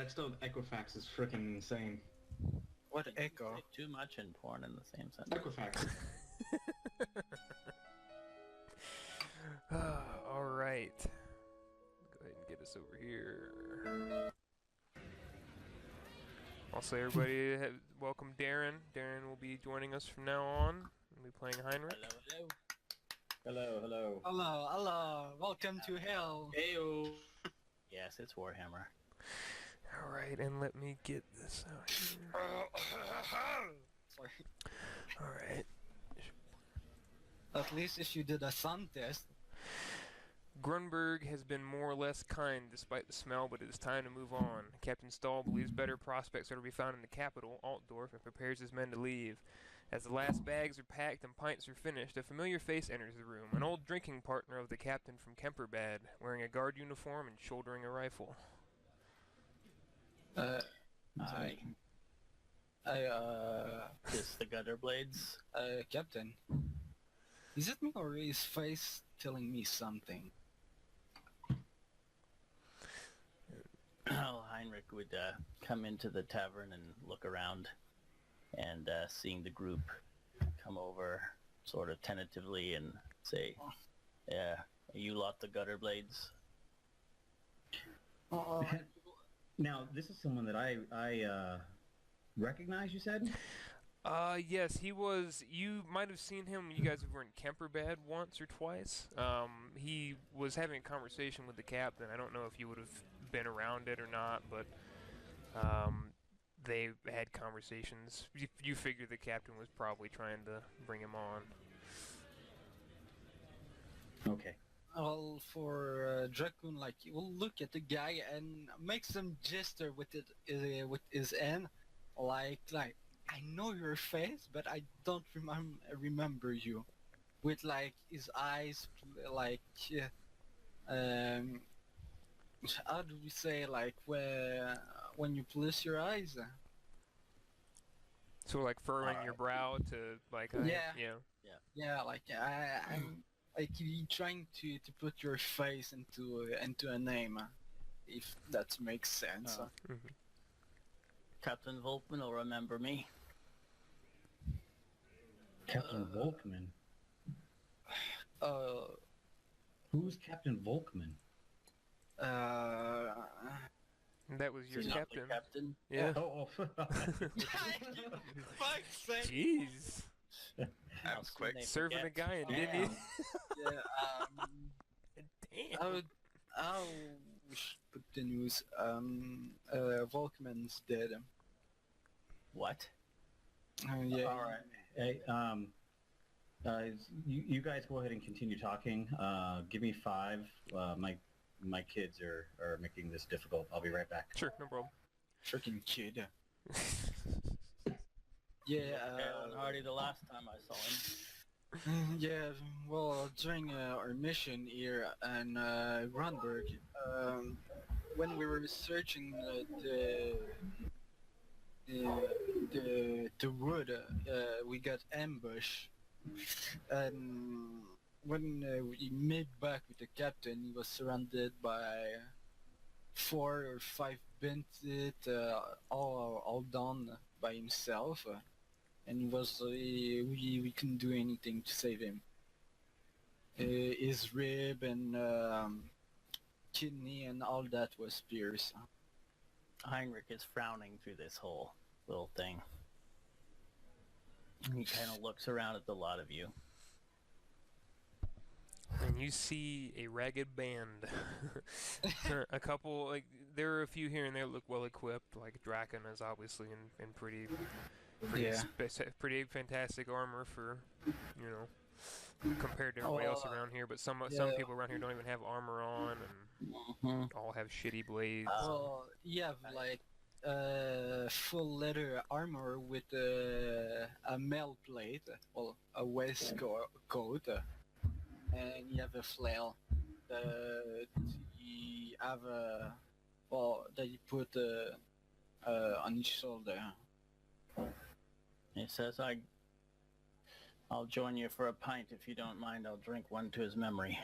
that still Equifax is freaking insane. What echo? Too much and porn in the same sentence. Equifax. All right. Go ahead and get us over here. Also, everybody, welcome Darren. Darren will be joining us from now on. We'll be playing Heinrich. Hello, Hello, hello. Hello, hello. Welcome to hell. Heyo. Yes, it's Warhammer. All right, and let me get this out here. Sorry. All right. At least if you did a sun test. Grunberg has been more or less kind despite the smell, but it is time to move on. Captain Stahl believes better prospects are to be found in the capital, Altdorf, and prepares his men to leave. As the last bags are packed and pints are finished, a familiar face enters the room, an old drinking partner of the captain from Kemperbad, wearing a guard uniform and shouldering a rifle. Kiss the gutter blades. Captain. Is it me or is face telling me something? Well, Heinrich would come into the tavern and look around, and seeing the group come over sort of tentatively and say, yeah, are you lot the gutter blades? Now, this is someone that I recognize, you said? Yes, he was. You might have seen him. You guys were in Kemperbad once or twice. He was having a conversation with the captain. I don't know if you would have been around it or not, but they had conversations. You figure the captain was probably trying to bring him on. Okay. Well, for Dracoon, like, he will look at the guy and make some gesture with with his hand, like I know your face, but I don't remember you. With like his eyes, like how do we say, like when you place your eyes? So like furrowing your brow to like Yeah, like I'm like you trying to put your face into a name, if that makes sense. Mhm. Captain Volkman will remember me. Captain Volkman? Uh, Who's Captain Volkman? That was your He's not the captain. captain. Yeah. Oh. fuck's sake. Jeez. That was quick. Serving a guy in, didn't Damn. he? Yeah, Damn. we should put the news. Volkman's dead. What? Yeah. All right. Hey, you guys go ahead and continue talking. Give me 5. My kids are making this difficult. I'll be right back. Sure, no problem. Freaking kid. Yeah. Alan Hardy the last time I saw him. Yeah, well, during our mission here in Grunberg, when we were searching the wood, we got ambushed, and when we made back with the captain, he was surrounded by 4 or 5 bandits, all done by himself. And we couldn't do anything to save him. His rib and kidney and all that was pierced. Heinrich is frowning through this whole little thing. He kind of looks around at the lot of you. And you see a ragged band. A couple, like, there are a few here and there that look well equipped, like Draken is obviously in pretty pretty fantastic armor for, compared to everybody else around here. But some people around here don't even have armor on, and all have shitty blades. Well, you have like full leather armor with a mail plate, well, a waistcoat, and you have a flail that you have that you put on each shoulder. He says, I'll join you for a pint if you don't mind. I'll drink one to his memory.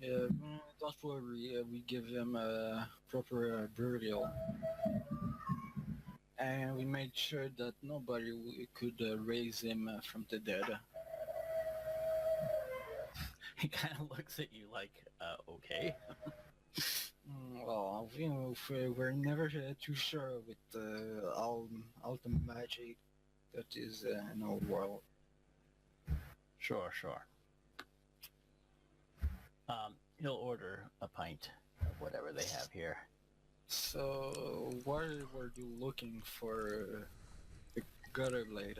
Yeah, don't before we give him a proper burial. And we made sure that nobody could raise him from the dead. He kind of looks at you like, okay. Well, you know, we're never too sure with all the magic that is in our world. Sure. He'll order a pint of whatever they have here. So, why were you looking for the gutter blade?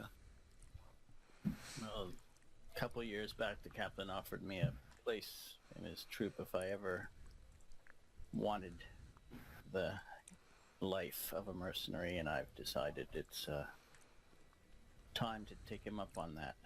Well, a couple years back, the captain offered me a place in his troop if I ever wanted the life of a mercenary, and I've decided it's time to take him up on that.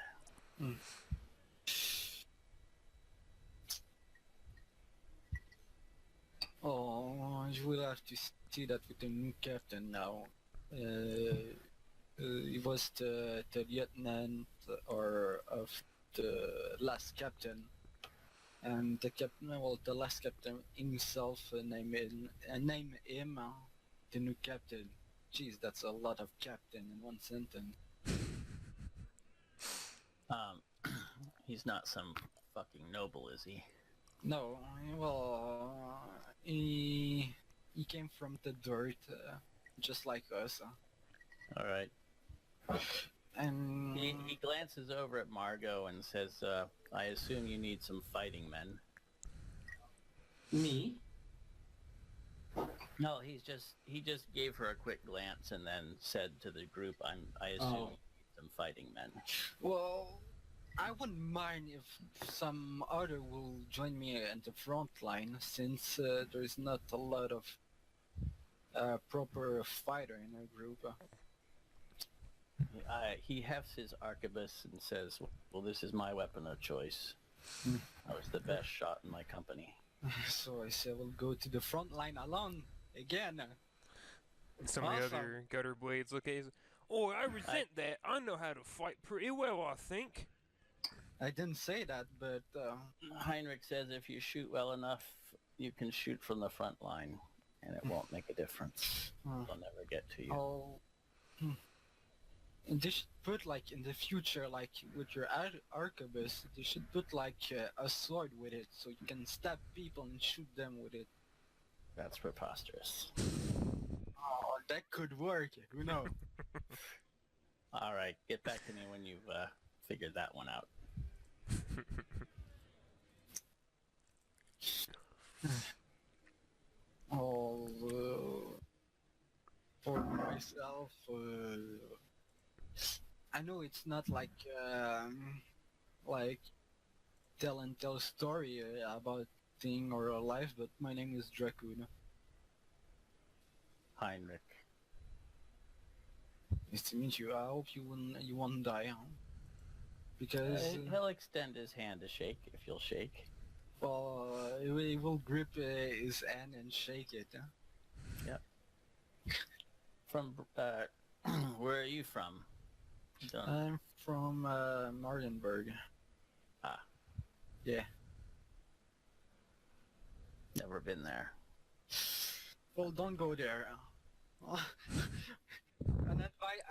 Oh, you will have to see that with the new captain now. He was the lieutenant of the last captain, and the last captain himself named him the new captain. Jeez, that's a lot of captain in one sentence. He's not some fucking noble, is he? No, well, he came from the dirt, just like us. All right. And He glances over at Margot and says, I assume you need some fighting men. Me? No, he just gave her a quick glance and then said to the group, I assume you need some fighting men. well, I wouldn't mind if some other will join me at the front line, since there's not a lot of proper fighter in our group. He hefts his arquebus and says, well, this is my weapon of choice. I was the best shot in my company. So I said we'll go to the front line alone again. Some of the Awesome. other gutter blades look at you. Oh, I resent that. I know how to fight pretty well, I think. I didn't say that, but Heinrich says if you shoot well enough, you can shoot from the front line, and it won't make a difference. They'll never get to you. I'll... And they should put, like, in the future, like, with your arquebus, they should put, like, a sword with it, so you can stab people and shoot them with it. That's preposterous. Oh, that could work, who knows? All right, get back to me when you've figured that one out. Oh, for myself, I know it's not like tell story about thing or a life, but my name is Dracuna. Heinrich. Nice to meet you. I hope you won't die, huh? Because He'll extend his hand to shake, if you'll shake. well, he will grip his hand and shake it. Huh? Yep. From, where are you from? Don't- I'm from Mardenburg. Ah. Yeah. Never been there. Well, don't go there.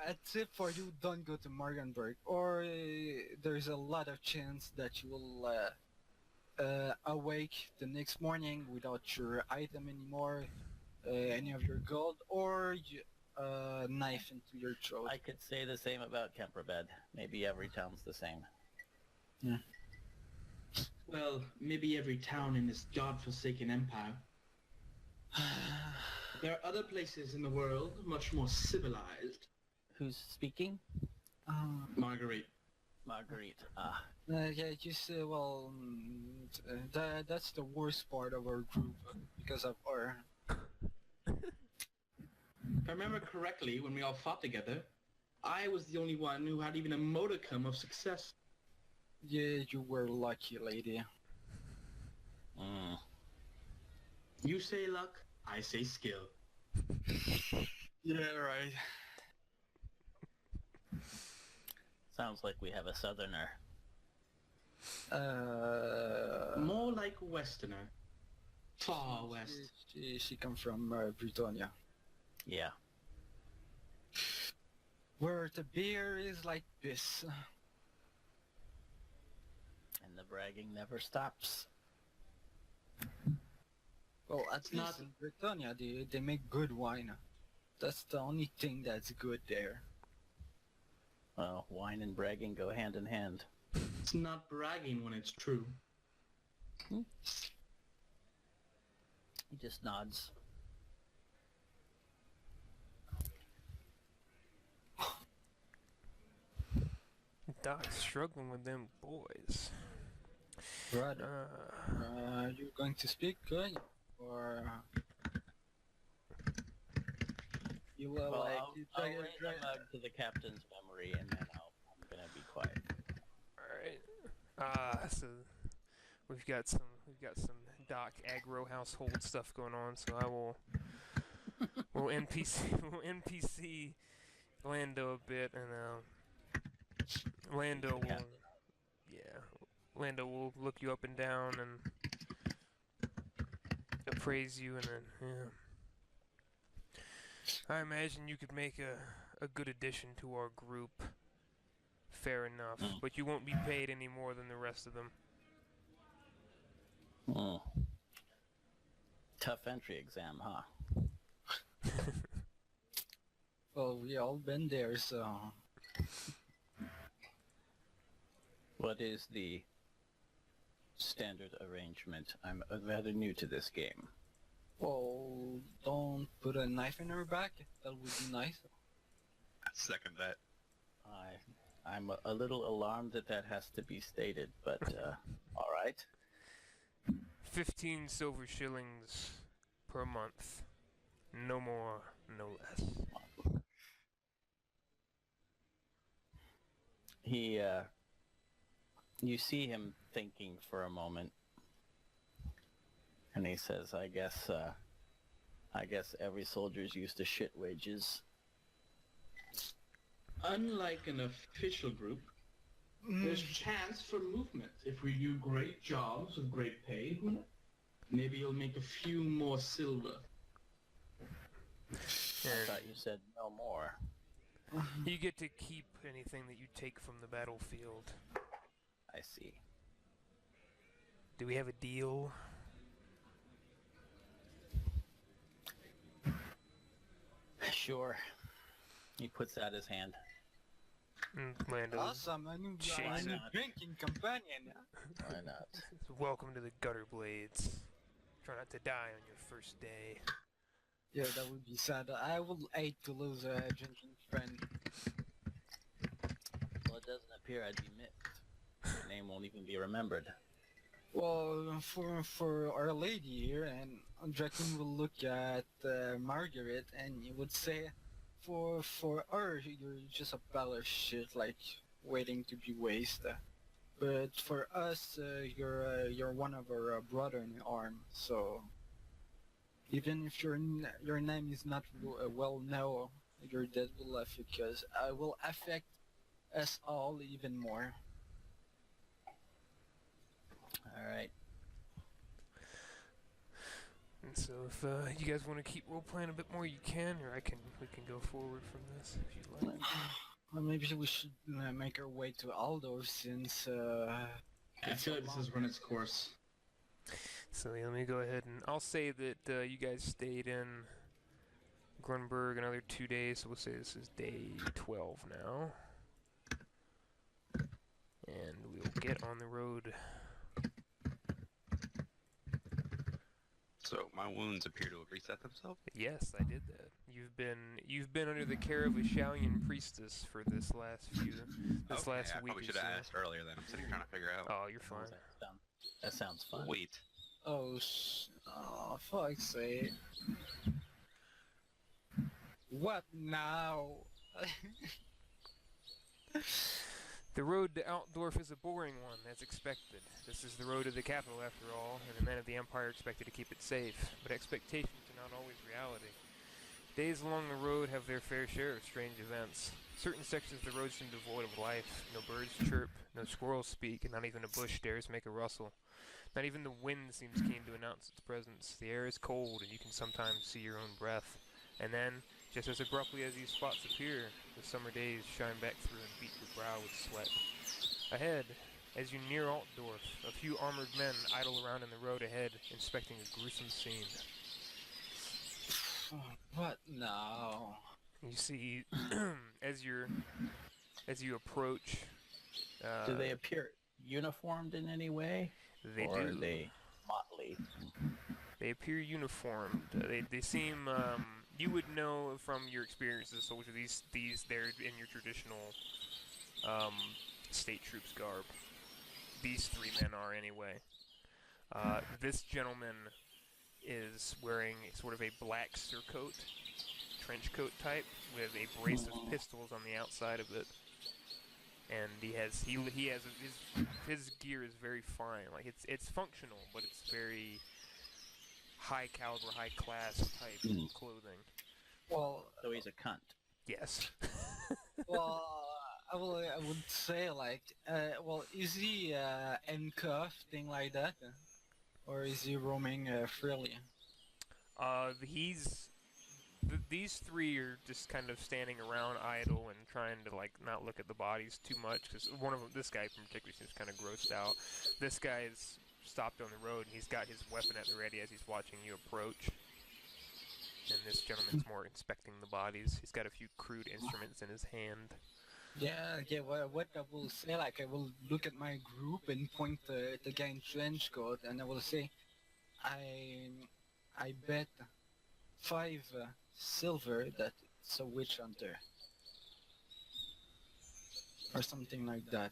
A tip for you: don't go to Mardenburg, or there's a lot of chance that you will awake the next morning without your item anymore, any of your gold, or knife into your throat. I could say the same about Kemperbed. Maybe every town's the same. Yeah. Well, maybe every town in this godforsaken empire. There are other places in the world much more civilized. Who's speaking? Marguerite. Marguerite. Ah. Yeah, just well, that's the worst part of our group because of our. If I remember correctly, when we all fought together, I was the only one who had even a modicum of success. Yeah, you were lucky, lady. Mm. You say luck, I say skill. Yeah, right. Sounds like we have a southerner. More like a westerner. Far west. She come from Britannia, Yeah. where the beer is like this. And the bragging never stops. Well, at least not- in Britannia, they make good wine. That's the only thing that's good there. Well, wine and bragging go hand in hand. It's not bragging when it's true. He just nods. Doc's struggling with them boys. Brother, you going to speak good? Or you will Well, like... I'll raise a mug to the captain's memory, and then I'm gonna be quiet. Alright. So we've got some Doc aggro household stuff going on, so I will we'll NPC Lando a bit, and Lando will Lando will look you up and down and appraise you, and then I imagine you could make a good addition to our group. Fair enough, but you won't be paid any more than the rest of them. Tough entry exam, huh? Well, we all been there, so... What is the standard arrangement? I'm rather new to this game. Well, don't put a knife in her back. That would be nice. Second that. I'm a little alarmed that has to be stated, but all right. 15 silver shillings per month. No more, no less. He, you see him thinking for a moment, and he says, I guess every soldier's used to shit wages. Unlike an official group, there's chance for movement. If we do great jobs with great pay, who knows? Maybe you'll make a few more silver. I thought you said no more. You get to keep anything that you take from the battlefield. I see. Do we have a deal? Sure. He puts out his hand. Lando, Awesome, a new Shakes it. drinking companion. Why not? welcome to the Gutter Blades. Try not to die on your first day. Yeah, that would be sad. I would hate to lose a drinking friend. Well, it doesn't appear I'd be missed. Your name won't even be remembered. Well, for Our Lady here, and Draken will look at Margaret, and he would say, for her, you're just a pile of shit, like waiting to be wasted. But for us, you're one of our brother in arm. So even if your name is not well known, your death will affect because I will affect us all even more. All right. And so if you guys want to keep role playing a bit more, you can, or we can go forward from this if you'd like. Well, maybe we should make our way to Altdorf since I feel like this has run its course. So yeah, let me go ahead and I'll say that you guys stayed in Grunberg another 2 days, so we'll say this is day 12 now. And we'll get on the road. So my wounds appear to have reset themselves. Yes, I did that. You've been under the care of a Shaolin priestess for this last last I week probably or should have so. asked earlier then. I'm sitting here trying to figure out. Oh, you're fine. That sounds fun. Wait. oh fuck's sake. What now? The road to Altdorf is a boring one, as expected. This is the road to the capital, after all, and the men of the Empire expected to keep it safe. But expectations are not always reality. Days along the road have their fair share of strange events. Certain sections of the road seem devoid of life. No birds chirp, no squirrels speak, and not even a bush dares make a rustle. Not even the wind seems keen to announce its presence. The air is cold, and you can sometimes see your own breath. And then, just as abruptly as these spots appear, the summer days shine back through and beat your brow with sweat. Ahead, as you near Altdorf, a few armored men idle around in the road ahead, inspecting a gruesome scene. What now? You see, as you approach, Do they appear uniformed in any way? They or do. Are they motley? They appear uniformed. They seem. You would know from your experience as a soldier. They're in your traditional state troops garb. These three men are anyway. This gentleman is wearing sort of a black surcoat, trench coat type, with a brace of pistols on the outside of it. And his gear is very fine. Like it's functional, but it's very high caliber, high class type clothing. Well, So he's a cunt. Yes. well, I would say like, is he handcuffed, thing like that, or is he roaming freely? These three are just kind of standing around idle and trying to like not look at the bodies too much, because one of them, this guy in particular, seems kind of grossed out. This guy is stopped on the road and he's got his weapon at the ready as he's watching you approach. And this gentleman's more inspecting the bodies. He's got a few crude instruments in his hand. Yeah. What I will say, like, I will look at my group and point the guy in trench coat, and I will say, I bet 5 silver that it's a witch hunter, or something like that.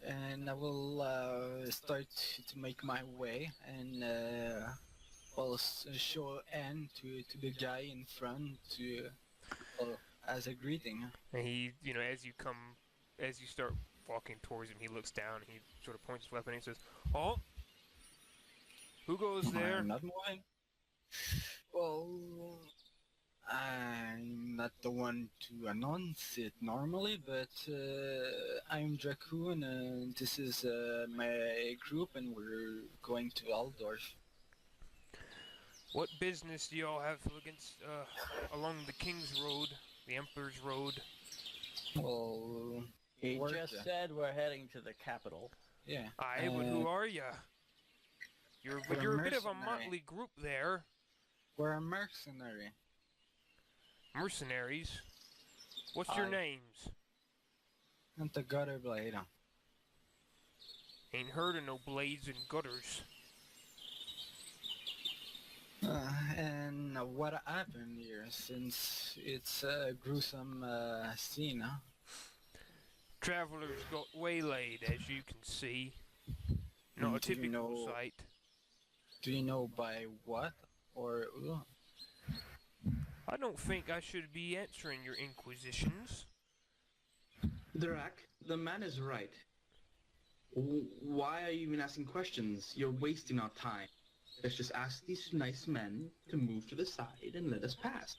And I will start to make my way, and I'll show hand to the guy in front as a greeting. And he, as you start walking towards him, he looks down and he sort of points his weapon and he says, "Oh, who goes there?" I'm not moving. Well, I'm not the one to announce it normally, but I'm Dracoon, and this is my group, and we're going to Altdorf. What business do y'all have against along the King's Road, the Emperor's Road? Well, He just said we're heading to the capital. yeah. Aye, but who are ya? You're a bit of a mercenary. motley group there. We're a mercenary. Mercenaries? What's your Aye. names? And the gutter blade. Ain't heard of no blades and gutters. And what happened here, since it's a gruesome scene, huh? Travelers got waylaid, as you can see. Not a Do you typical know- sight. Do you know by what? Or I don't think I should be answering your inquisitions. Durak, the man is right. Why are you even asking questions? You're wasting our time. Let's just ask these nice men to move to the side and let us pass.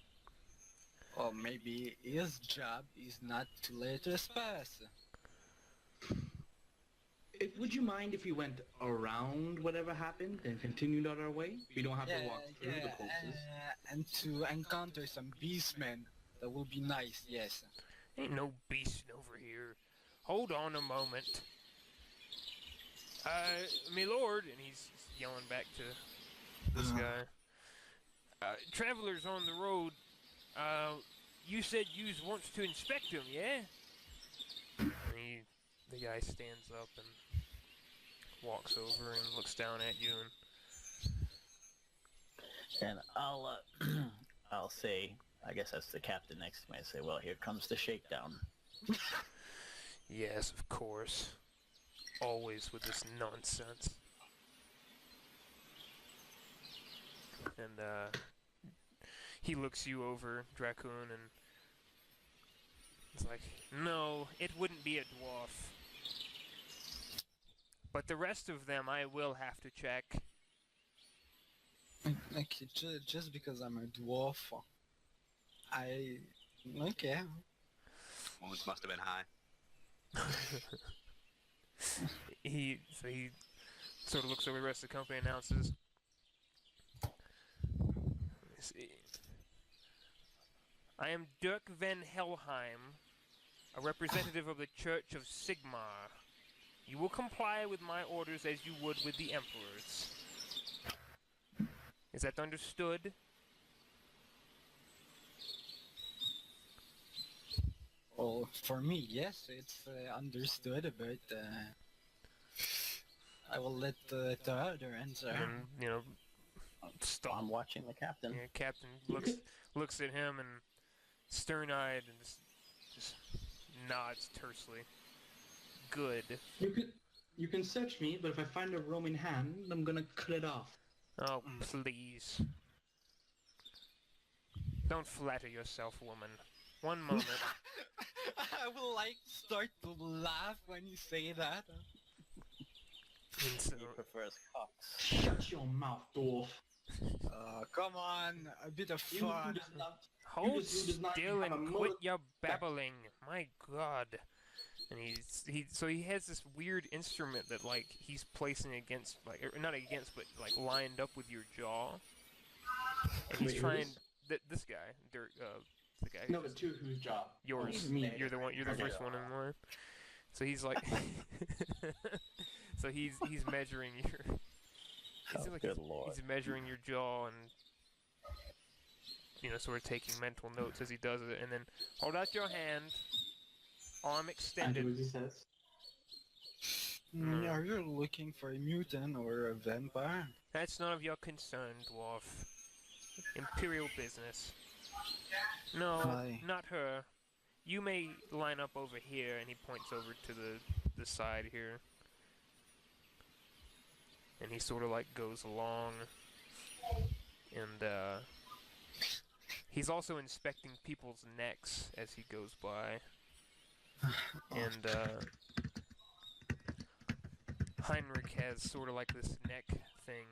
Or maybe his job is not to let us pass. Would you mind if we went around whatever happened and continued on our way? We don't have to walk through the corpses. And to encounter some beastmen, that will be nice, yes. Ain't no beastin' over here. Hold on a moment. Me lord, and he's yelling back to this guy. Travelers on the road, you said yous wants to inspect them, yeah? And the guy stands up and walks over and looks down at you and... And I'll say, I guess that's the captain next to me. I say, well, here comes the shakedown. Yes, of course. Always with this nonsense. And, he looks you over, Dracoon, and it's like, no, it wouldn't be a dwarf. But the rest of them I will have to check. Like, just because I'm a dwarf, okay. Wounds must have been high. he sort of looks over the rest of the company and announces, let me see. I am Dirk van Helheim, a representative of the Church of Sigmar. You will comply with my orders as you would with the Emperor's. Is that understood? Well, for me, yes, it's understood, but I will let the other answer. And, you know, I'm watching the captain. Yeah, Captain looks at him and stern-eyed and just nods tersely. Good. You can search me, but if I find a Roman hand, I'm gonna cut it off. Oh, please. Don't flatter yourself, woman. One moment. I will start to laugh when you say that. And so, He prefers cocks. Shut your mouth, dwarf. Come on, a bit of You fun. does not. hold does not still have a and mullet. quit your babbling. My God. And he has this weird instrument that like he's placing against, like, or not against, but like lined up with your jaw. And he's Wait, trying. who's? This guy, Dirk, the guy. No, but whose job? Yours. Me. You're the one. You're the Okay. first one in line. So he's like, so he's measuring your. Oh, good lord. He's measuring your jaw and, you know, sort of taking mental notes as he does it, and then hold out your hand, arm And extended. do as he says. Are you looking for a mutant or a vampire? That's none of your concern, dwarf. Imperial business. No, Aye. not her. You may line up over here, and he points over to the side here. And he sort of like goes along, and he's also inspecting people's necks as he goes by. And Heinrich has sort of like this neck thing.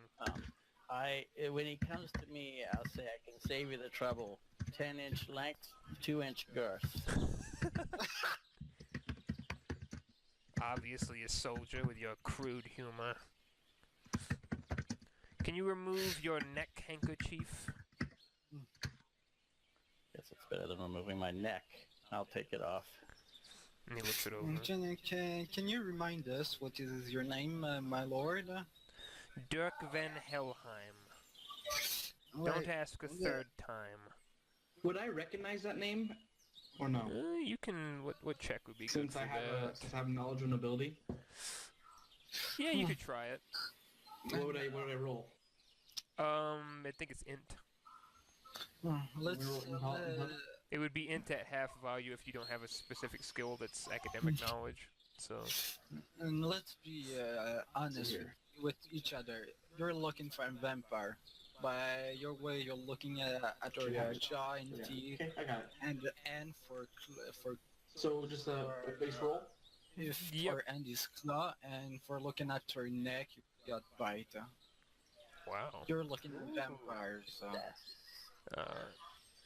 When he comes to me, I'll say I can save you the trouble. 10-inch length, 2-inch girth. Obviously a soldier with your crude humor. Can you remove your neck handkerchief? Guess it's better than removing my neck. I'll take it off. And he looks it over. Can you remind us what is your name, my lord? Dirk van Helheim. Don't ask a third time. Would I recognize that name, or no? You can. What check would be good Since for I that? have knowledge and ability. Yeah, you could try it. What would I roll? I think it's int. Let's. It would be int at half value if you don't have a specific skill that's academic knowledge. So. And let's be honest with each other. You're looking for a vampire. By your way, you're looking at your jaw and teeth, Okay, I got it. and for So just a base roll? if Yep. for Andy's claw, and for looking at your neck, you got bite. Wow. You're looking at vampires. So.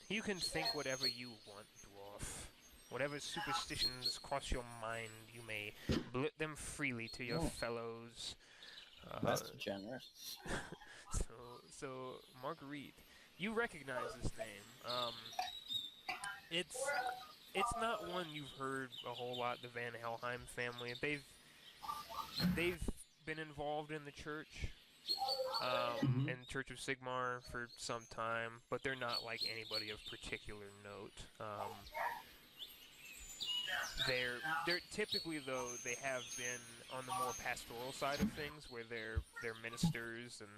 You can think whatever you want, dwarf. Whatever superstitions cross your mind, you may blurt them freely to your fellows. That's generous. So Marguerite, you recognize this name. It's not one you've heard a whole lot. The Van Helheim family. They've been involved in the church, in Church of Sigmar for some time, but they're not like anybody of particular note. They're typically, though, they have been on the more pastoral side of things, where they're ministers and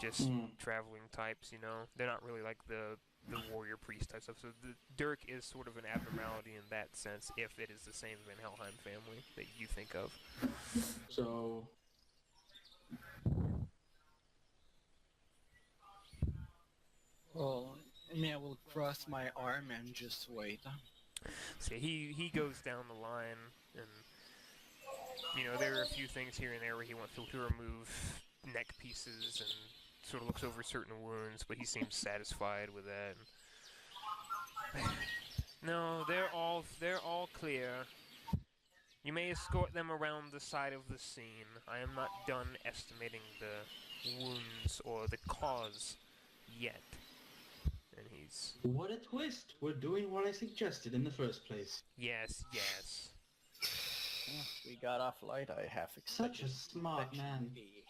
just traveling types, you know. They're not really like the warrior priest type stuff. So Dirk is sort of an abnormality in that sense, if it is the same Van Helheim family that you think of. So... Well, I will cross my arm and just wait. So he goes down the line, and you know, there are a few things here and there where he wants to remove neck pieces and sort of looks over certain wounds, but he seems satisfied with that. No, they're all clear. You may escort them around the side of the scene. I am not done estimating the wounds or the cause yet. And he's... What a twist! We're doing what I suggested in the first place. Yes, yes. We got off light. I half expected. Such a smart that should man. be.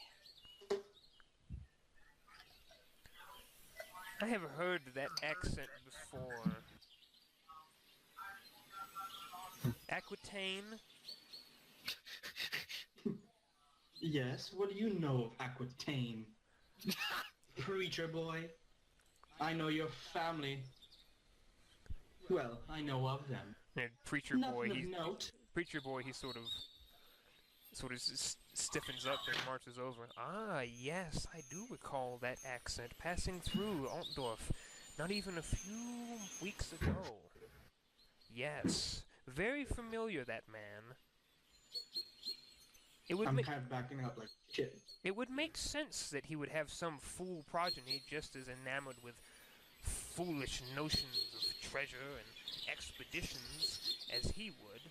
I have heard that accent before. Aquitaine? Yes, what do you know of Aquitaine? Preacher boy. I know your family. Well, I know of them. And Preacher Boy, Nothing of note. Preacher Boy, he sort of stiffens up and marches over. Ah, yes, I do recall that accent passing through Altdorf not even a few weeks ago. Yes, very familiar, that man. I'm kind of backing up like shit. It would make sense that he would have some fool progeny just as enamored with foolish notions of treasure and expeditions as he would.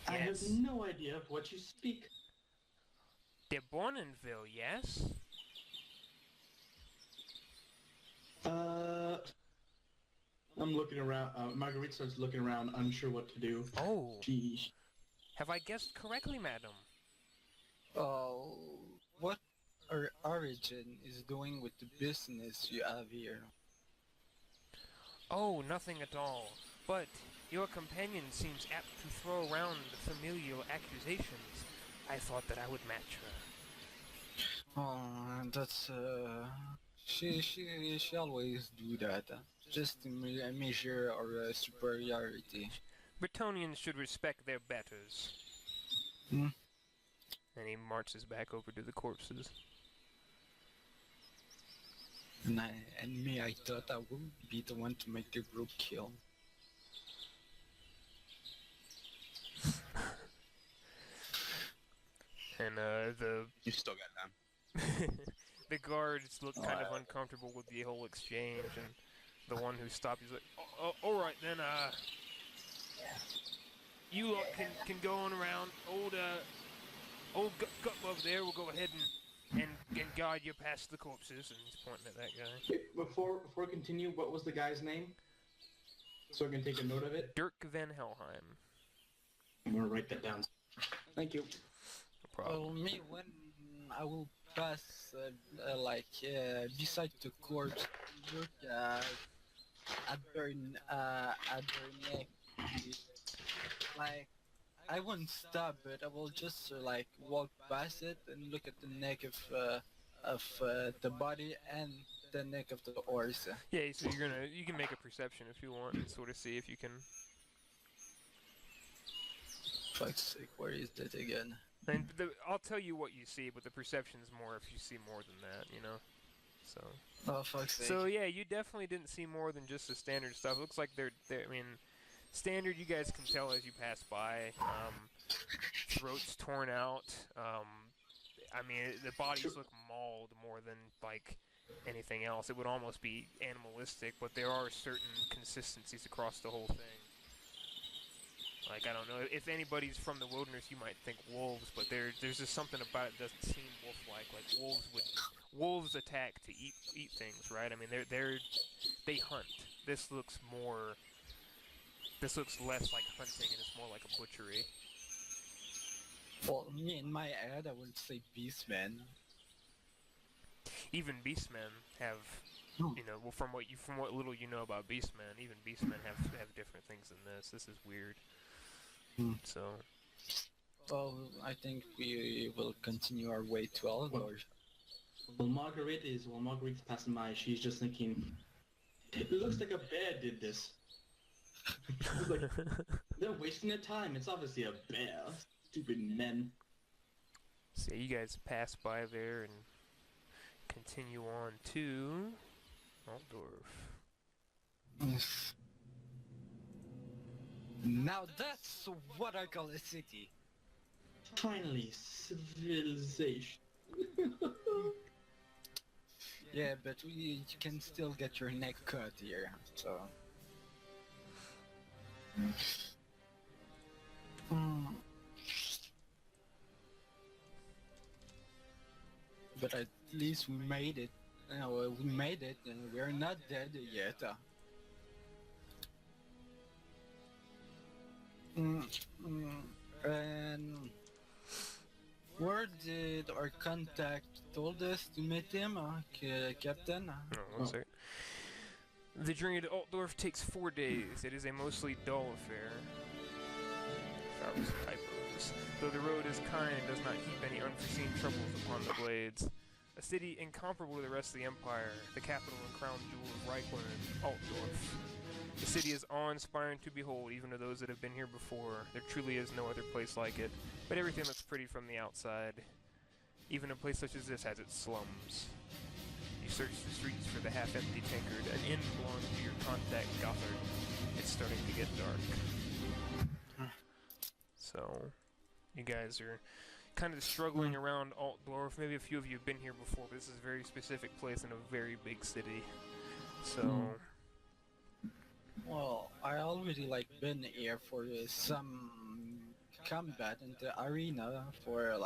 I have Yes. no idea of what you speak. De Bournonville, yes? I'm looking around. Marguerite starts looking around, unsure what to do. Oh, Geez. have I guessed correctly, madam? What our origin is doing with the business you have here? Oh, nothing at all. But your companion seems apt to throw around familial accusations. I thought that I would match her. Oh, that's she always do that, just to measure our superiority. Bretonians should respect their betters. Hmm. And he marches back over to the corpses. And me, I thought I would be the one to make the group kill. And You still got time. the guards look kind of uncomfortable with the whole exchange, and the one who stopped is like, all right then, you lot can go on around. Old Gutmove there will go ahead and guide you past the corpses, and he's pointing at that guy. Wait, before we continue, what was the guy's name? So I can take a note of it. Dirk van Helheim. I'm gonna write that down. Thank you. No problem. Well, me, when I will pass, beside the corpse, look at their neck, like, I won't stop it. I will just walk past it and look at the neck of the body and the neck of the horse. Yeah, so you can make a perception if you want and sort of see if you can. Fuck's sake, where is that again? And I'll tell you what you see, but the perception's more if you see more than that, you know. So. Oh, fuck's sake. So yeah, you definitely didn't see more than just the standard stuff. It looks like they're I mean, standard you guys can tell as you pass by. Throats torn out. I mean, the bodies look mauled more than like anything else. It would almost be animalistic, but there are certain consistencies across the whole thing. Like, I don't know, if anybody's from the wilderness, you might think wolves, but there's just something about it that doesn't seem wolf-like. Like, wolves attack to eat things, right? I mean, they hunt. This looks less like hunting, and it's more like a butchery. Well, me in my head, I would say beastmen. Even beastmen have, you know, well, from what little you know about beastmen, even beastmen have different things than this. This is weird. So. Well, I think we will continue our way to Altdorf. Well, Marguerite's passing by, she's just thinking, it looks like a bear did this. Like, they're wasting their time. It's obviously a bear. Stupid men. So you guys pass by there and continue on to Altdorf. Now that's what I call a city. Finally, civilization. Yeah, but you can still get your neck cut here, so... But at least we made it. We made it, and we're not dead yet. And where did our contact told us to meet him, Captain? One second. The journey to Altdorf takes 4 days. It is a mostly dull affair. That was typos. Though the road is kind and does not heap any unforeseen troubles upon the blades. A city incomparable to the rest of the Empire, the capital and crown jewel of Reichland, Altdorf. The city is awe-inspiring to behold, even to those that have been here before. There truly is no other place like it, but everything looks pretty from the outside. Even a place such as this has its slums. You search the streets for the half-empty tankard, an inn belongs to your contact Gothard. It's starting to get dark. So, you guys are kind of struggling around Altdorf. Maybe a few of you have been here before, but this is a very specific place in a very big city. So... Well, I already been here for some combat in the arena for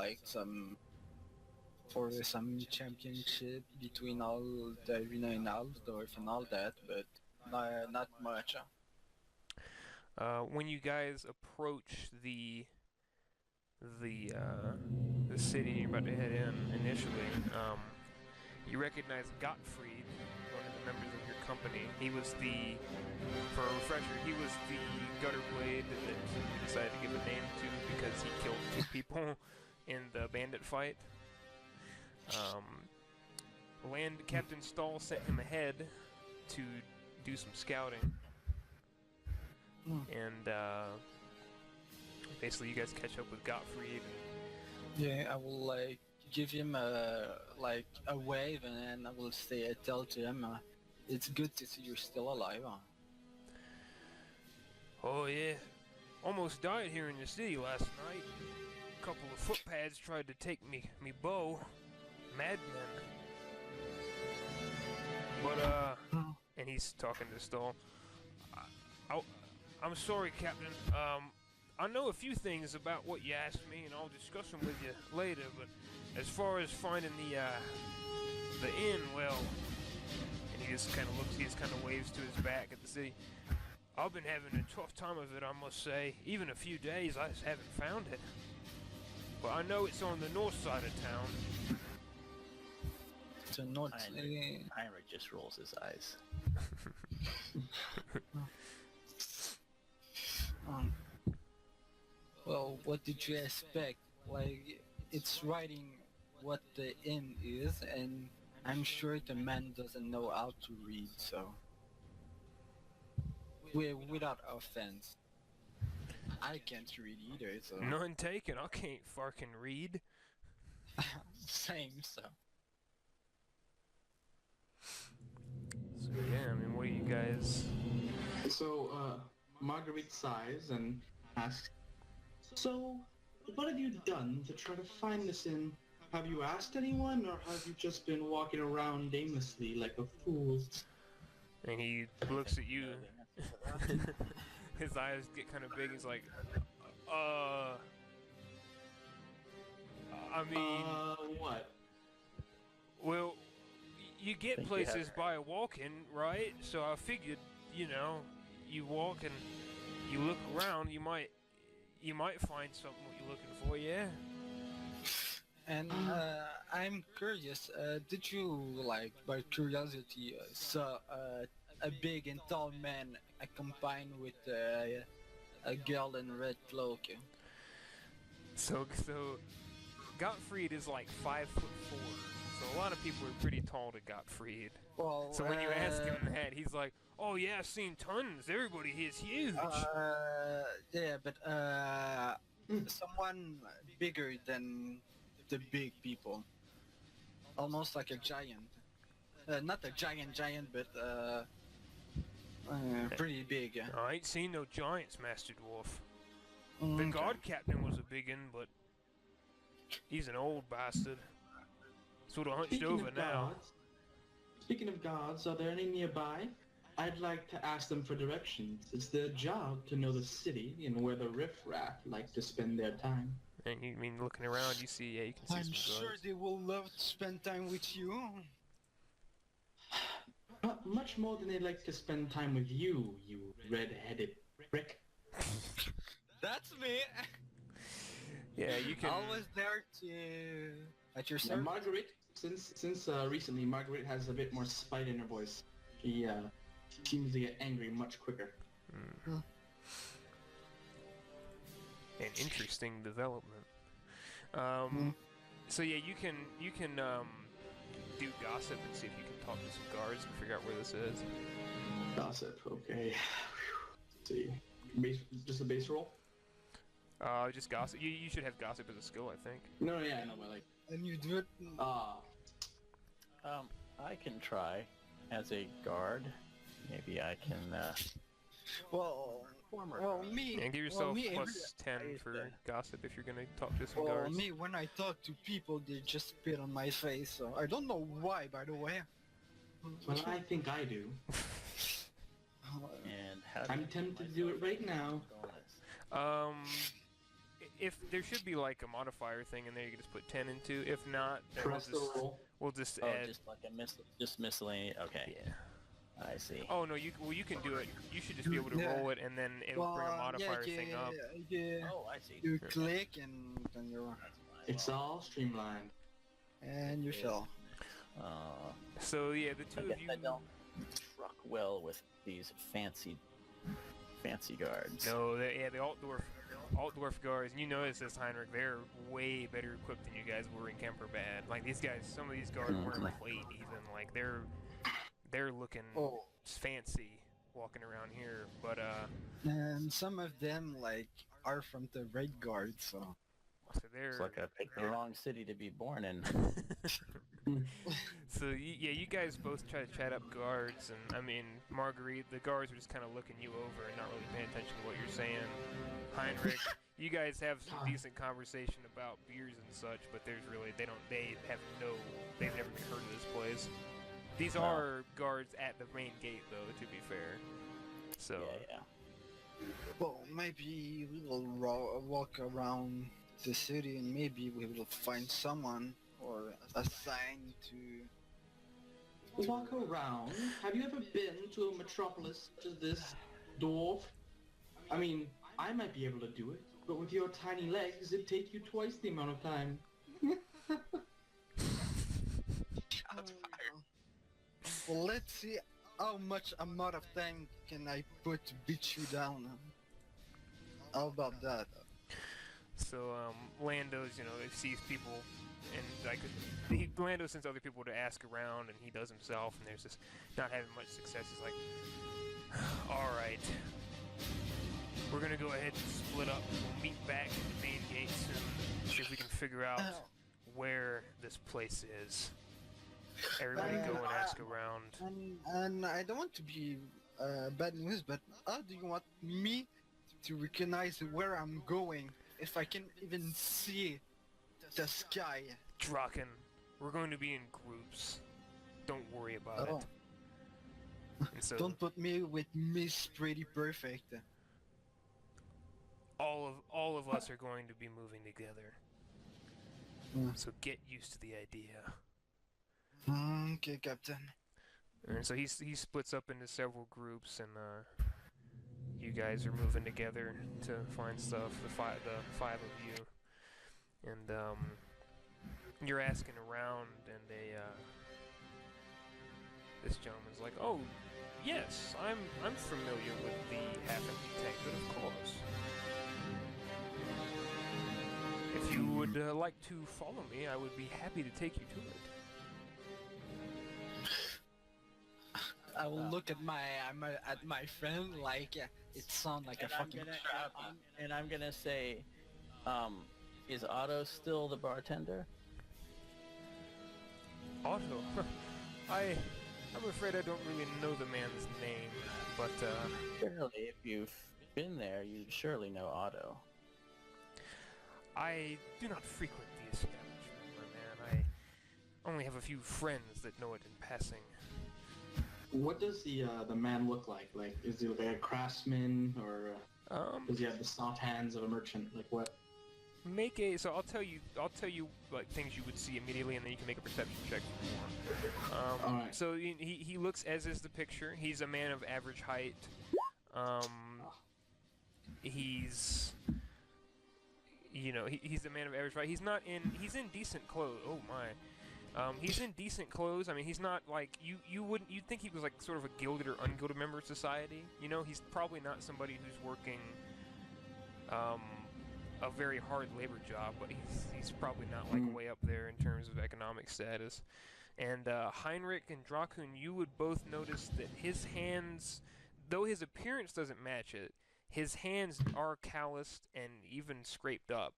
some championship between all the arena in Altdorf and all that, but not much. When you guys approach the city you're about to head in initially, you recognize Gottfried, one of the members of your company. He was for a refresher, he was the gutter blade that you decided to give a name to because he killed 2 people in the bandit fight. Captain Stahl sent him ahead to do some scouting. And basically you guys catch up with Gottfried. Yeah, I will give him a wave, and then I will tell to him, it's good to see you're still alive. Oh yeah, almost died here in the city last night. A couple of footpads tried to take me bow. Madmen. But and he's talking to Stahl. I'm sorry, Captain. I know a few things about what you asked me, and I'll discuss them with you later. But as far as finding the inn, well, and he just kind of looks, he just kind of waves to his back at the city. I've been having a tough time of it, I must say. Even a few days, I just haven't found it. But I know it's on the north side of town. So north. Heinrich just rolls his eyes. Well, what did you expect? It's writing what the inn is, and I'm sure the man doesn't know how to read, so... Without offense. I can't read either, so... None taken, I can't fucking read. Same, so... So yeah, I mean, what do you guys... So, Marguerite sighs and asks, so, what have you done to try to find this inn? Have you asked anyone, or have you just been walking around aimlessly like a fool? And he looks at you. His eyes get kind of big. He's like, I mean... what? Well, you get places by walking, right? So I figured, you know, you walk and you look around, you might find something what you're looking for, yeah? And I'm curious, did you, by curiosity, saw a big and tall man accompanied with a girl in a red cloak? So Gottfried is like 5'4", so a lot of people are pretty tall to Gottfried. Well, so when you ask him that, he's like, "Oh yeah, I've seen tons. Everybody here is huge." Yeah, but someone bigger than the big people, almost like a giant. Not a giant, but pretty big. I ain't seen no giants, Master Dwarf. The guard captain was a big un, but he's an old bastard. Sort of hunched over now. Speaking of gods, are there any nearby? I'd like to ask them for directions. It's their job to know the city and where the riffraff like to spend their time. And you mean looking around, you see, yeah, you can see I'm some sure guards. they will love to spend time with you. Not much more than they like to spend time with you, you red-headed prick. That's me. Yeah, you can. Always there to at your Yeah, service. Marguerite, since recently, Marguerite has a bit more spite in her voice. She seems to get angry much quicker. An interesting development. So yeah, you can do gossip and see if you can talk to some guards and figure out where this is. Gossip, okay. Let's see. Just a base roll? Just gossip. You should have gossip as a skill, I think. No, yeah, I know, but like... And you do it. I can try as a guard. Maybe I can. Well, me. And give yourself me, plus 10 for gossip if you're gonna talk to some Well, guards. me, when I talk to people, they just spit on my face. So I don't know why, by the way. Well, I think I do. And how I'm tempted to do it right now. If there should be like a modifier thing in there, you can just put 10 into. If not, then Press the roll. we'll just Oh, add. just like just miscellaneous. Okay, Yeah. I see. Oh no, you can do it. You should just be able to Yeah. roll it, and then it'll bring a modifier thing up. Yeah. Oh, I see. You click and then you're It's all streamlined. and you fell. So yeah, the I two guess of you. I don't truck well with these fancy guards. No, the Altdorf guards, and you notice this, Heinrich, they're way better equipped than you guys were in Kemperbad. Like these guys, some of these guards weren't plate even. Like they're looking fancy walking around here, but And some of them like are from the Red Guard, so. so they're It's like I picked the wrong city to be born in. So yeah, you guys both try to chat up guards, and I mean, Marguerite, the guards are just kind of looking you over and not really paying attention to what you're saying. Heinrich, you guys have some decent conversation about beers and such, but they've never even heard of this place. These are guards at the main gate, though, to be fair. So Yeah. Well, maybe we will walk around the city and maybe we will find someone or a sign to. Walk around. Have you ever been to a metropolis such as this, dwarf? I mean, I might be able to do it, but with your tiny legs, it'd take you twice the amount of time. Well, let's see how much amount of time can I put to beat you down. How about that? So Lando's, he sees people, and like Lando sends other people to ask around, and he does himself, and there's just not having much success. He's like, all right, we're gonna go ahead and split up. We'll meet back at the main gate soon. See if we can figure out where this place is. Everybody go and ask around. And I don't want to be bad news, but how do you want me to recognize where I'm going if I can even see the sky? Draken, we're going to be in groups. Don't worry about it. And so Don't put me with Miss Pretty Perfect. all of us are going to be moving together. So get used to the idea. Okay, Captain. And so he splits up into several groups, and you guys are moving together to find stuff. The five of you, and you're asking around, and this gentleman's like, "Oh, yes, I'm familiar with the half-empty tank, but of course, if you would like to follow me, I would be happy to take you to it." I will look at my friend like it sounds like a fucking trap. And I'm gonna say, is Otto still the bartender? Otto? I'm afraid I don't really know the man's name, but Surely, if you've been there, you surely know Otto. I do not frequent the establishment, my man. I only have a few friends that know it in passing. What does the man look like? Like, is he like a craftsman, or does he have the soft hands of a merchant? Like what? Make a. So I'll tell you like things you would see immediately, and then you can make a perception check for more. All right. So he looks as is the picture. He's a man of average height. He's he's a man of average height. He's in decent clothes. Oh my. He's in decent clothes. I mean, he's not like you'd think he was like sort of a gilded or ungilded member of society. You know, he's probably not somebody who's working a very hard labor job, but he's probably not like way up there in terms of economic status. And Heinrich and Drakun, you would both notice that his hands, though his appearance doesn't match it, his hands are calloused and even scraped up.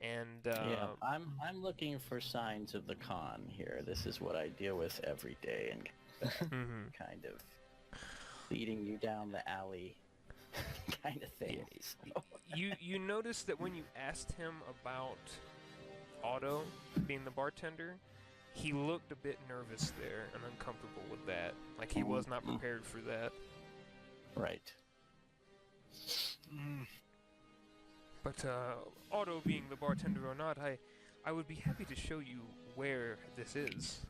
And yeah, I'm looking for signs of the con here. This is what I deal with every day, and kind of leading you down the alley kind of thing. So. You notice that when you asked him about Otto being the bartender, he looked a bit nervous there and uncomfortable with that. Like he was not prepared for that. Right. But Otto being the bartender or not, I would be happy to show you where this is.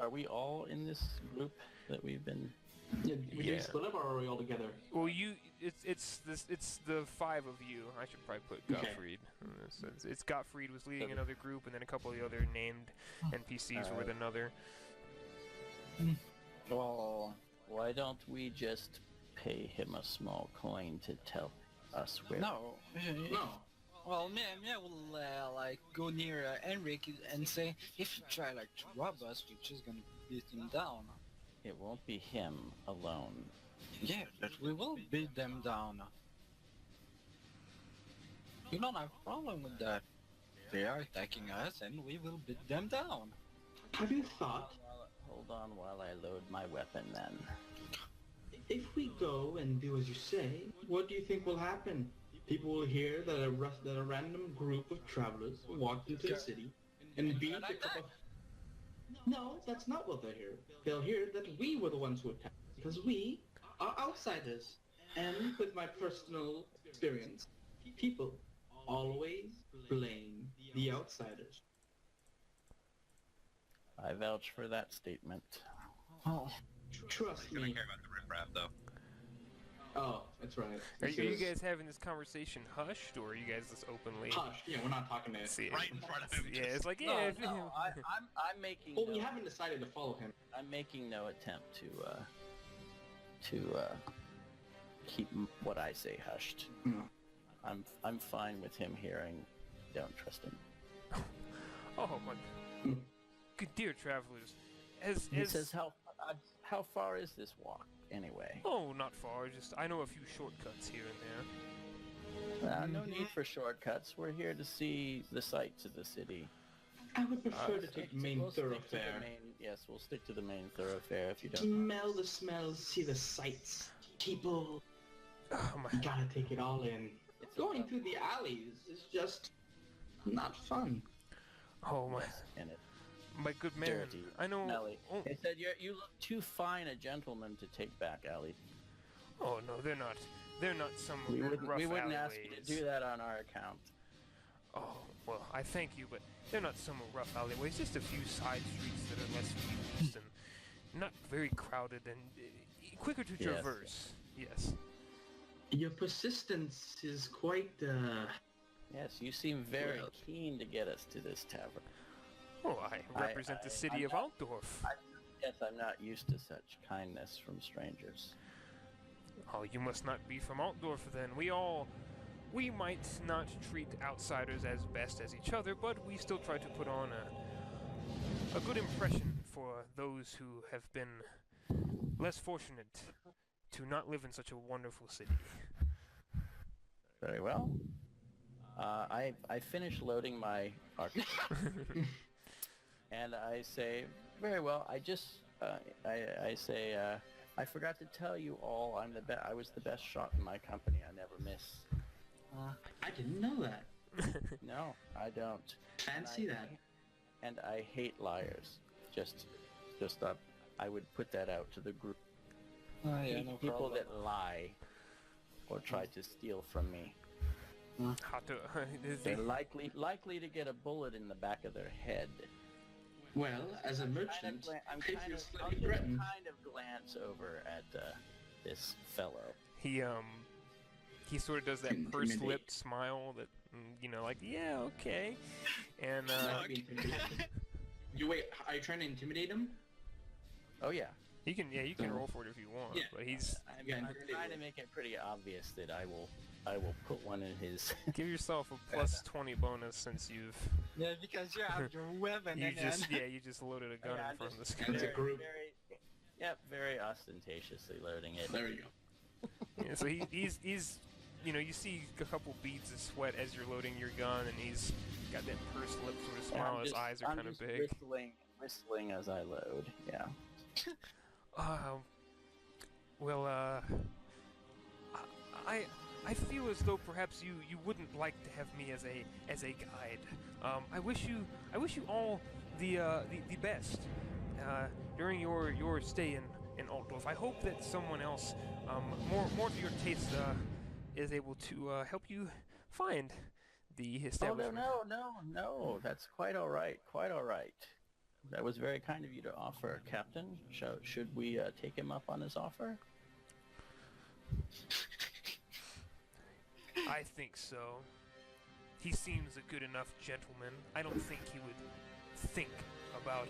Are we all in this group that we've been... Did we split up, or are we all together? Well, it's the five of you. I should probably put Gottfried. It's Gottfried was leading another group, and then a couple of the other named NPCs were with another. Well, why don't we just pay him a small coin to tell us where? No. No. Well, me will like go near Henrik and say, if you try like to rob us, we're just gonna beat him down. It won't be him alone. Yeah, but we will beat them down. You don't have a problem with that. They are attacking us, and we will beat them down. Have you thought? Hold on while I load my weapon, then. If we go and do as you say, what do you think will happen? People will hear that a random group of travelers walked into the city and beat a couple. No, that's not what they'll hear. They'll hear that we were the ones who attacked, because we are outsiders. And with my personal experience, people always blame the outsiders. I vouch for that statement. Oh, trust You're me. gonna care about the riffraff, though. Oh, that's right. Are you guys having this conversation hushed, or are you guys just openly? Hush. Yeah, we're not talking to. See, Right in front of him. Yeah, it's like No, yeah. no, I'm making. Well, we haven't decided to follow him. I'm making no attempt to keep what I say hushed. No. I'm fine with him hearing. Don't trust him. Oh my. Good dear travelers, He says how far is this walk anyway? Oh, not far. Just I know a few shortcuts here and there. No need for shortcuts. We're here to see the sights of the city. I would prefer to take the main thoroughfare. We'll stick to the main thoroughfare if you don't. Smell the smells, see the sights. People, Oh my. you gotta take it all in. Going through the alleys is just not fun. Oh my. And it My good man. dirty, I know. smelly. Oh, They said you look too fine a gentleman to take back, Allie. oh no, they're not. They're not some We rough wouldn't ask you to alleyways. do that on our account. Oh well, I thank you, but they're not some rough alleyways. Just a few side streets that are less used and not very crowded and quicker to Yes. traverse. Yes. Your persistence is quite, Yes, you seem very Well- keen to get us to this tavern. Oh, I represent the city of Altdorf. Yes, I'm not used to such kindness from strangers. Oh, you must not be from Altdorf then. We might not treat outsiders as best as each other, but we still try to put on a good impression for those who have been less fortunate to not live in such a wonderful city. Very well. I finish loading my archetype. And I say, very well. I just I say I forgot to tell you all I was the best shot in my company. I never miss. I didn't know that. No, I don't. Fancy that. And I hate liars. Just I would put that out to the group. Yeah, no People problem. that lie or try to steal from me. They're likely to get a bullet in the back of their head. Well, as a merchant, I'm I kind feel of slightly threatened. glance over at this fellow. He sort of does that pursed-lipped smile that, like, yeah, okay, and You wait, are you trying to intimidate him? Oh yeah. you can roll for it if you want, Yeah. but he's I'm trying to make it pretty obvious that I will put one in his. give yourself a plus 20 bonus since you've Yeah, because you have your weapon you and just loaded a gun in front of the And screen. it's a group. Very ostentatiously loading it. There you go. Yeah, so he's you see a couple beads of sweat as you're loading your gun, and he's got that pursed lip sort of smile. His eyes are kind of big. Whistling as I load. Yeah. I feel as though perhaps you wouldn't like to have me as a guide. I wish you all the best during your stay in Altdorf. I hope that someone else more to your taste is able to help you find the establishment. Oh no. That's quite all right. That was very kind of you to offer, Captain. Should we take him up on his offer? I think so. He seems a good enough gentleman. I don't think he would think about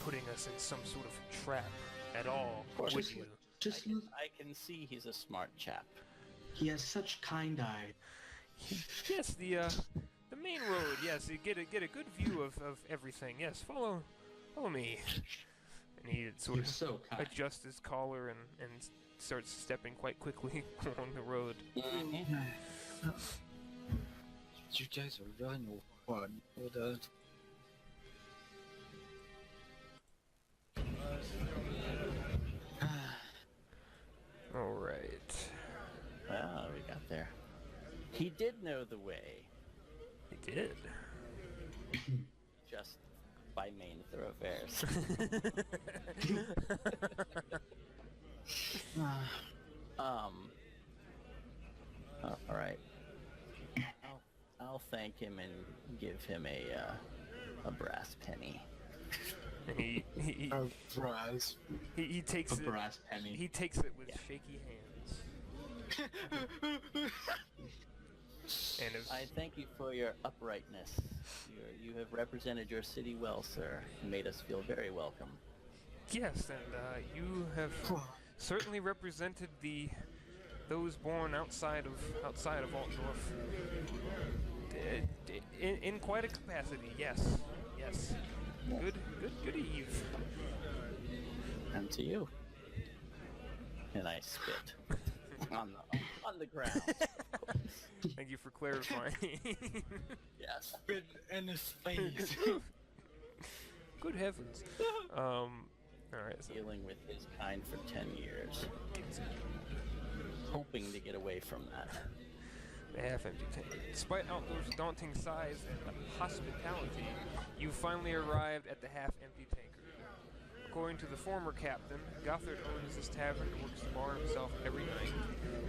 putting us in some sort of trap at all, would you? I can see he's a smart chap. He has such kind eye. Yes, the main road. Yes, you get a good view of everything. Yes, follow me. And he sort You're of so kind. adjusts his collar and starts stepping quite quickly along the road. You guys are really no fun with us. All right. Ah, we got there. He did know the way, He did. just by main thoroughfares. All right. I'll thank him and give him a brass penny. And he Brass. takes A it. brass penny. He takes it with shaky hands. And I thank you for your uprightness. You have represented your city well, sir, and made us feel very welcome. yes, and you have certainly represented those born outside of Altdorf in quite a capacity. Yes. Good eve. And to you. And I spit on the ground. Thank you for clarifying. Yes. Spit in his face. Good heavens. All right. So Dealing with his kind for 10 years. Hoping to get away from that. the half-empty tank. Despite Altdorf's daunting size and hospitality, you finally arrived at the half-empty tanker. According to the former captain, Gothard owns this tavern and works the bar himself every night.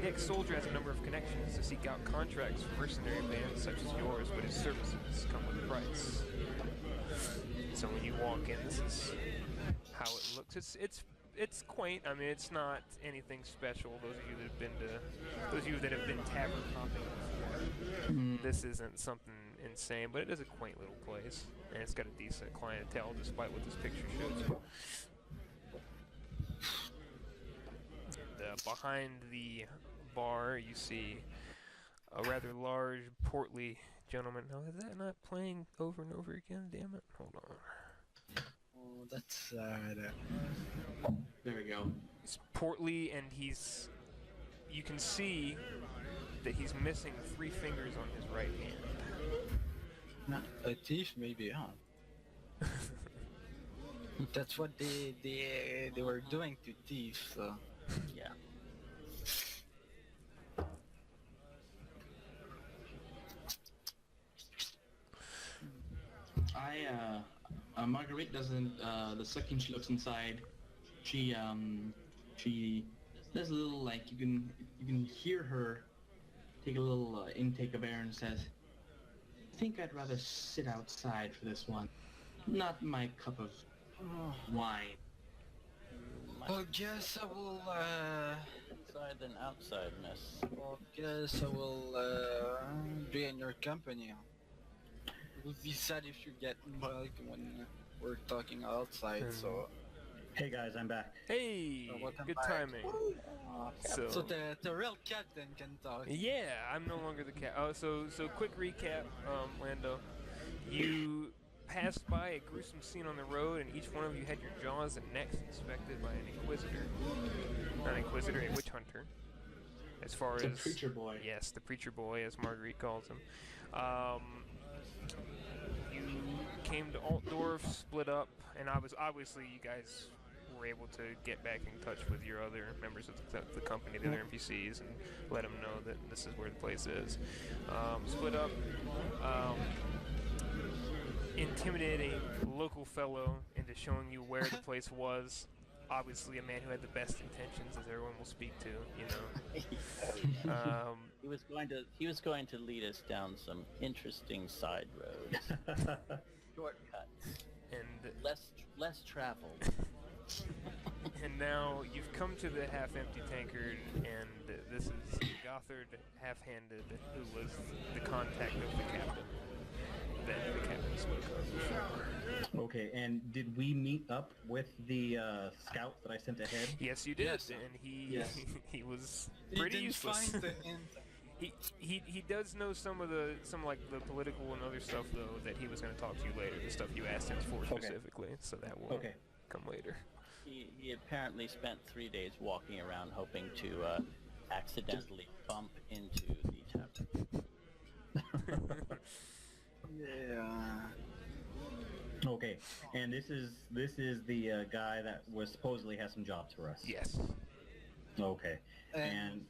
The ex-soldier has a number of connections to seek out contracts for mercenary bands such as yours, but his services come with a price. So when you walk in, this is how it looks. It's quaint. I mean, it's not anything special. Those of you that have been tavern hopping before, this isn't something insane, but it is a quaint little place, and it's got a decent clientele, despite what this picture shows you. And, behind the bar, you see a rather large, portly gentleman. Now, is that not playing over and over again? Damn it! Hold on. Oh, that's There we go. He's portly, and you can see that he's missing 3 fingers on his right hand. not a thief, maybe, huh? That's what they were doing to thieves. So Yeah. Marguerite doesn't, the second she looks inside, she does a little, like, you can hear her take a little intake of air and says, I think I'd rather sit outside for this one. Not my cup of wine. Well, guess I will, Inside than outside, miss. Be in your company. It would be sad if you get mugged when we're talking outside, so... Hey guys, I'm back. Hey, welcome good back. timing. So So, the real captain can talk. yeah, I'm no longer the cat. Oh, so quick recap, Lando. You passed by a gruesome scene on the road, and each one of you had your jaws and necks inspected by an inquisitor. Not an inquisitor, a witch hunter. As far It's a as preacher boy. yes, the preacher boy, as Marguerite calls him. You came to Altdorf, split up, and obviously you guys were able to get back in touch with your other members of the company, the other NPCs, and let them know that this is where the place is. Split up, intimidated a local fellow into showing you where the place was. Obviously, a man who had the best intentions, as everyone will speak to, you know. He was going to lead us down some interesting side roads, shortcuts, And less traveled. and now you've come to the half-empty tankard, and this is Gothard Halfhanded, who was the contact of the captain that the captain spoke of. Okay, and did we meet up with the scout that I sent ahead? Yes, you did, Yes. and he Yes. he was He pretty didn't useless. find the hint. He does know some like the political and other stuff though that he was going to talk to you later. The stuff you asked him for Okay. specifically, so that will Okay. come later. He apparently spent 3 days walking around hoping to accidentally bump into the tavern. Yeah. Okay, and this is the guy that was supposedly has some jobs for us. Yes. Okay, And and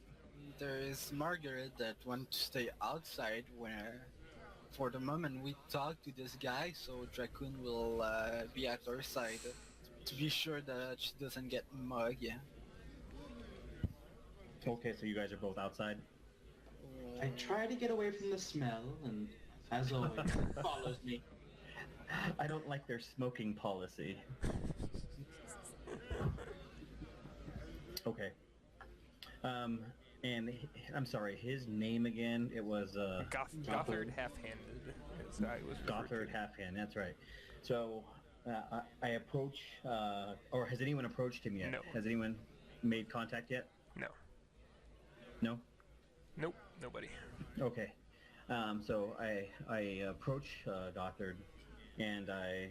there is Margaret that wants to stay outside where for the moment we talk to this guy, so Dracoon will be at her side to be sure that she doesn't get mugged. Yeah. okay, so you guys are both outside. I try to get away from the smell, and as always, it follows me. I don't like their smoking policy. Okay. And I'm sorry, his name again? It was Gothard Halfhanded. Is how he was referred Gothard to. Halfhand. That's right. So I approach, or has anyone approached him yet? No. Has anyone made contact yet? No. No. Nope. Nobody. Okay. So I approach Gothard, and I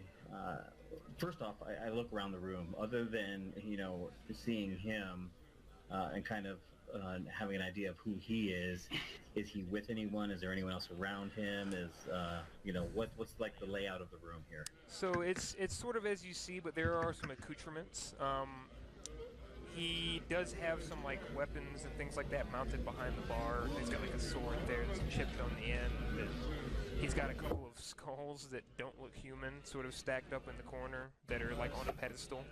first off I look around the room. Other than seeing him and kind of having an idea of who he is he with anyone? Is there anyone else around him? Is what's like the layout of the room here? So it's sort of as you see, but there are some accoutrements. He does have some like weapons and things like that mounted behind the bar. He's got like a sword there that's chipped on the end. And he's got a couple of skulls that don't look human, sort of stacked up in the corner that are like on a pedestal.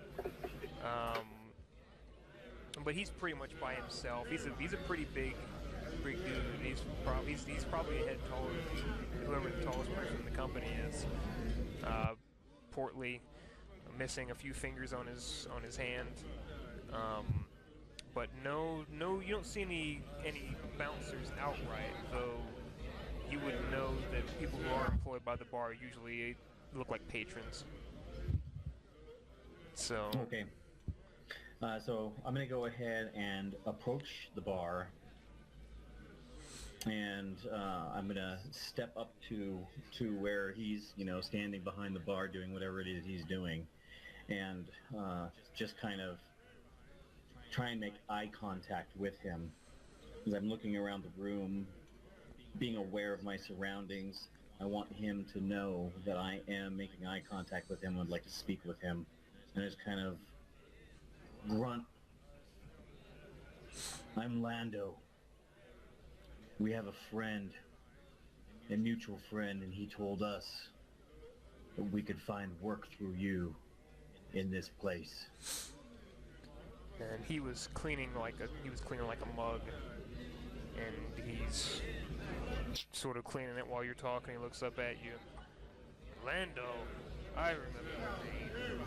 But he's pretty much by himself. He's a pretty big dude. He's probably a head taller than whoever the tallest person in the company is. Portly, missing a few fingers on his hand. But no, you don't see any bouncers outright, though you would know that people who are employed by the bar usually look like patrons. So Okay. So I'm going to go ahead and approach the bar, and I'm going to step up to where he's, standing behind the bar doing whatever it is he's doing, and just kind of try and make eye contact with him as I'm looking around the room, being aware of my surroundings. I want him to know that I am making eye contact with him. I'd like to speak with him, and just kind of grunt. I'm Lando. We have a friend, a mutual friend, and he told us that we could find work through you in this place. and he was cleaning like a mug, and he's sort of cleaning it while you're talking. He looks up at you. Lando, I remember your name.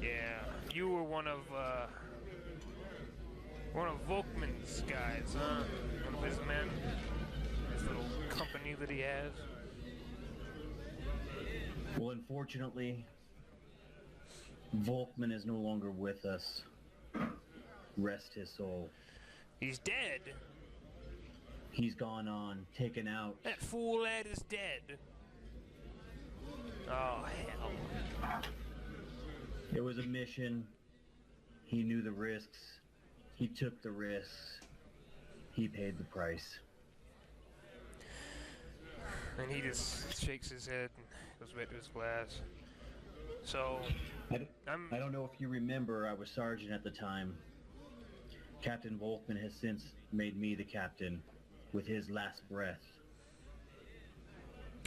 Yeah, you were one of Volkmann's guys, huh? One of his men. His little company that he has. Well, unfortunately, Volkmann is no longer with us. Rest his soul. He's dead. He's gone on, taken out. That fool lad is dead. Oh, hell. It was a mission. He knew the risks. He took the risks. He paid the price. And he just shakes his head and goes back to his glass. So, I don't know if you remember, I was sergeant at the time. Captain Volkmann has since made me the captain with his last breath.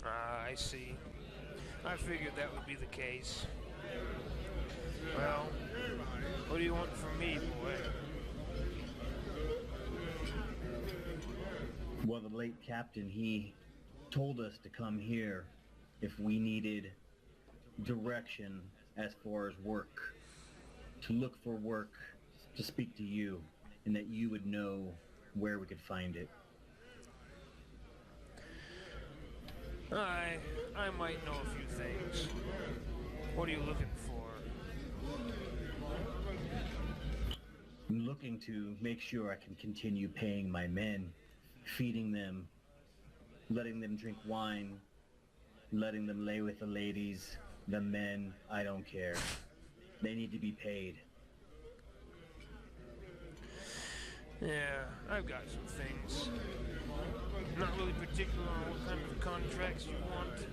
I see. I figured that would be the case. Well, what do you want from me, boy? Well, the late captain, he told us to come here if we needed direction as far as work, to look for work, to speak to you, and that you would know where we could find it. I might know a few things. What are you looking for? I'm looking to make sure I can continue paying my men, feeding them, letting them drink wine, letting them lay with the ladies, the men, I don't care. They need to be paid. Yeah, I've got some things. Not really particular on what kind of contracts you want.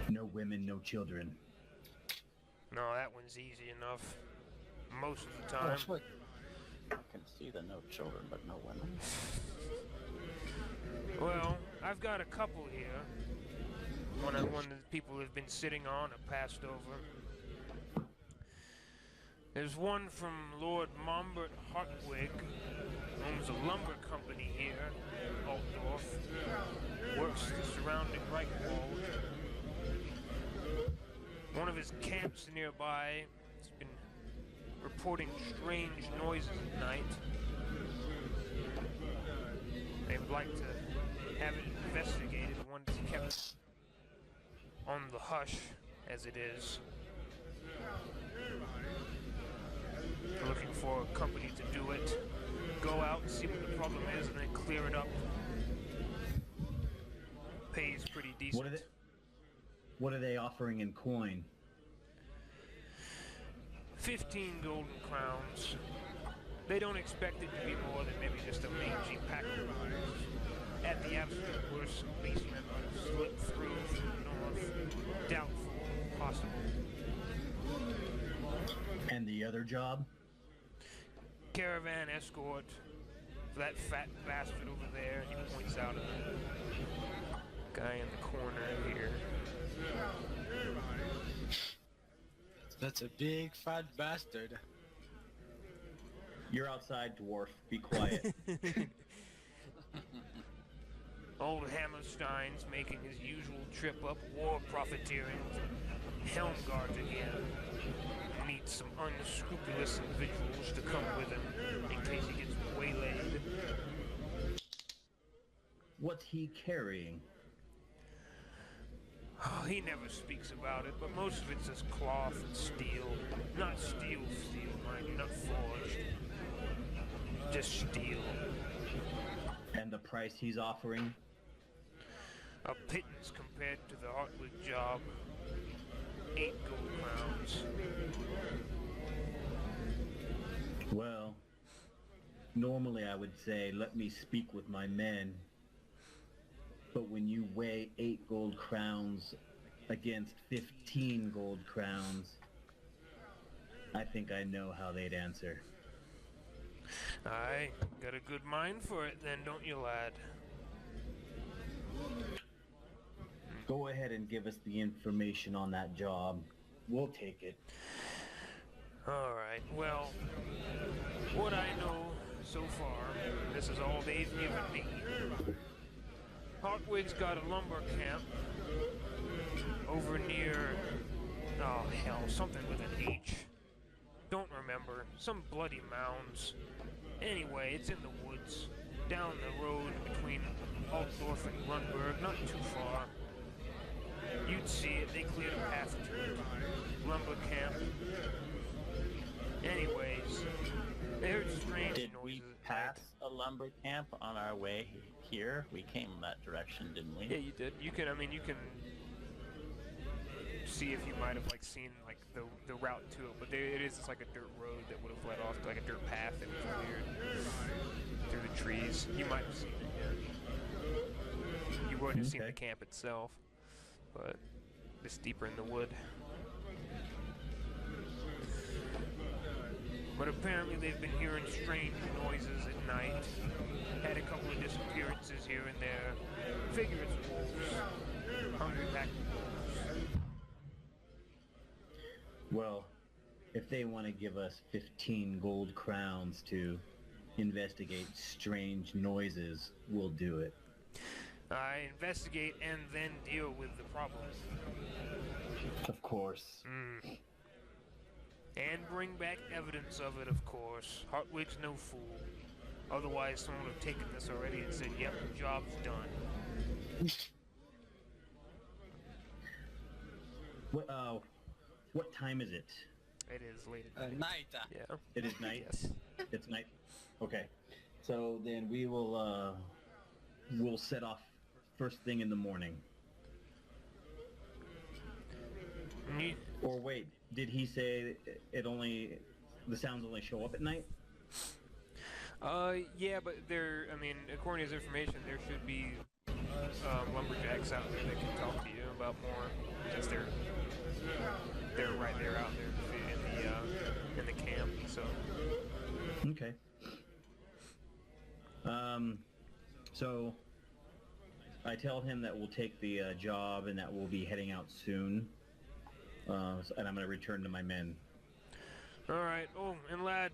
No women, no children. No, that one's easy enough. Most of the time. I can see the no children, but no women. Well, I've got a couple here. One of the people have been sitting on or passed over. There's one from Lord Mombert Hartwig, owns a lumber company here, Altdorf. Works the surrounding Reichwald. One of his camps nearby has been reporting strange noises at night. They would like to have it investigated. One is kept on the hush, as it is. Looking for a company to do it. Go out, see what the problem is, and then clear it up. Pays pretty decent. What are they offering in coin? 15 golden crowns. They don't expect it to be more than maybe just a mangy pack of riders. At the absolute worst, policemen will slip through from the north. Doubtful, possible. And the other job? Caravan escort for that fat bastard over there. He points out at the guy in the corner here. That's a big fat bastard. You're outside, dwarf. Be quiet. Old Hammerstein's making his usual trip up, war profiteering to Helmgard again. Needs some unscrupulous individuals to come with him in case he gets waylaid. What's he carrying? Oh, he never speaks about it, but most of it's just cloth and steel. Not steel, mind you, not forged. Just steel. And the price he's offering? A pittance compared to the Hartwig job. 8 gold crowns. Well, normally I would say, let me speak with my men. But when you weigh 8 gold crowns against 15 gold crowns, I think I know how they'd answer. Aye, got a good mind for it then, don't you, lad? Go ahead and give us the information on that job. We'll take it. Alright, well, what I know so far, this is all they've given me. Hartwig's got a lumber camp over near, oh hell, something with an H. Don't remember, some bloody mounds. Anyway, it's in the woods, down the road between Altdorf and Grunberg, not too far. You'd see it, they cleared a path to it. Lumber camp. Anyways, they heard strange Did noises we at pass night. a lumber camp on our way here? We came that direction, didn't we? Yeah, you did. You can, you can see if you might have, like, seen, like, the route to it, but it is just like a dirt road that would have led off to, like, a dirt path that was weird through the trees. You might have seen it, yeah. You wouldn't have seen the camp itself, but just deeper in the wood. But apparently they've been hearing strange noises at night. Had a couple of disappearances here and there. Figure it's wolves. Hungry pack of wolves. Well, if they want to give us 15 gold crowns to investigate strange noises, we'll do it. I investigate and then deal with the problem. Of course. And bring back evidence of it, of course. Hartwig's no fool. Otherwise, someone would have taken this already and said, yep, job's done. What time is it? It is late at night. Night. Yeah. It is night? Yes. It's night. Okay. So then we will, we'll set off first thing in the morning. Neat. Or wait, did he say the sounds only show up at night? Yeah, but according to his information, there should be lumberjacks out there that can talk to you about more, since they're right there out there in the camp. So. Okay. So I tell him that we'll take the job and that we'll be heading out soon, and I'm going to return to my men. All right. Oh, and lad,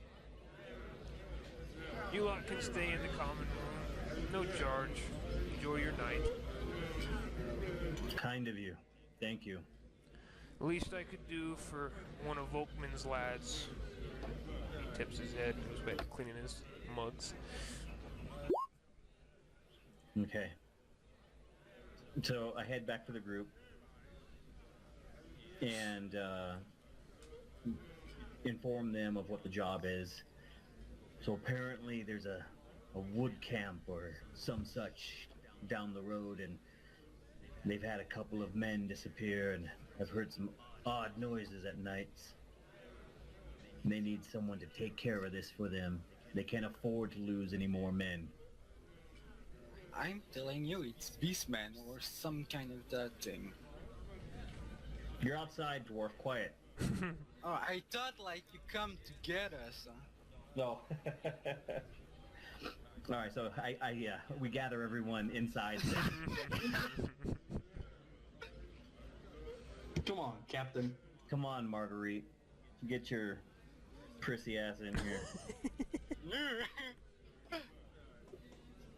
you lot can stay in the common room. No charge. Enjoy your night. Kind of you. Thank you. Least I could do for one of Volkman's lads. He tips his head and goes back to cleaning his mugs. Okay. So I head back to the group and inform them of what the job is. So apparently there's a wood camp or some such down the road, and they've had a couple of men disappear, and I've heard some odd noises at nights. They need someone to take care of this for them. They can't afford to lose any more men. I'm telling you, it's Beastman or some kind of that thing. You're outside, dwarf. Quiet. Oh, I thought like you come to get us. No. All right, so we gather everyone inside. Come on, Captain. Come on, Marguerite. Get your prissy ass in here.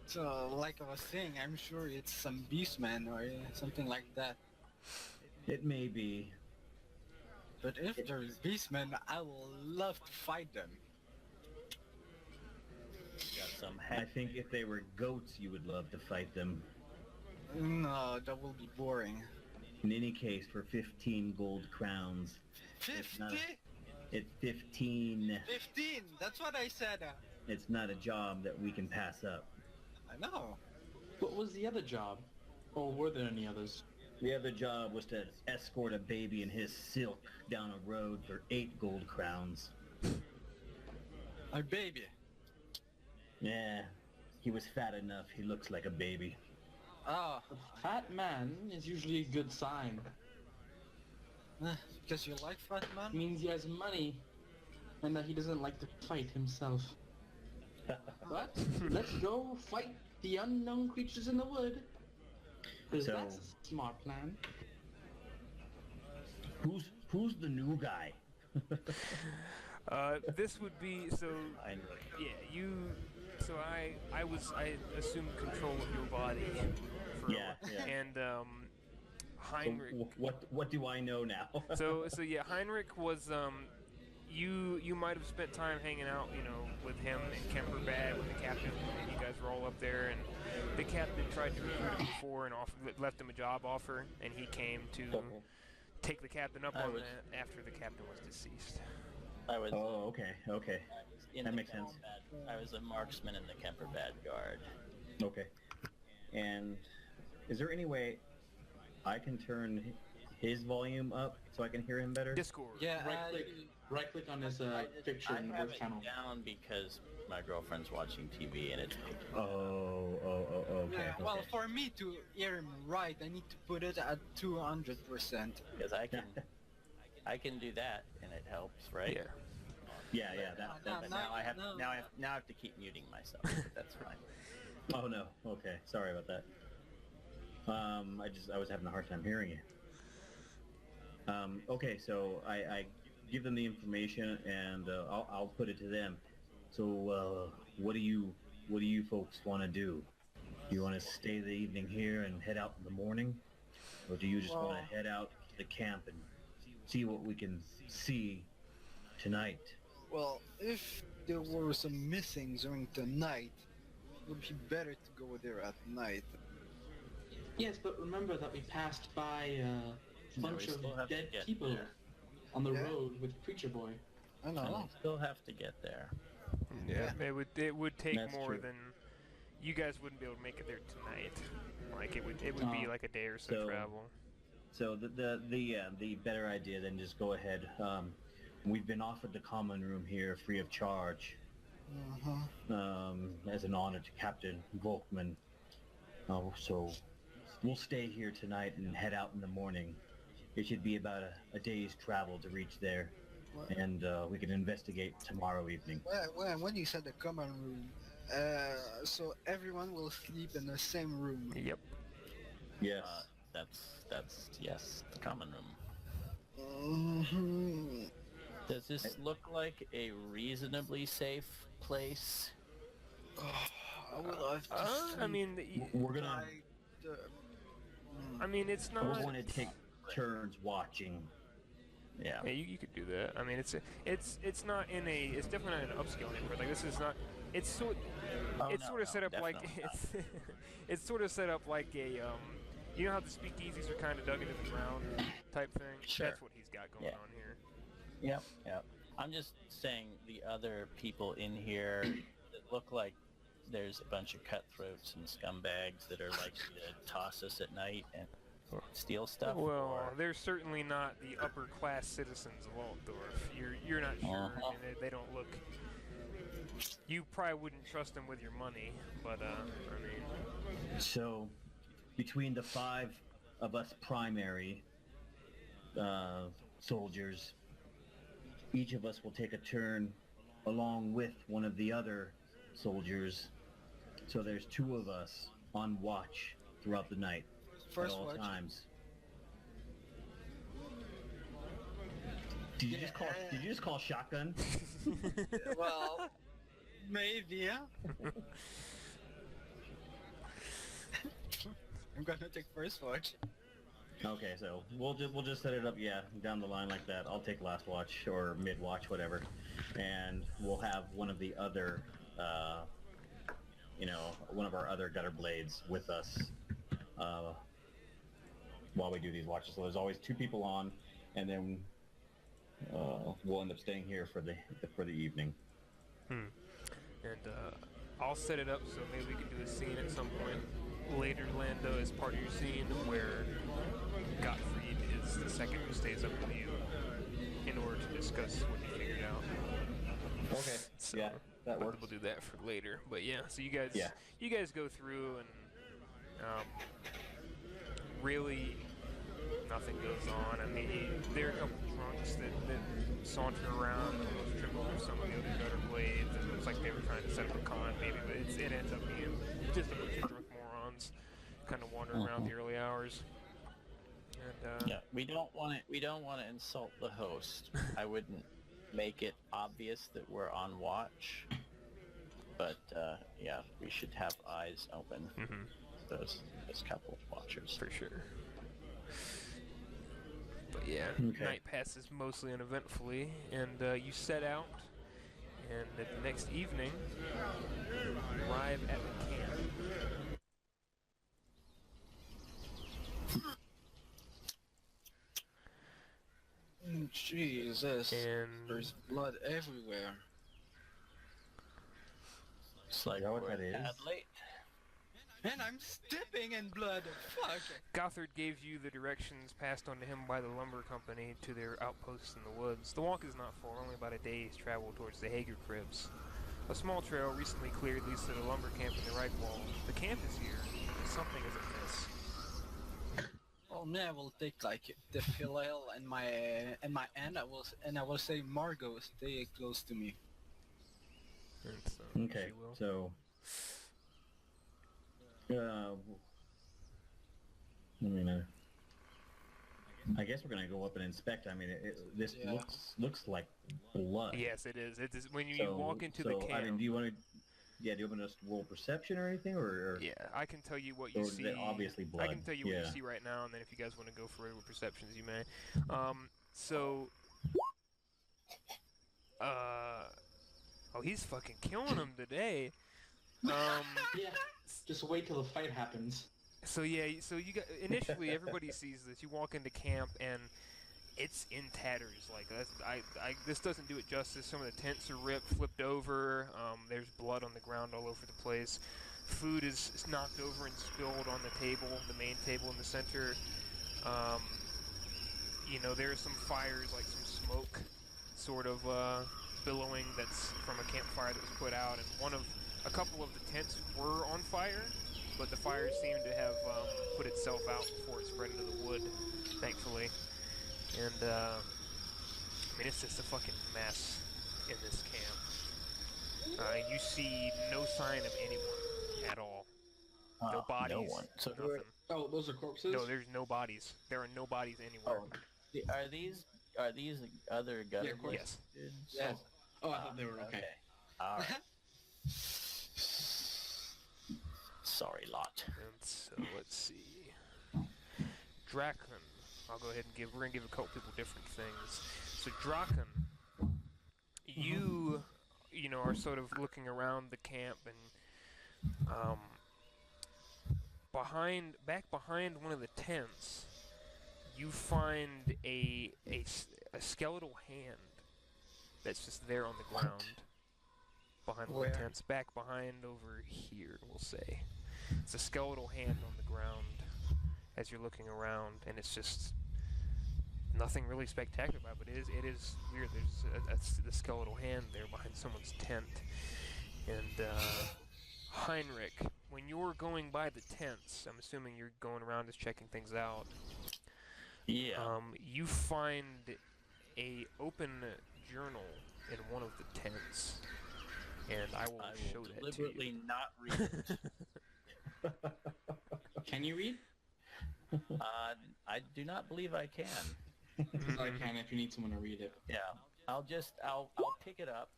So, like I was saying, I'm sure it's some Beastman or something like that. It may be. But if there's Beastmen, I will love to fight them. Got some I think if they were goats, you would love to fight them. No, that will be boring. In any case, for 15 gold crowns. 50? It's 15. 15! That's what I said! It's not a job that we can pass up. I know. What was the other job? Or were there any others? The other job was to escort a baby in his silk down a road for 8 gold crowns. A baby. Yeah, he was fat enough, he looks like a baby. Oh, A fat man is usually a good sign. because you like fat It man? means he has money, and that he doesn't like to fight himself. But let's go fight the unknown creatures in the wood. Because So- that's a smart plan. Who's the new guy? This would be so. Heinrich. Yeah, you. So I assumed control of your body. For Yeah, yeah. And So Heinrich. what do I know now? So yeah, Heinrich was you might have spent time hanging out, with him and Kemper Bad with the captain. And you guys were all up there, and the captain tried to recruit him before and left him a job offer, and he came to take the captain up on that after the captain was deceased. I was. Oh, okay. I was in That the makes sense. I was a marksman in the Kemper Bad Guard. Okay. And is there any way I can turn his volume up so I can hear him better? Discord. Yeah, Right click on his picture I in the have voice it channel. down because my girlfriend's watching TV and it's. Oh, okay. yeah. Well, okay. for me to hear him right, I need to put it at 200%. Because I can do that and it helps, right? Yeah. Yeah, But now I have to keep muting myself. But that's fine. Oh no. Okay. Sorry about that. I was having a hard time hearing you. Okay, so I give them the information and I'll put it to them. So what do you folks want to do? Do you want to stay the evening here and head out in the morning, or do you just want to head out to the camp and see what we can see tonight? Well, if there were some missing during the night, it would be better to go there at night. Yes, but remember that we passed by a bunch we still have of to dead get people there. on the Yeah. road with Preacher Boy. I And know. we still have to get there. Yeah. It would take That's more true. than you guys wouldn't be able to make it there tonight. Like it would be like a day or so So- travel. So the better idea than just go ahead. We've been offered the common room here free of charge as an honor to Captain Volkman. So we'll stay here tonight and head out in the morning. It should be about a day's travel to reach there, and we can investigate tomorrow evening. Well, when you said the common room, so everyone will sleep in the same room. Yep. Yes. That's yes, the common room. Mhm. Does this look like a reasonably safe place? I will have to I sleep mean, We're gonna by the- it's we're not. going to take turns watching. Yeah. Yeah, you could do that. I mean, it's not in a. It's definitely not an upscale neighborhood. Like this is not. It's sort. Oh, It's no, sort of no, set up like definitely not. it's sort of set up like a. You know how the speakeasies are kind of dug into the ground type thing. Sure. That's what he's got going Yeah. on here. Yep. I'm just saying the other people in here that look like there's a bunch of cutthroats and scumbags that are likely to toss us at night and steal stuff. Well, or... they're certainly not the upper class citizens of Altdorf. You're not sure. Uh-huh. I mean, they don't look. You probably wouldn't trust them with your money, but I mean. So, between the 5 of us primary soldiers, each of us will take a turn along with one of the other soldiers. So there's 2 of us on watch throughout the night First at all watch. times. Did you just call shotgun? Well, maybe, yeah. I'm gonna take first watch. Okay, so we'll just set it up, down the line like that. I'll take last watch or mid watch, whatever, and we'll have one of the other, one of our other gutter blades with us while we do these watches. So there's always 2 people on, and then we'll end up staying here for the evening. And I'll set it up so maybe we can do a scene at some point later, Lando, as part of your scene where Gottfried is the second who stays up with you in order to discuss what you figured out. Okay. So, Yeah, that works. We'll do that for later. But yeah, so you guys go through and really nothing goes on. I mean, there are a couple drunks that saunter around and almost trip over some of the other gutter blades. It looks like they were trying to set up a con maybe, but it ends up being just a bunch of drunk morons kind of wandering around the early hours. And Yeah, we don't want to insult the host. I wouldn't make it obvious that we're on watch, but yeah, we should have eyes open. mhm, Those couple of watchers. for sure. But yeah, Okay. night passes mostly uneventfully, and you set out, and the next evening, you arrive at the camp. Jesus, And there's blood everywhere. It's like Is that what we're that is? a tad late. And I'm stepping in blood. Fuck. Gothard gave you the directions passed on to him by the lumber company to their outposts in the woods. The walk is not far, only about a day's travel towards the Hager cribs. A small trail recently cleared leads to the lumber camp in the right wall. The camp is here, but something is amiss. Oh man, I will take like the flail and my hand. I will say, Margot, stay close to me. And so Okay, she will. so I mean, I guess we're gonna go up and inspect. I mean, this Yeah. looks like blood. Yes, it is. It is when you So, walk into the camp. I mean, do you want to? Yeah, do you want us to roll perception or anything, or Yeah, I can tell you what you or is see. it obviously blood? I can tell you what Yeah. you see right now, and then if you guys want to go for it with perceptions, you may. So, oh, he's fucking killing him today. Yeah. Just wait till the fight happens. So yeah, so you got initially everybody sees this. You walk into camp and it's in tatters. Like this doesn't do it justice. Some of the tents are ripped, flipped over. There's blood on the ground all over the place. Food is knocked over and spilled on the table, the main table in the center. You know, there are some fires, like some smoke, sort of billowing. That's from a campfire that was put out, and a couple of the tents were on fire. But the fire seemed to have put itself out before it spread into the wood, thankfully. And, I mean, it's just a fucking mess in this camp. You see no sign of anyone at all. No bodies. No one. So nothing. Oh, those are corpses? No, there's no bodies. There are no bodies anywhere. are these other gutter of course. Yes. dudes? Yes. Oh, I thought they were okay. All right. Sorry, lot. And so, let's see. Draken. I'll go ahead and we're going to give a couple people different things. So, Draken, you know, are sort of looking around the camp and, back behind one of the tents, you find a skeletal hand that's just there on the ground. Behind one of the tents, back behind over here, we'll say. It's a skeletal hand on the ground as you're looking around, and it's just nothing really spectacular about it, but it is weird. There's a skeletal hand there behind someone's tent. And Heinrich, when you're going by the tents, I'm assuming you're going around just checking things out. Yeah. You find a open journal in one of the tents, and I will show that to you. Deliberately not read it. Can you read? I do not believe I can. Because I can if you need someone to read it. Yeah. I'll pick it up.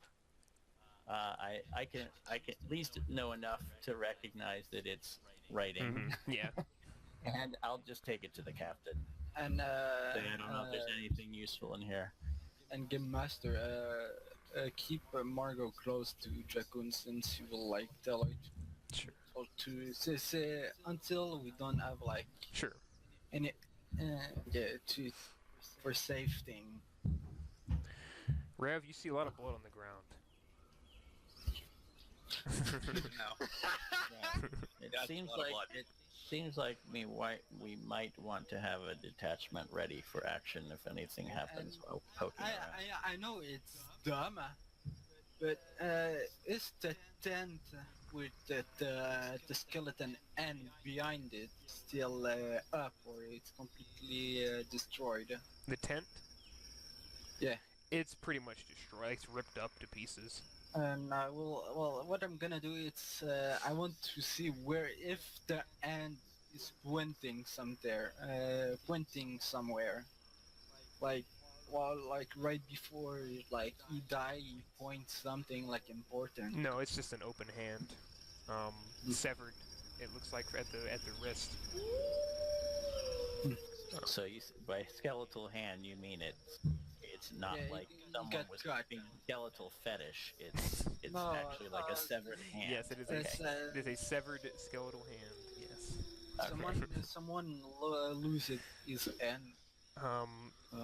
I can at least know enough to recognize that it's writing. Yeah. And I'll just take it to the captain. And Say, I don't know if there's anything useful in here. and Game Master, keep Margot close to Dracoon since you will like tell her Sure. or to say until we don't have like Sure. any for safe thing. Rev, you see a lot of blood on the ground. No. It That's seems a lot of like blood. we might want to have a detachment ready for action if anything happens while poking around. I know it's dumb, but is the tent with the skeleton end behind it still up, or it's completely destroyed? The tent? Yeah. It's pretty much destroyed. It's ripped up to pieces. And I will. Well, what I'm gonna do is I want to see where if the end is pointing pointing somewhere. Like, well, like right before, like he died, he points something like important. No, it's just an open hand, severed. It looks like at the wrist. So by skeletal hand, you mean it's not Yeah, like you someone got was cut. being skeletal fetish. It's No, actually like a severed hand. Yes, it is. It's, It is a severed skeletal hand. Yes. Okay. someone loses his hand.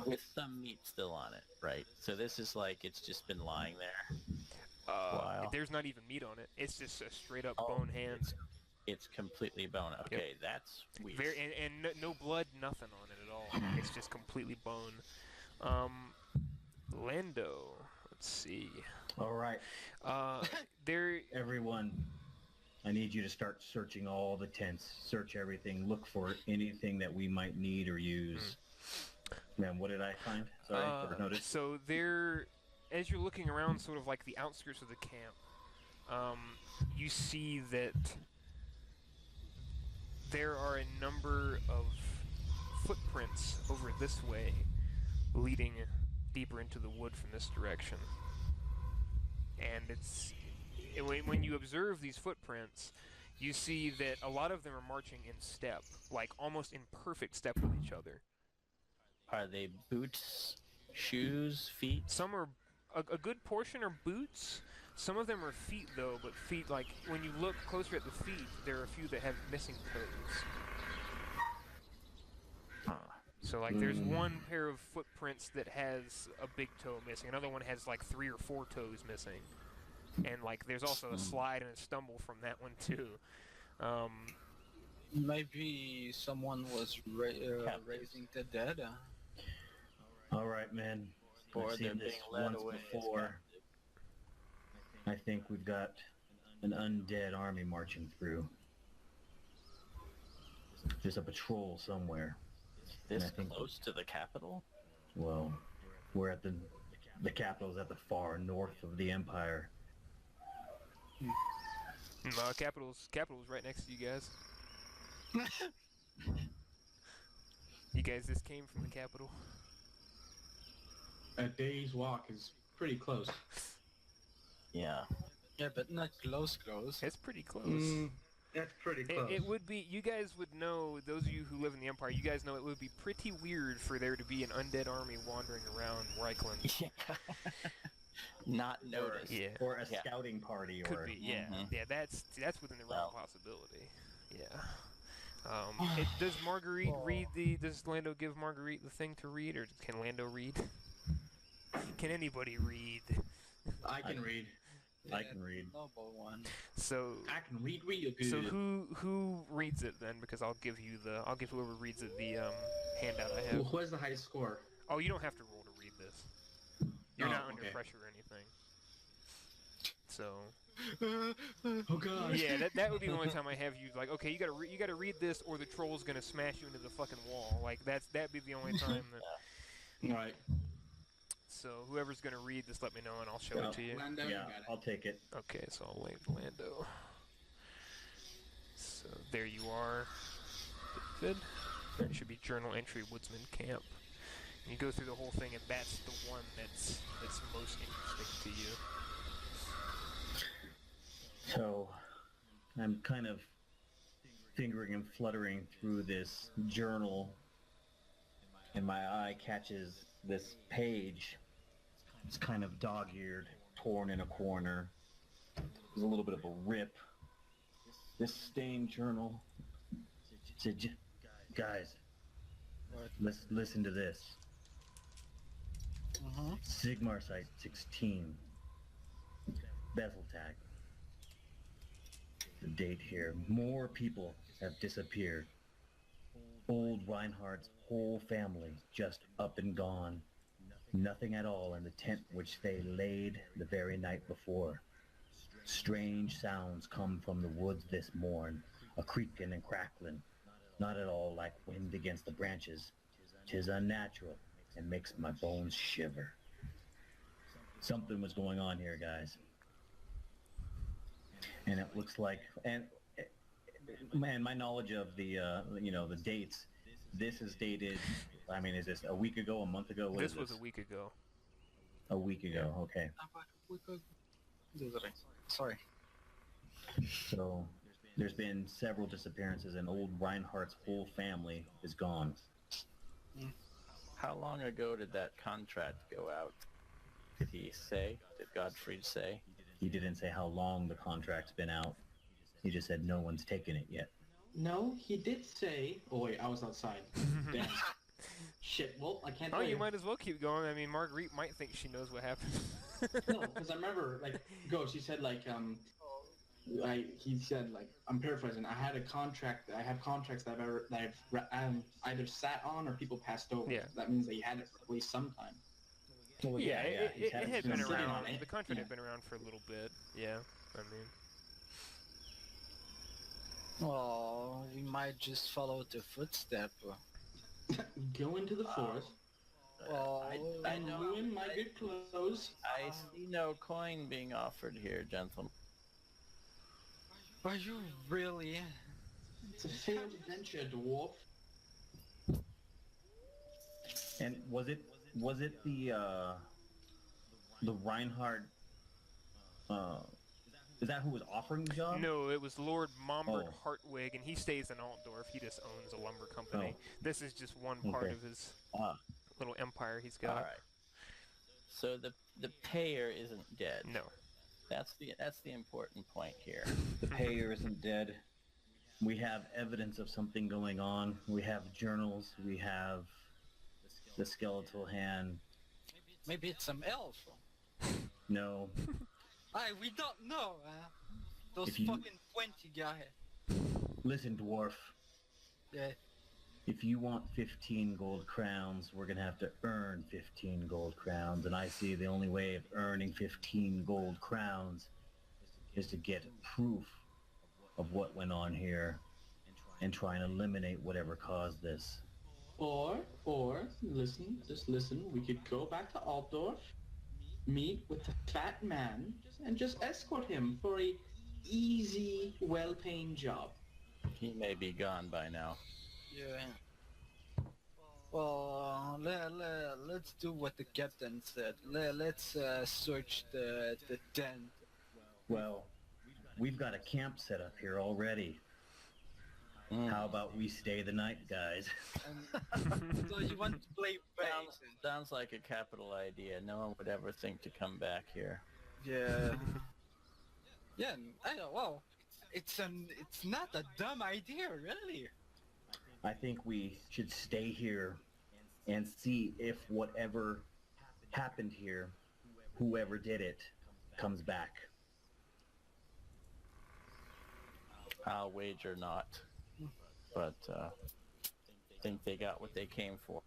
With some meat still on it, right? So this is like it's just been lying there. Wow. There's not even meat on it. It's just a straight up Oh, bone hand. It's completely bone. Okay, that's weird. And no blood, nothing on it at all. It's just completely bone. Lando. Let's see. All right, There. everyone. I need you to start searching all the tents. Search everything. Look for anything that we might need or use. Man, what did I find? Sorry, or notice. So there, as you're looking around, sort of like the outskirts of the camp, you see that there are a number of footprints over this way, leading deeper into the wood from this direction. And when you observe these footprints, you see that a lot of them are marching in step, like almost in perfect step with each other. Are they boots, shoes, feet? Some are, a good portion are boots. Some of them are feet though, but feet, like, when you look closer at the feet, there are a few that have missing toes. So, like, there's one pair of footprints that has a big toe missing. Another one has, like, 3 or 4 toes missing. And, like, there's also a slide and a stumble from that one, too. Maybe someone was raising the dead. All right, men. Or I've they're seen this being led once away as before. captive. I think we've got an undead army marching through. Just a patrol somewhere. This I think- close to the capital? Well, we're at the capital's at the far north of the empire. Capital's right next to you guys. You guys just came from the capital. A day's walk is pretty close. Yeah. Yeah, but not close. It's pretty close. That's pretty close. It would be, you guys would know, those of you who live in the Empire, you guys know it would be pretty weird for there to be an undead army wandering around Reichland. Not noticed. Yeah. Or a scouting party, Could or be, yeah. Yeah, that's within the realm of possibility. Yeah. Does Marguerite does Lando give Marguerite the thing to read, or can Lando read? Can anybody read? I can read. I can read. Noble one. So I can read real good. So who reads it then? Because I'll give whoever reads it the handout I have. Who has the highest score? Oh, you don't have to roll to read this. You're not under okay. pressure or anything. So. Oh god. Yeah, that would be the only time I have you like, okay, you gotta read this, or the troll's gonna smash you into the fucking wall. Like that'd be the only time that. Right. So whoever's gonna read, just let me know and I'll show it to you. Lando, you Yeah, got it. I'll take it. Okay, so I'll link Lando. So there you are. Good. There should be journal entry Woodsman Camp. And you go through the whole thing, and that's the one that's most interesting to you. So, I'm kind of fingering and fluttering through this journal, and my eye catches this page. It's kind of dog-eared, torn in a corner. There's a little bit of a rip. This stained journal. Guys, let's listen to this. Sigmar Site 16. Bezel tag. The date here. More people have disappeared. Old Reinhardt's whole family just up and gone. Nothing at all in the tent which they laid the very night before. Strange sounds come from the woods this morn, a creaking and crackling, not at all like wind against the branches. 'Tis unnatural and makes my bones shiver. Something was going on here, guys. And it looks like, and man, my knowledge of the the dates. This is dated. I mean, is this a week ago, a month ago? What This is was a week ago. A week ago. Okay. Sorry. So there's been several disappearances, and old Reinhardt's whole family is gone. How long ago did that contract go out? Did he say? Did Gottfried say? He didn't say how long the contract's been out. He just said no one's taken it yet. No, he did say... Oh, wait, I was outside. Damn. Shit, well, I can't Oh, tell you might as well keep going. I mean, Marguerite might think she knows what happened. No, because I remember, like, he said, like, he said, like, I'm paraphrasing, I have contracts that I've either sat on or people passed over. Yeah. That means that he had it for at least some time. Well, Yeah, it had been sitting around. on it. The contract Yeah. had been around for a little bit. Yeah, I mean... Well, we might just follow the footstep. Go into the forest Well, and ruin my good clothes. I see no coin being offered here, gentlemen. are you really? It's a failed venture, dwarf. And was it the Reinhardt? Is that who was offering the job? No, it was Lord Mombert Oh. Hartwig, and he stays in Altdorf. He just owns a lumber company. Oh. This is just one part Okay. of his Ah. little empire he's All got. right. So the payer isn't dead. No. That's the important point here. The payer isn't dead. We have evidence of something going on. We have journals. We have the skeletal hand. Maybe it's some elf. No. We don't know. Those If you- fucking 20 guy. Listen, dwarf. Yeah. If you want 15 gold crowns, we're going to have to earn 15 gold crowns. And I see the only way of earning 15 gold crowns is to get proof of what went on here and try and eliminate whatever caused this. Or, just listen, we could go back to Altdorf, meet with the fat man, and just escort him for a easy, well-paying job. He may be gone by now. Yeah. Well, let's do what the captain said. Let's search the tent. Well, we've got a camp set up here already. How about we stay the night, guys? And so you want to play base? Sounds like a capital idea. No one would ever think to come back here. Yeah. Yeah. I know. Well, it's not a dumb idea, really. I think we should stay here and see if whatever happened here, whoever did it, comes back. I'll wager not. But think they got what they came for.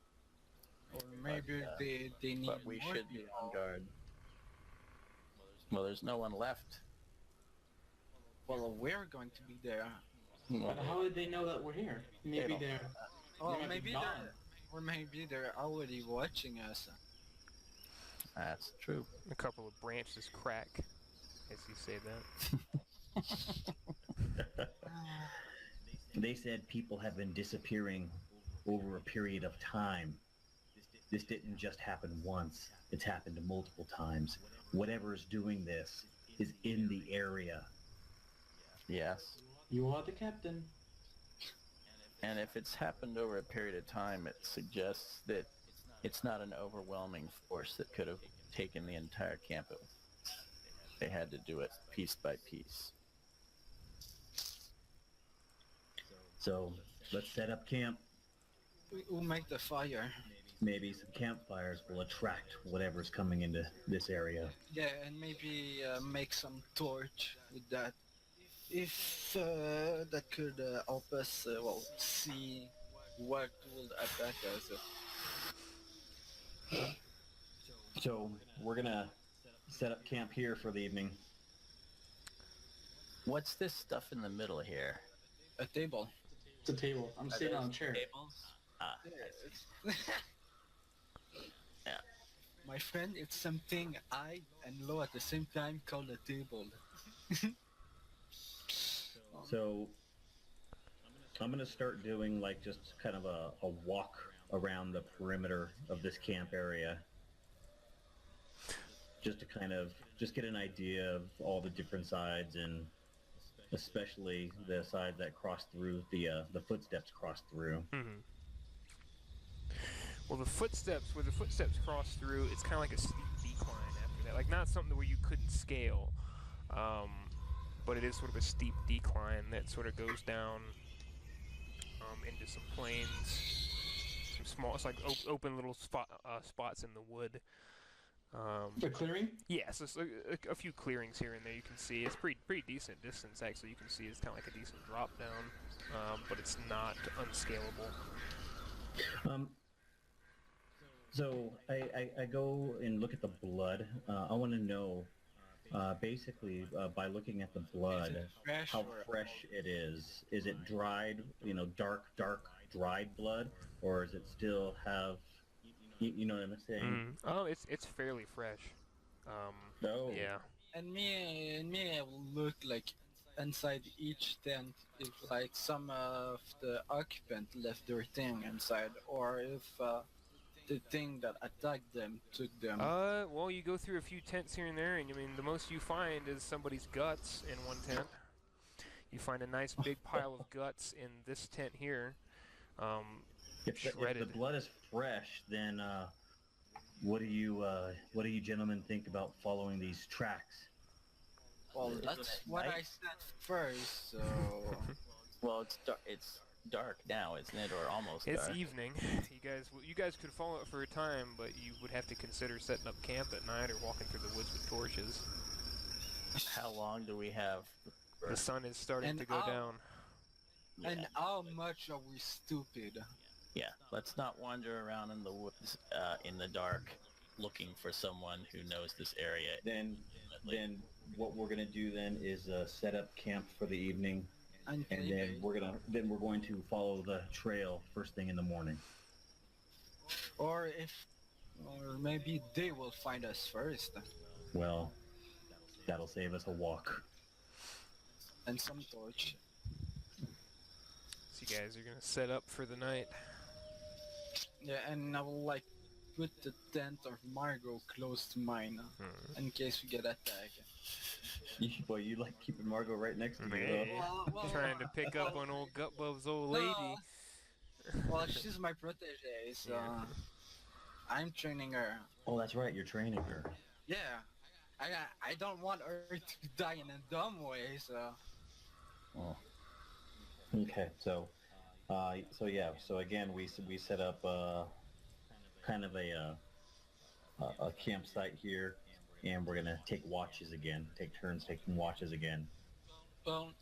Or maybe But, they need But we more should be people. on guard. Well, there's no one left. Well, we're going to be there. Well, But how would they know that we're here? Maybe don't. they're... Oh, might be maybe gone. they're already watching us. that's true. A couple of branches crack, as you say that. They said people have been disappearing over a period of time. This didn't just happen once. It's happened multiple times. Whatever's doing this is in the area. Yes. You are the captain. And if it's happened over a period of time, it suggests that it's not an overwhelming force that could have taken the entire camp. They had to do it piece by piece. So let's set up camp. We'll make the fire. Maybe some campfires will attract whatever's coming into this area. Yeah, and maybe make some torch with that. If that could help us, see what will attack us. So we're gonna set up camp here for the evening. What's this stuff in the middle here? A table. It's a table. I'm sitting on a chair. Tables? Ah, yeah. My friend, it's something high and low at the same time called a table. So I'm gonna start doing like just kind of a walk around the perimeter of this camp area, just to kind of just get an idea of all the different sides, and especially the sides that cross through the footsteps cross through. Mm-hmm. Well, where the footsteps cross through, it's kind of like a steep decline after that. Like, not something where you couldn't scale, but it is sort of a steep decline that sort of goes down into some plains, some small, it's like open little spots in the wood. The clearing? Yeah, so it's a few clearings here and there you can see. It's pretty decent distance, actually. You can see it's kind of like a decent drop down, but it's not unscalable. So I go and look at the blood. I want to know, basically, by looking at the blood, how fresh it is. Is it dried, dark dried blood, or does it still have, you know what I'm saying? Oh, it's fairly fresh. Oh. Yeah. And me, I will look like inside each tent if like some of the occupant left their thing inside, or if the thing that attacked them took them. Well, you go through a few tents here and there, and I mean, the most you find is somebody's guts in one tent. You find a nice big pile of guts in this tent here, shredded. If the blood is fresh, then what do you gentlemen think about following these tracks? Well, that's what I said first. So, Well, it's dark now, isn't it, or almost It's dark? evening. You guys could follow it for a time, but you would have to consider setting up camp at night or walking through the woods with torches. How long do we have? The sun is starting And to go I'll- down. Yeah. and how much are we stupid? Yeah, let's not wander around in the woods in the dark looking for someone who knows this area. Then what we're gonna do then is set up camp for the evening, and then we're going to follow the trail first thing in the morning. Or maybe they will find us first, Well, that'll save us a walk. and some torch. So you guys are gonna set up for the night. Yeah, and I will like put the tent of Margot close to mine in case we get attacked. Boy, you like keeping Margot right next to you. Man. Well, Trying to pick up on old Gutbub's old lady. Well, she's my protege, so Yeah. I'm training her. Oh, that's right. You're training her. Yeah, I don't want her to die in a dumb way, so. Oh. Okay. So again, we set up kind of a campsite here, and we're gonna take turns taking watches again. Well,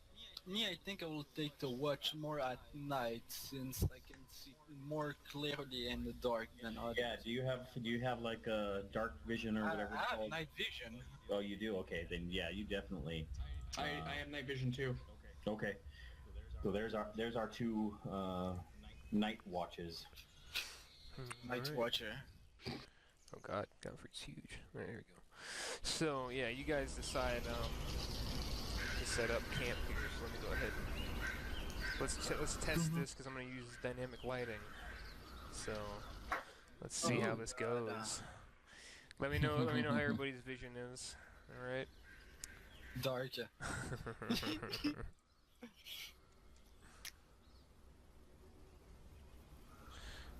me, I think I will take the watch more at night since I can see more clearly in the dark than others. Yeah. Do you have like a dark vision or whatever I it's have called? night vision. Oh, you do. Okay. Then yeah, you definitely. I have night vision too. Okay. So there's our two night watches. Night Alright. watcher. Oh god, Godfrey's huge. There we go. So yeah, you guys decide to set up camp here. So let me go ahead. Let's test this because I'm gonna use dynamic lighting. So let's see how this goes. Let me know how everybody's vision is. All right. Dark.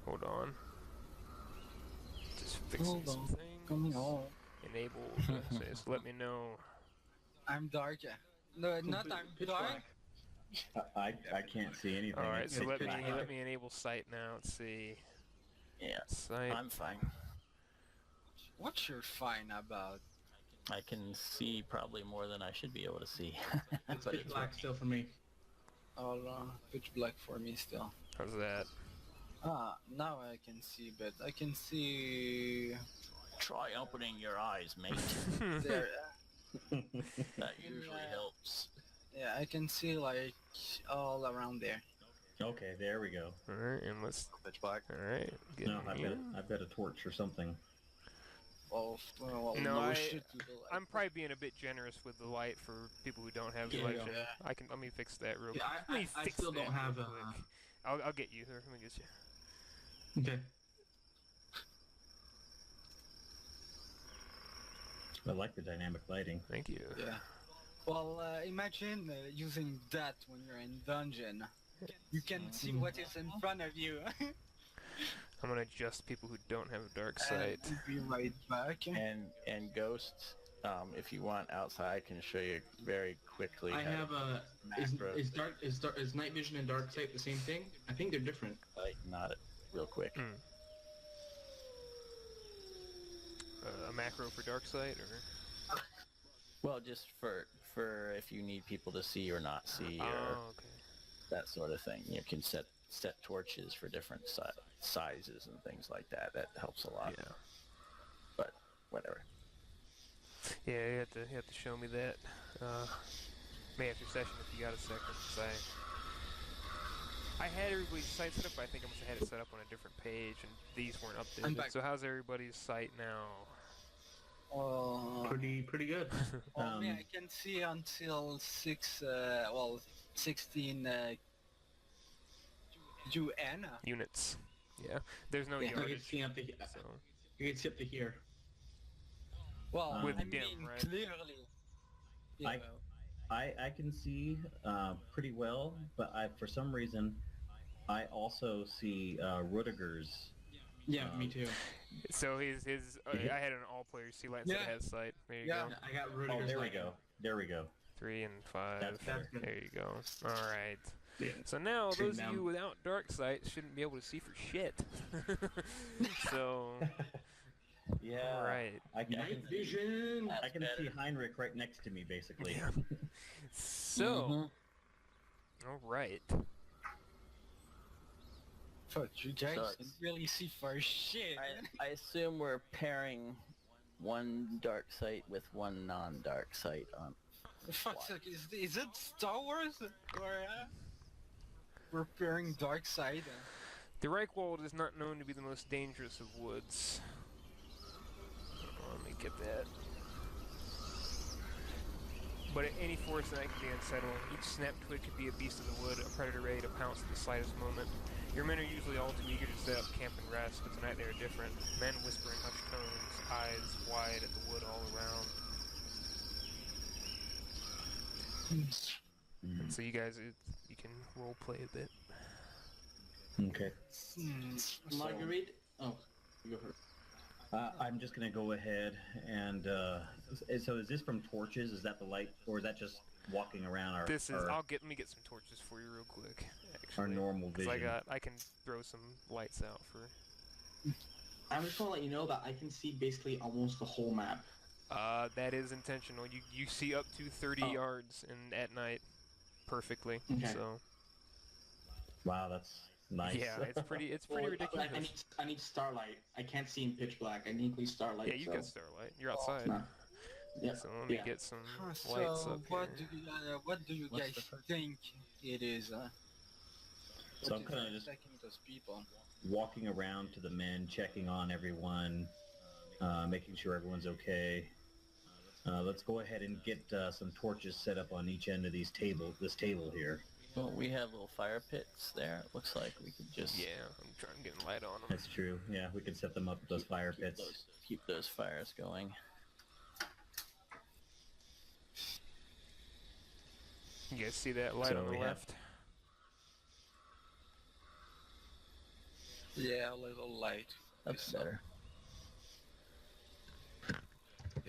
Hold on. Just fixing Hold some on. things. Coming on. Enabled. Says, let me know. I'm dark. No, not I'm Pitch dark. I can't see anything. All right, so It's let pitch black. me enable sight now. Let's see. Yeah, Sight. I'm fine. What you're fine about? I can see probably more than I should be able to see. It's But pitch it's black still for me. All pitch black for me still. How's that? Now I can see, but I can see Try opening your eyes, mate. there. That usually helps. Yeah, I can see like all around there. Okay, there we go. All right, and let's. Pitch black. All right. Get No, in here. I've got a torch or something. well, No, I- shit to the light. I'm probably being a bit generous with the light for people who don't have Yeah, vision. yeah. Let me fix that real quick. Yeah, Let me I fix still that don't have real quick. I'll get you here. Let me get you. Okay. I like the dynamic lighting. Thank you. Yeah. Well, imagine using that when you're in dungeon. You can see what is in front of you. I'm gonna adjust people who don't have dark sight. And be right back. And ghosts, if you want outside, I can show you very quickly. I how have to macro is night vision and dark sight the same thing? I think they're different. light, not it real quick. A macro for dark sight, or Well, just for if you need people to see or not see, or oh, okay. that sort of thing. You can set torches for different sizes and things like that. That helps a lot. Yeah. But whatever. Yeah, you have to show me that. May after session if you got a second. 'Cause I had everybody's sight set up, but I think I must have had it set up on a different page, and these weren't I'm updated. back. So how's everybody's sight now? Pretty good. Only I can see until 16 UN. Units. Yeah. There's no Yeah, you can yardage. see up to So you can see up to here. Well, With I dim, mean, right? clearly. Yeah. I can see pretty well, but for some reason I also see Rudiger's. Yeah, me too. So his I had an all player see light instead of Yeah. has sight. There you Yeah. go. I got Oh, Rudiger's there we light. go. There we go. 3 and 5. That's better. good. There you go. All right. Yeah. So now Trim those of down. you without dark sight shouldn't be able to see for shit. So Yeah. all right. I Night can, vision. I can see Heinrich right next to me, basically. Yeah. So Mhm. all right. Fuck, you guys So can it's- really see for shit. I assume we're pairing one dark sight with one non-dark sight on. Fuck, is it Star Wars? Or, we're pairing dark side? The Reichwald is not known to be the most dangerous of woods. Let me get that. But any forest that can be unsettling. Each snap twig could be a beast of the wood, a predator ready to pounce at the slightest moment. Your men are usually all too eager to set up camp and rest, but tonight they are different. Men whisper in hushed tones, eyes wide at the wood all around. And so you guys, you can role play a bit. Okay. Marguerite. Oh, you go first. I'm just gonna go ahead and so is this from torches? Is that the light, or is that just walking around our This is. our, Let me get some torches for you real quick. Actually, our normal 'Cause vision? I can throw some lights out for. I'm just gonna let you know that I can see basically almost the whole map. That is intentional. You see up to 30 Oh. yards at night, perfectly. Okay. So Wow, that's nice. yeah, it's pretty ridiculous. I need starlight. I can't see in pitch black. I need at least starlight. Yeah, you've got starlight. You're outside. Nah. Yeah. So let me yeah. get some lights So, up what here. do you What's guys the first- think it is? So I'm kind of just attacking those people. walking around to the men, checking on everyone, making sure everyone's okay. Let's go ahead and get some torches set up on each end of this table here. Well, we have little fire pits there. It looks like we could just Yeah, I'm trying to get light on them. That's true. Yeah, we can set them up with those fire pits. keep those fires going. You guys see that light So on the we have- left? Yeah, a little light. That's Yes. better.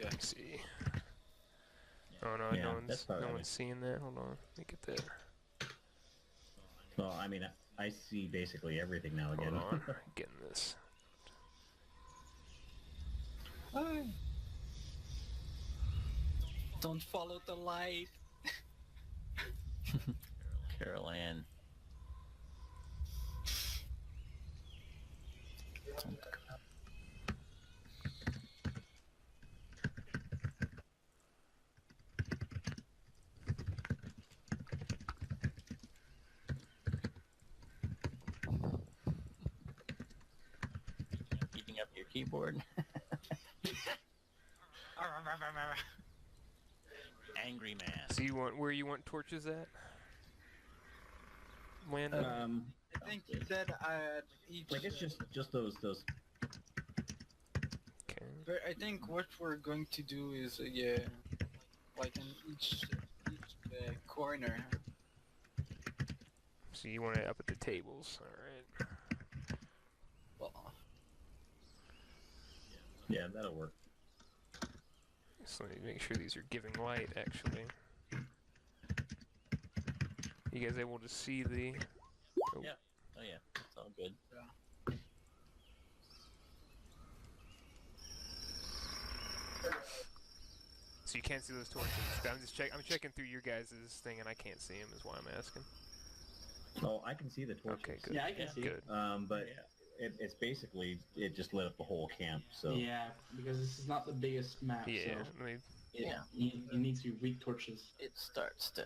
Let's see. Oh no, Yeah, no that's probably no right. one's seeing that. Hold on, let me get that. Well, I mean, I see basically everything now Hold again. on, getting this. Hi. Don't follow the light. Carol Ann. Eating up your keyboard. Angry man. So you want where you want torches at? Landon? I think you said each. like it's just those. Okay. But I think what we're going to do is like in each corner. So you want it up at the tables, alright. Well, Yeah, that'll work. So let me make sure these are giving light, actually. You guys able to see the... Oh. Yeah. Oh yeah, it's all good. So you can't see those torches. I'm checking through your guys' thing and I can't see them is why I'm asking. Oh, I can see the torches. Okay, good. Yeah, I can see Good. But it's basically it just lit up the whole camp. So Yeah, because this is not the biggest map. Yeah, So let me... Yeah. you need to weak torches. It starts to...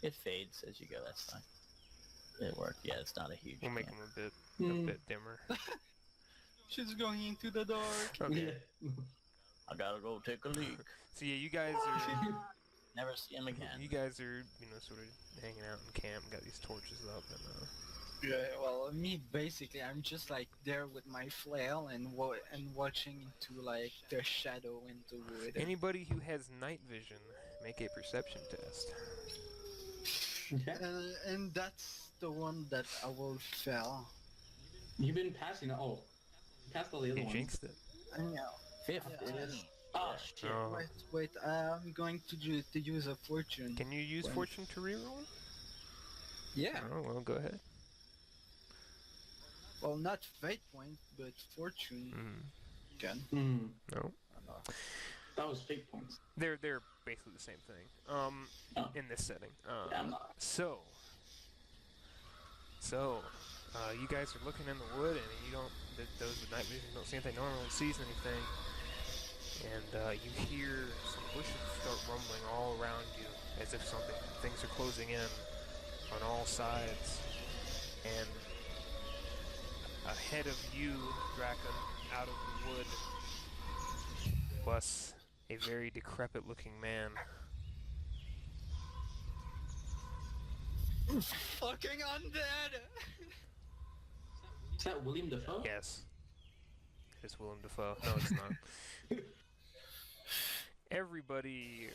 It fades as you go, that's fine. It worked. Yeah, it's not a huge We'll make camp. them a bit dimmer. she's going into the dark. Okay. I gotta go take a leak. So yeah, you guys are... Never see him again. You guys are, sort of hanging out in camp, got these torches up, and Yeah, well, me basically, I'm just like there with my flail and watching into like the shadow in the wood. anybody who has night vision, make a perception test. And that's the one that I will fail. You've been passing. Oh, you passed all the other You ones. jinxed it. I know. 15. Oh shit! Oh. Wait, I'm going to use a fortune. Can you use When- fortune to reroll? Yeah. Oh, well, go ahead. Well, not fate point, but fortune Mm. can. Hmm. No. That was fake points. They're basically the same thing. Oh. In this setting. Yeah, I'm not. So, you guys are looking in the wood, and you don't. Those with night vision don't see anything. No one really sees anything, and you hear some bushes start rumbling all around you, as if things are closing in on all sides, and ahead of you, Draken, out of the wood, was a very decrepit-looking man. Fucking undead! Is that William Dafoe? Yes. It's Willem Dafoe. No, it's not. Everybody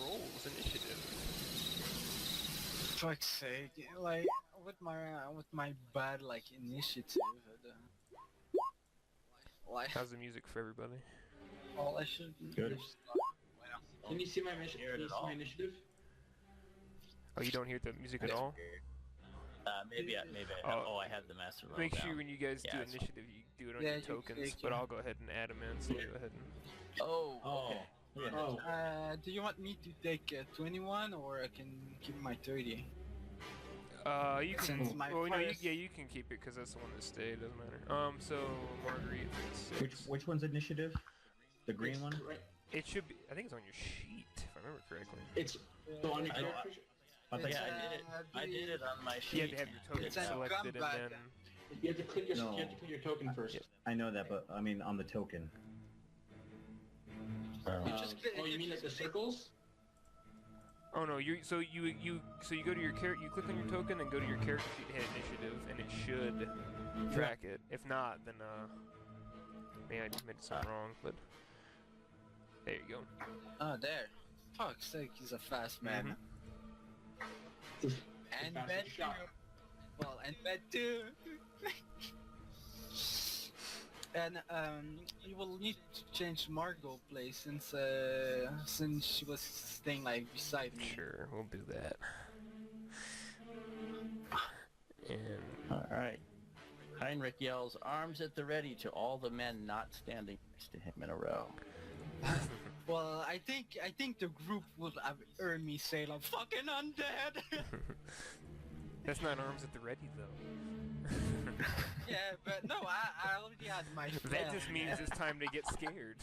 rolls initiative. Fuck's sake! Like with my bad like initiative. Like, How's the music for everybody? well, I should. Good. Can you see my Hear it at all. initiative? Oh, you don't hear the music at all? Maybe I Oh. I have the master roll Make down. sure when you guys Yeah, do it's initiative, you do it on Yeah, your you tokens, click, but yeah. I'll go ahead and add them in, so go ahead and... Oh, okay. Yeah, Oh. Do you want me to take 21 or I can keep my 30? You can... Since my Well, no, first- you can keep it, because that's the one that stayed, doesn't matter. So, Marguerite, it's 6. which one's initiative? The green one? Right. It should be... I think it's on your sheet, if I remember correctly. It's so on your I- character. I think Yeah, I did it on my You sheet. have to have your token It's a selected, and comeback. then... You have to click your No. you have to click your token first. Yeah. I know that, but I mean on the token. just click- Oh, you you mean like just the click- circles? Oh no, you go to your character, you click on your token, and go to your character sheet, hit initiative, and it should track it. If not, then maybe I made something wrong, but there you go. Oh, there. Fuck's sake, he's a fast man. And Fast bed as a too. shot. Well, and bed too. And you will need to change Margot place since she was staying like beside me. Sure, we'll do that. And All right. Heinrich yells, "Arms at the ready!" to all the men not standing next to him in a row. Well, I think the group would have heard me say like "fucking undead." that's not arms at the ready though. Yeah, but no, I already had my. That flail. just means it's time to get scared.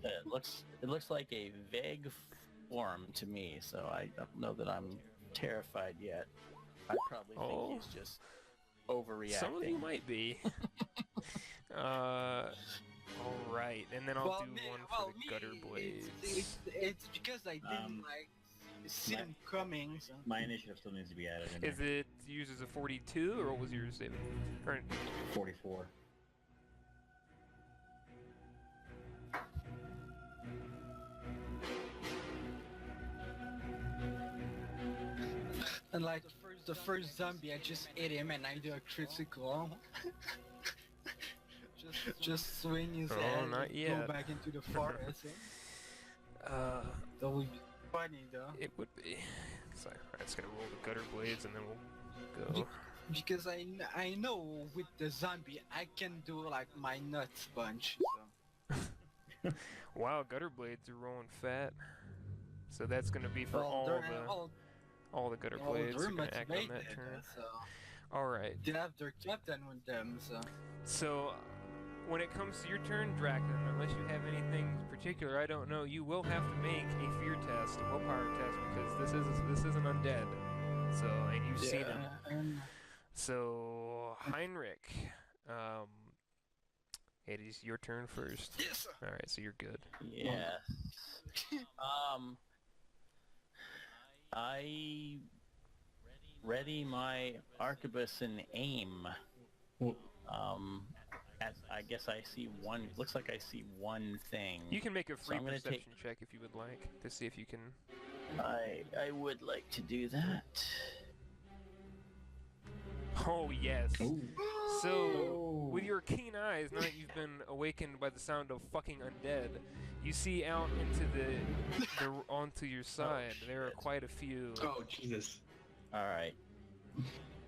It looks like a vague form to me, so I don't know that I'm terrified yet. I probably Oh. think he's just overreacting. Some of you might be. Alright, and then I'll do one for the gutter blades. It's because I didn't see them coming. So. My initiative still needs to be added in Is it used as a 42, or what was yours, David? Or 44. And like the first zombie, I just hit him and I do a critical. just swing his head not and yet. go back into the forest. That would be funny though. it would be. So, I'm just gonna roll the gutter blades and then we'll go. Because I know with the zombie I can do like my nuts bunch. So. Wow, gutter blades are rolling fat. So that's gonna be for all the gutter blades are gonna act on that turn. So. Alright. They have their captain with them, so. So, when it comes to your turn, Draken, unless you have anything particular, I don't know, you will have to make a fear test, a willpower test, because this isn't undead. So, and you've seen him. So, Heinrich, it is your turn first. Yes. All right, so you're good. Yes. I ready my arquebus and aim. I guess I see one. Looks like I see one thing. You can make a free I'm gonna perception check if you would like to see if you can. I would like to do that. Oh yes. Ooh. So, with your keen eyes, now that you've been awakened by the sound of fucking undead, you see out into the onto your side. There are quite a few. Oh, Jesus. All right.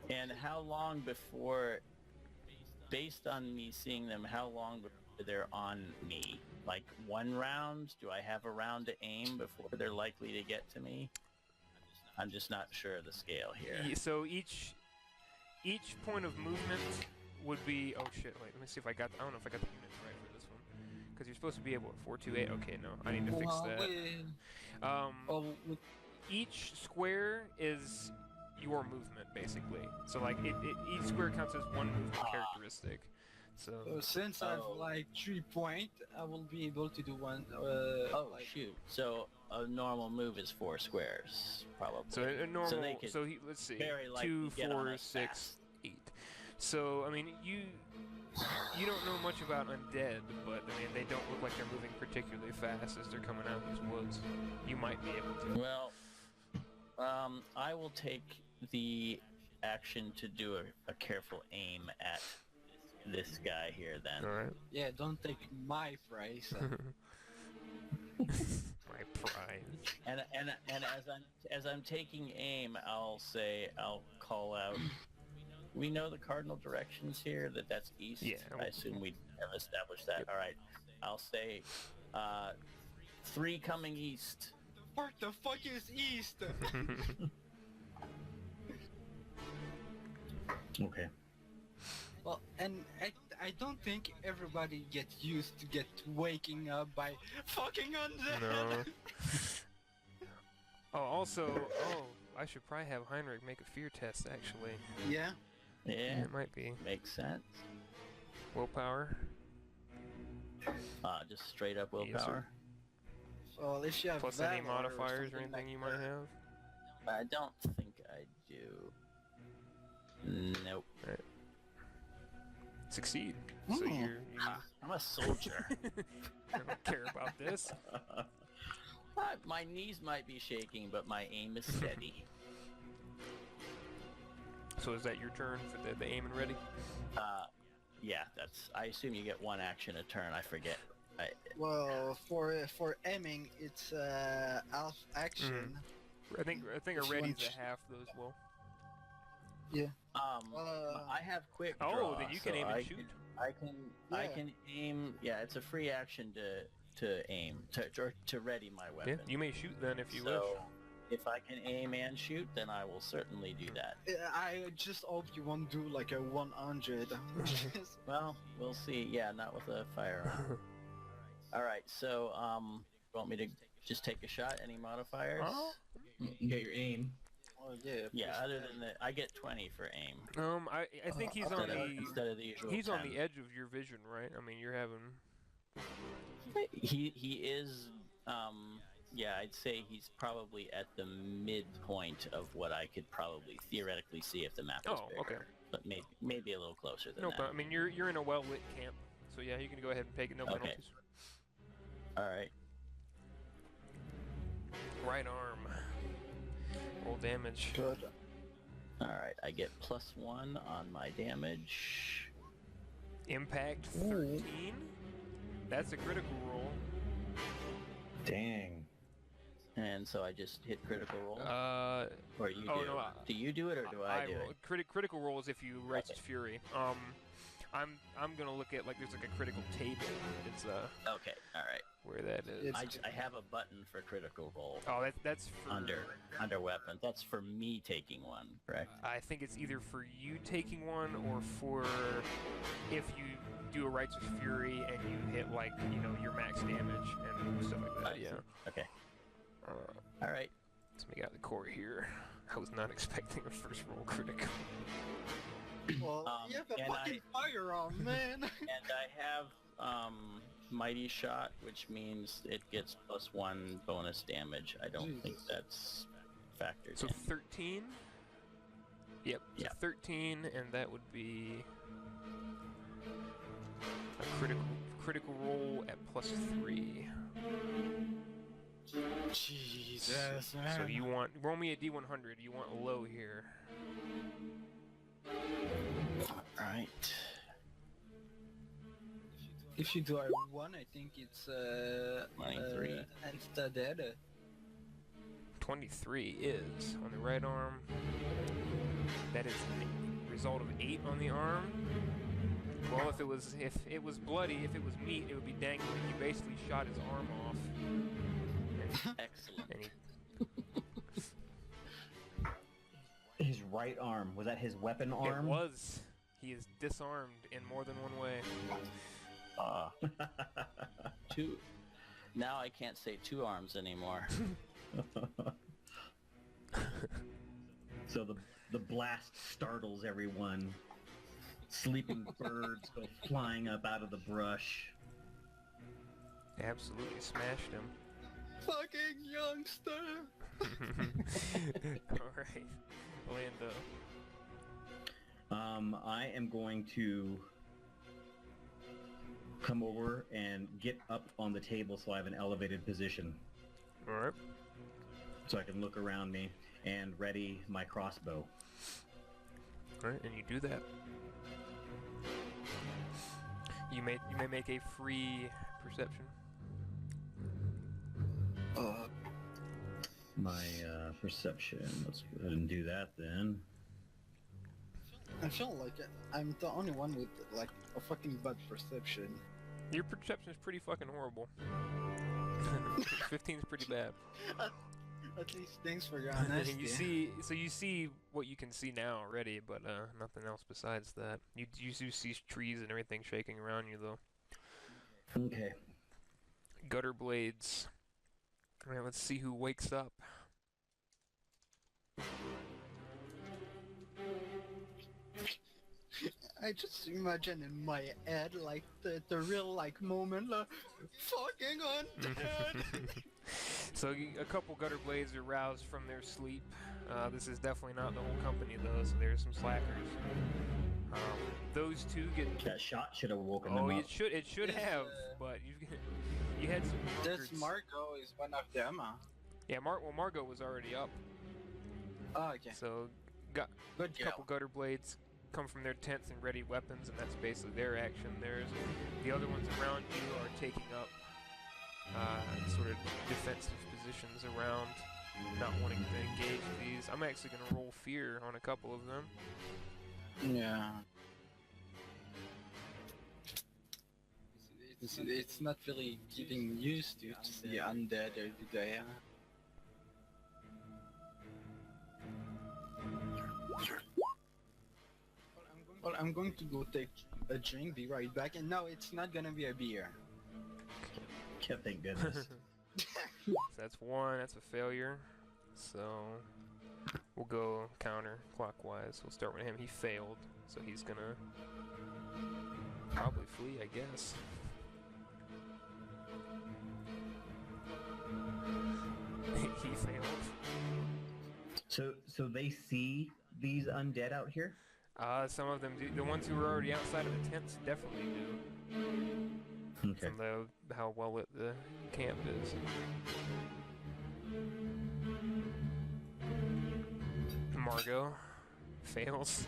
And how long before, based on me seeing them, how long before they're on me? Like 1 round? Do I have a round to aim before they're likely to get to me? I'm just not sure of the scale here. So each point of movement would be. Oh shit! Wait, let me see if I got. I don't know if I got the units right for this one. Because you're supposed to be able at 428. Okay, no, I need to fix that. Each square is your movement, basically. So like, each square counts as one movement characteristic. So since I have like 3 points, I will be able to do one. Shoot! So a normal move is 4 squares, probably. So a normal. So let's see. very likely 2, get on 4, us 6, fast. 8. So I mean, you don't know much about undead, but I mean, they don't look like they're moving particularly fast as they're coming out of these woods. You might be able to. Well, I will take the action to do a careful aim at this guy here then. All right. Yeah, don't take my prize. My prize. And as I'm taking aim, I'll call out. We know the cardinal directions here. That's east. Yeah. I assume we have established that. All right. I'll say 3 coming east. What the fuck is east? Okay. Well, and I don't think everybody gets used to waking up by fucking undead. No. I should probably have Heinrich make a fear test, actually. Yeah. Yeah. It might be. Makes sense. Willpower. Just straight up Yes, willpower. sir. Well, if you have Plus any valor modifiers or something anything you might have. I don't think I do. Nope. Right. Succeed. So you're I'm a soldier. I don't care about this. My knees might be shaking, but my aim is steady. So is that your turn for the aim and ready? Yeah, I assume you get 1 action a turn. I forget. Well, for aiming, it's half action. I think a Which ready's one? a half those will. Yeah. I have quick draw. Oh, then you can so aim and shoot. I can aim. Yeah, it's a free action to aim to ready my Yeah, weapon. you may shoot then if you wish. So if I can aim and shoot, then I will certainly do that. I just hope you won't do like a 100. Well, we'll see. Yeah, not with a firearm. All right. So you want me to just take a shot? Any modifiers? You got your aim. Oh yeah. Yeah, other than that, I get 20 for aim. I think he's on Instead of the usual he's 10. on the edge of your vision, right? I mean, you're having. He is, yeah, I'd say he's probably at the midpoint of what I could probably theoretically see if the map is Oh, bigger. okay. But maybe a little closer than No, that. but I mean, you're in a well-lit camp, so yeah, you can go ahead and take it. No Okay. penalties. All right. Right arm. Roll damage. Good. All right, I get +1 on my damage. Impact 13. That's a critical roll. Dang. And so I just hit critical roll? Or you oh, do? no, Do you do it or do I do roll. it? Critical roll is if you Righteous Fury. I'm gonna look at there's like a critical table. It's Okay, all right. where that is. I have a button for critical roll Oh, that's for under weapon. That's for me taking one, correct? I think it's either for you taking one or for if you do a Righteous Fury and you hit your max damage and stuff like that. I see. Yeah. Okay. All right. Let's make out the core here. I was not expecting a first roll critical. Well, you have a and fucking firearm, man. And I have Mighty Shot, which means it gets +1 bonus damage. I don't think that's factored So in. 13? Yep. So Yeah. 13, and that would be a critical roll at +3. Jesus, man. So you want roll me a D100. You want a low here. All right. If you do a 1, I think it's 23. Instead. 23 is on the right arm. That is a result of 8 on the arm. Well, if it was bloody, if it was meat, it would be dangling. You basically shot his arm off. Excellent. And His right arm, was that his weapon arm? It was. He is disarmed in more than one way. Two. Now I can't say 2 arms anymore. So the blast startles everyone. Sleeping birds go flying up out of the brush. Absolutely smashed him. Fucking youngster! Alright. Lando. I am going to come over and get up on the table so I have an elevated position. Alright. So I can look around me and ready my crossbow. Alright, and you do that. You may make a free perception. My perception, let's go ahead and do that then. I feel like I'm the only one with like a fucking bad perception. Your perception is pretty fucking horrible. 15's pretty bad. At least thanks for your honesty. You see what you can see now already, but nothing else besides that. You do see trees and everything shaking around you though. Okay. Gutter blades. Alright, let's see who wakes up. I just imagine in my head like the real like moment like fucking undead. So a couple gutter blades are roused from their sleep. This is definitely not the whole company though, so there's some slackers. Those two get. That shot should have woken them Oh, up. it should have, but you had some. This records. Margot is one of them. Yeah, Margot was already up. Oh, okay. So got Good a couple gutter blades come from their tents and ready weapons, and that's basically their action. The other ones around you are taking up sort of defensive positions around, not wanting to engage these. I'm actually going to roll fear on a couple of them. Yeah. It's not really getting used to the undead every day. Well, I'm going to go take a drink, be right back, and no, it's not gonna be a beer. Yeah, thank goodness. So that's one. That's a failure. So We'll go counterclockwise. We'll start with him. He failed, so he's gonna probably flee, I guess. He failed. So they see these undead out here? Some of them do. The ones who were already outside of the tents definitely do. Okay. From how well lit the camp is. Margot fails.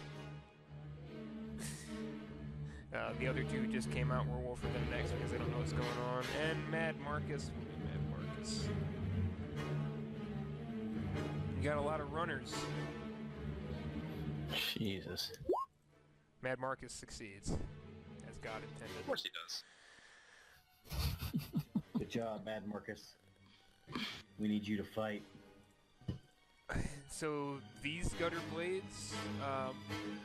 The other two just came out. Werewolf for them next because they don't know what's going on. And Mad Marcus. Mad Marcus. You got a lot of runners. Jesus. Mad Marcus succeeds, as God intended. Of course he does. Good job, Mad Marcus. We need you to fight. So these gutter blades,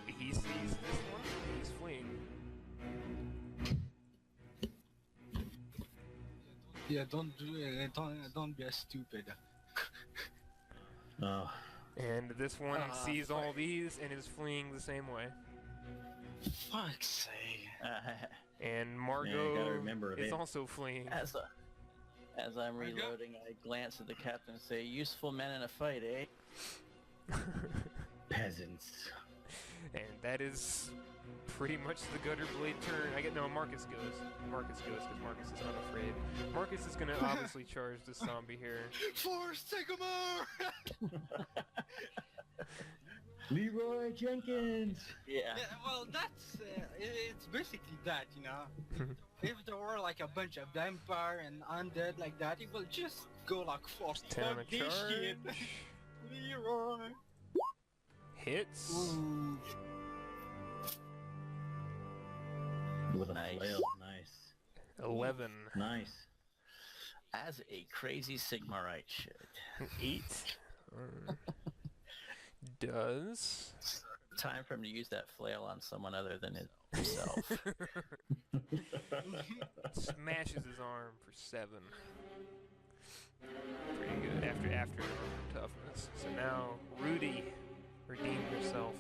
he sees this one, he's fleeing. Yeah, don't do it. Don't be stupid. Oh, And this one sees all these and is fleeing the same way. Fuck's sake. And yeah, Margot you gotta remember is it. also fleeing. As I'm reloading, I glance at the captain and say, "Useful men in a fight, eh?" Peasants. And that is pretty much the gutter blade turn. Marcus goes. Marcus goes because Marcus is unafraid. Marcus is gonna obviously charge this zombie here. Force Sycamore! Leroy Jenkins! Yeah. Yeah, well, that's it's basically that, you know. If there were like a bunch of vampire and undead like that, it will just go like fuck 10 on a this shit. charge. Leroy. Hits. Ooh. With a Nice. flail. Nice. 11. Nice. As a crazy Sigmarite should. 8. Does. Time for him to use that flail on someone other than himself. Smashes his arm for 7. Pretty good after toughness. So now Rudy redeemed herself.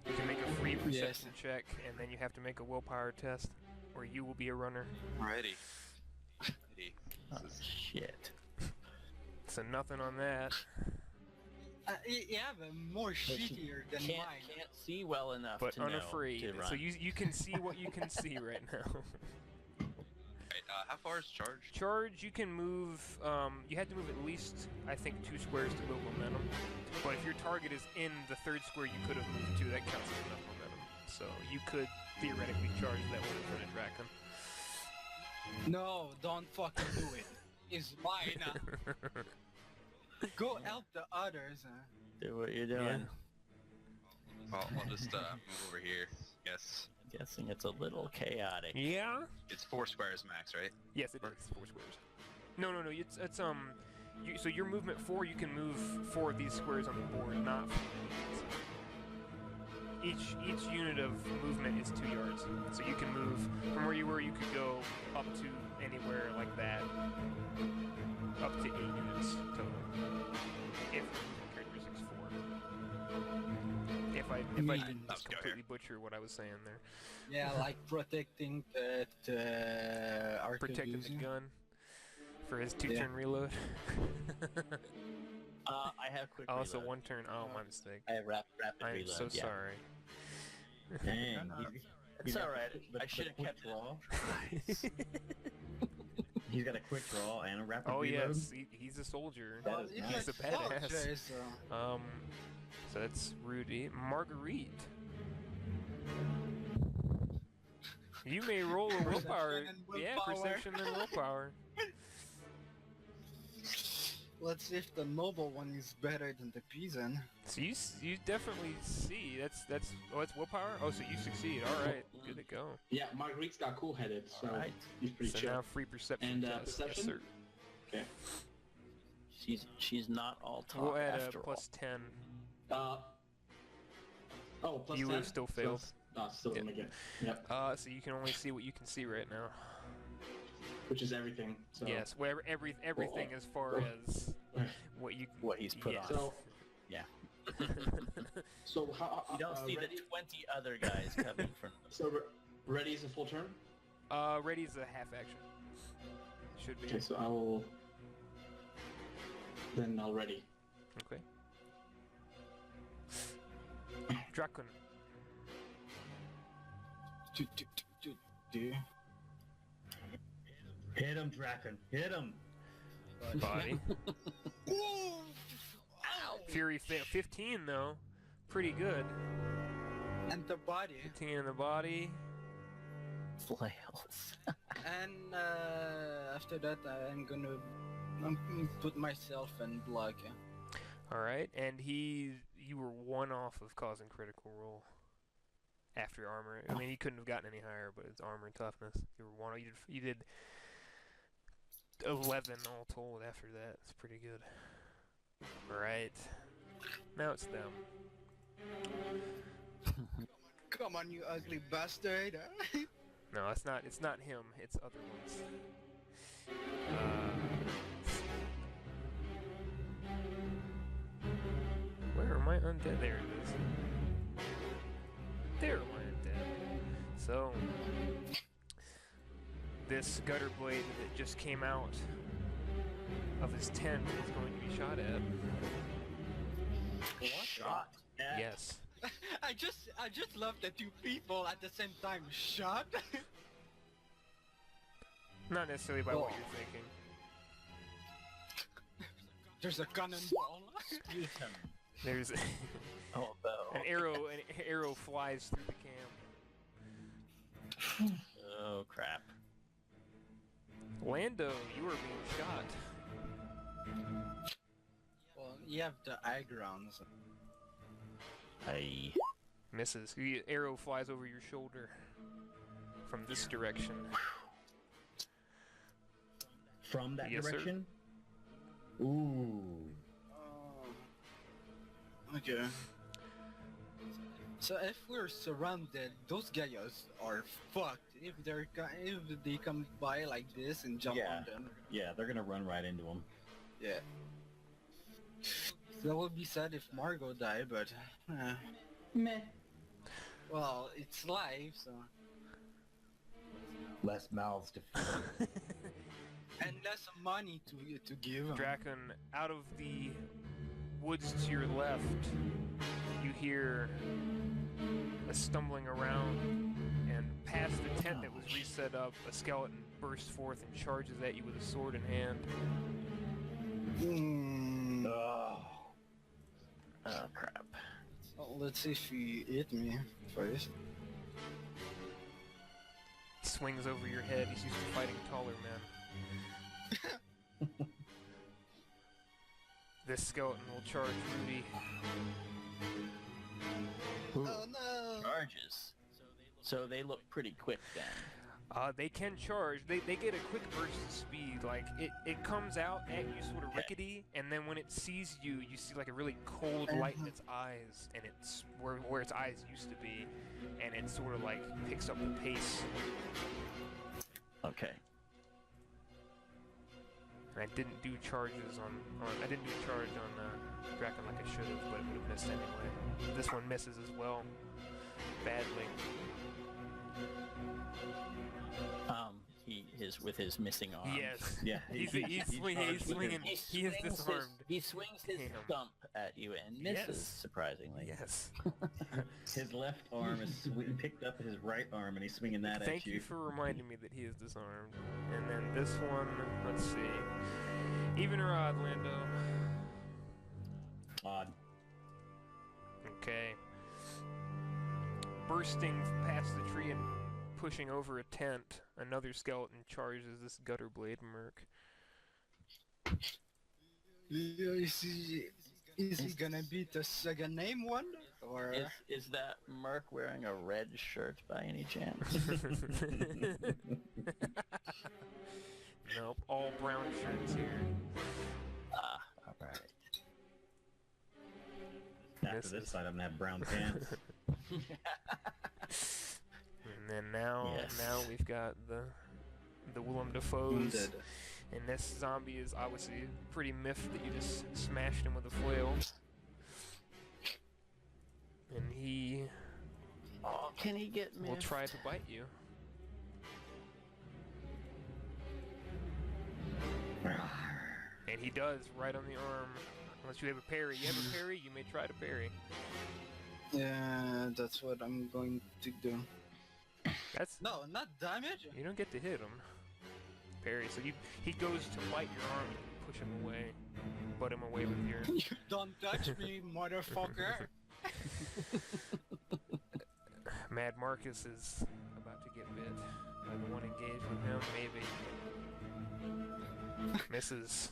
You can make a free perception check, and then you have to make a willpower test, or you will be a runner. Ready. Oh, shit. So nothing on that. Yeah, but more shittier than Can't mine. see well enough But to know unafraid. to run. So you can see what you can see right now. Right, how far is charge? Charge, you can move, you had to move at least, I think, 2 squares to build momentum. But if your target is in the 3rd square you could have moved to, that counts as enough momentum. So you could theoretically charge that with a Draken. No, don't fucking do it. It's mine. Go help the others. Do what you're doing. I'll just move over here. Yes. Guessing it's a little chaotic. Yeah? It's 4 squares max, right? Yes, it is 4 squares. No, it's so your movement 4, you can move 4 of these squares on the board, not 4. Each unit of movement is 2 yards. So you can move from where you were, you could go up to anywhere like that. Up to 8 units total. If characteristics 4. If I didn't just completely butcher what I was saying there. Yeah, like protecting the arquebus. Protecting the gun for his 2-turn reload. I have quick reload. Also 1 turn. Oh, my mistake. I have rapid I'm reload. so yeah. sorry. Dang. It's alright. I should have quick kept draw. it. He's got a quick draw and a rapid Oh reload. yes, he's a soldier. That is nice. He's a badass. So. So that's Rudy. Marguerite. You may roll a willpower. and Yeah, willpower. perception and willpower. Let's see if the noble one is better than the peasant. So you definitely see. That's willpower. Oh, so you succeed. All right, good to go. Yeah, Marguerite's got cool-headed, so Alright. he's pretty So chill. now free perception And, test. perception? Yes, sir. Okay. She's not all talk We'll add a after all. plus 10. Plus You 10? would've still failed. Still Yep. gonna make it. Yep. So you can only see what you can see right now. Which is everything. So. Yes, where everything as far as what you What he's put on. So, Yeah. So how? You don't see ready? the 20 other guys coming from. So ready is a full turn. Ready's a half action. Should be. Okay, so I will. Then I'll ready. Okay. Drakon. Hit him, Draken. Hit him. Body. Ooh! Fury 15 though. Pretty good. And the body. 15 in the body. Flails. And after that, I'm gonna put myself in block. Alright, and you were one off of causing critical roll. After armor. I mean, he couldn't have gotten any higher, but it's armor and toughness. You were one. You did 11 all told after that. It's pretty good. Alright. Now it's them. Come on, you ugly bastard! No, it's not him. It's other ones. Where are my undead? There it is. There are my undead. So, this gutter blade that just came out of his tent is going to be shot at. Shot at. Yes. I just love the two people at the same time shot. Not necessarily by what you're thinking. There's a cannonball. Use him. There's Oh, bow. an arrow flies through the camp. Oh, crap. Lando, you are being shot. Well, you have the high ground. So. I... Misses. The arrow flies over your shoulder from this direction. From that Yes, sir. direction? Ooh. Okay. So if we're surrounded, those guys are fucked. If they come by like this and jump Yeah. on them, Yeah, they're gonna run right into him. yeah. That would be sad if Margot died, but Meh. well, it's life, so Less mouths to feed. and less money to give. Drakon, out of the woods to your left, you hear a stumbling around, and past the tent that was reset up, a skeleton bursts forth and charges at you with a sword in hand. Oh. Oh, crap. Well, let's see if he hit me first. Swings over your head. He's used to fighting taller men. This skeleton will charge Rudy. Ooh. Oh no! Charges. So they look pretty quick then. They can charge. They get a quick burst of speed. Like, it comes out at you sort of rickety, and then when it sees you, you see like a really cold light in its eyes, and it's where its eyes used to be, and it sort of like picks up the pace. Okay. And I didn't do charges on I didn't do a charge on Drakon like I should have, but it would have missed anyway. This one misses as well, badly. He is with his missing arm. Yes. Yeah. He's charged swinging. with his- He is disarmed. He swings his Damn. stump at you and misses, Yes. surprisingly. Yes. His left arm is picked up his right arm, and he's swinging that at Thank you for reminding me that he is disarmed. And then this one, let's see. Even or odd, Lando? Odd. Okay. Bursting past the tree and pushing over a tent, another skeleton charges this gutter blade merc. Is he gonna beat the second name one? Or Is that Merc wearing a red shirt by any chance? Nope, all brown shirts here. Ah, alright. After Misses. this fight, I'm gonna have brown pants. And then now we've got the Willem Dafoes. wounded. And this zombie is obviously pretty miffed that you just smashed him with a flail. Can he get miffed? will try to bite you. And he does, right on the arm. Unless you have a parry. You have a parry, you may try to parry. Yeah, that's what I'm going to do. That's No, not damage. You don't get to hit him. Parry. So he goes to bite your arm, and you push him away. Butt him away with your... You don't touch me, motherfucker. Mad Marcus is about to get bit by the one engaged with him, maybe. Misses.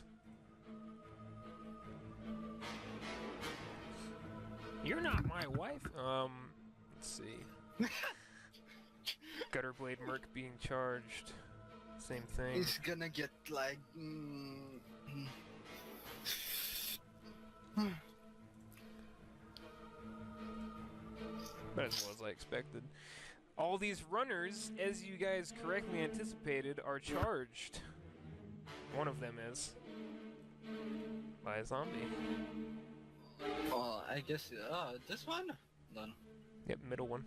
You're not my wife. Let's see. Gutterblade Merc being charged. Same thing. He's gonna get like... But as well as I expected. All these runners, as you guys correctly anticipated, are charged. One of them is. By a zombie. Oh, I guess... this one? Done. Yep, middle one.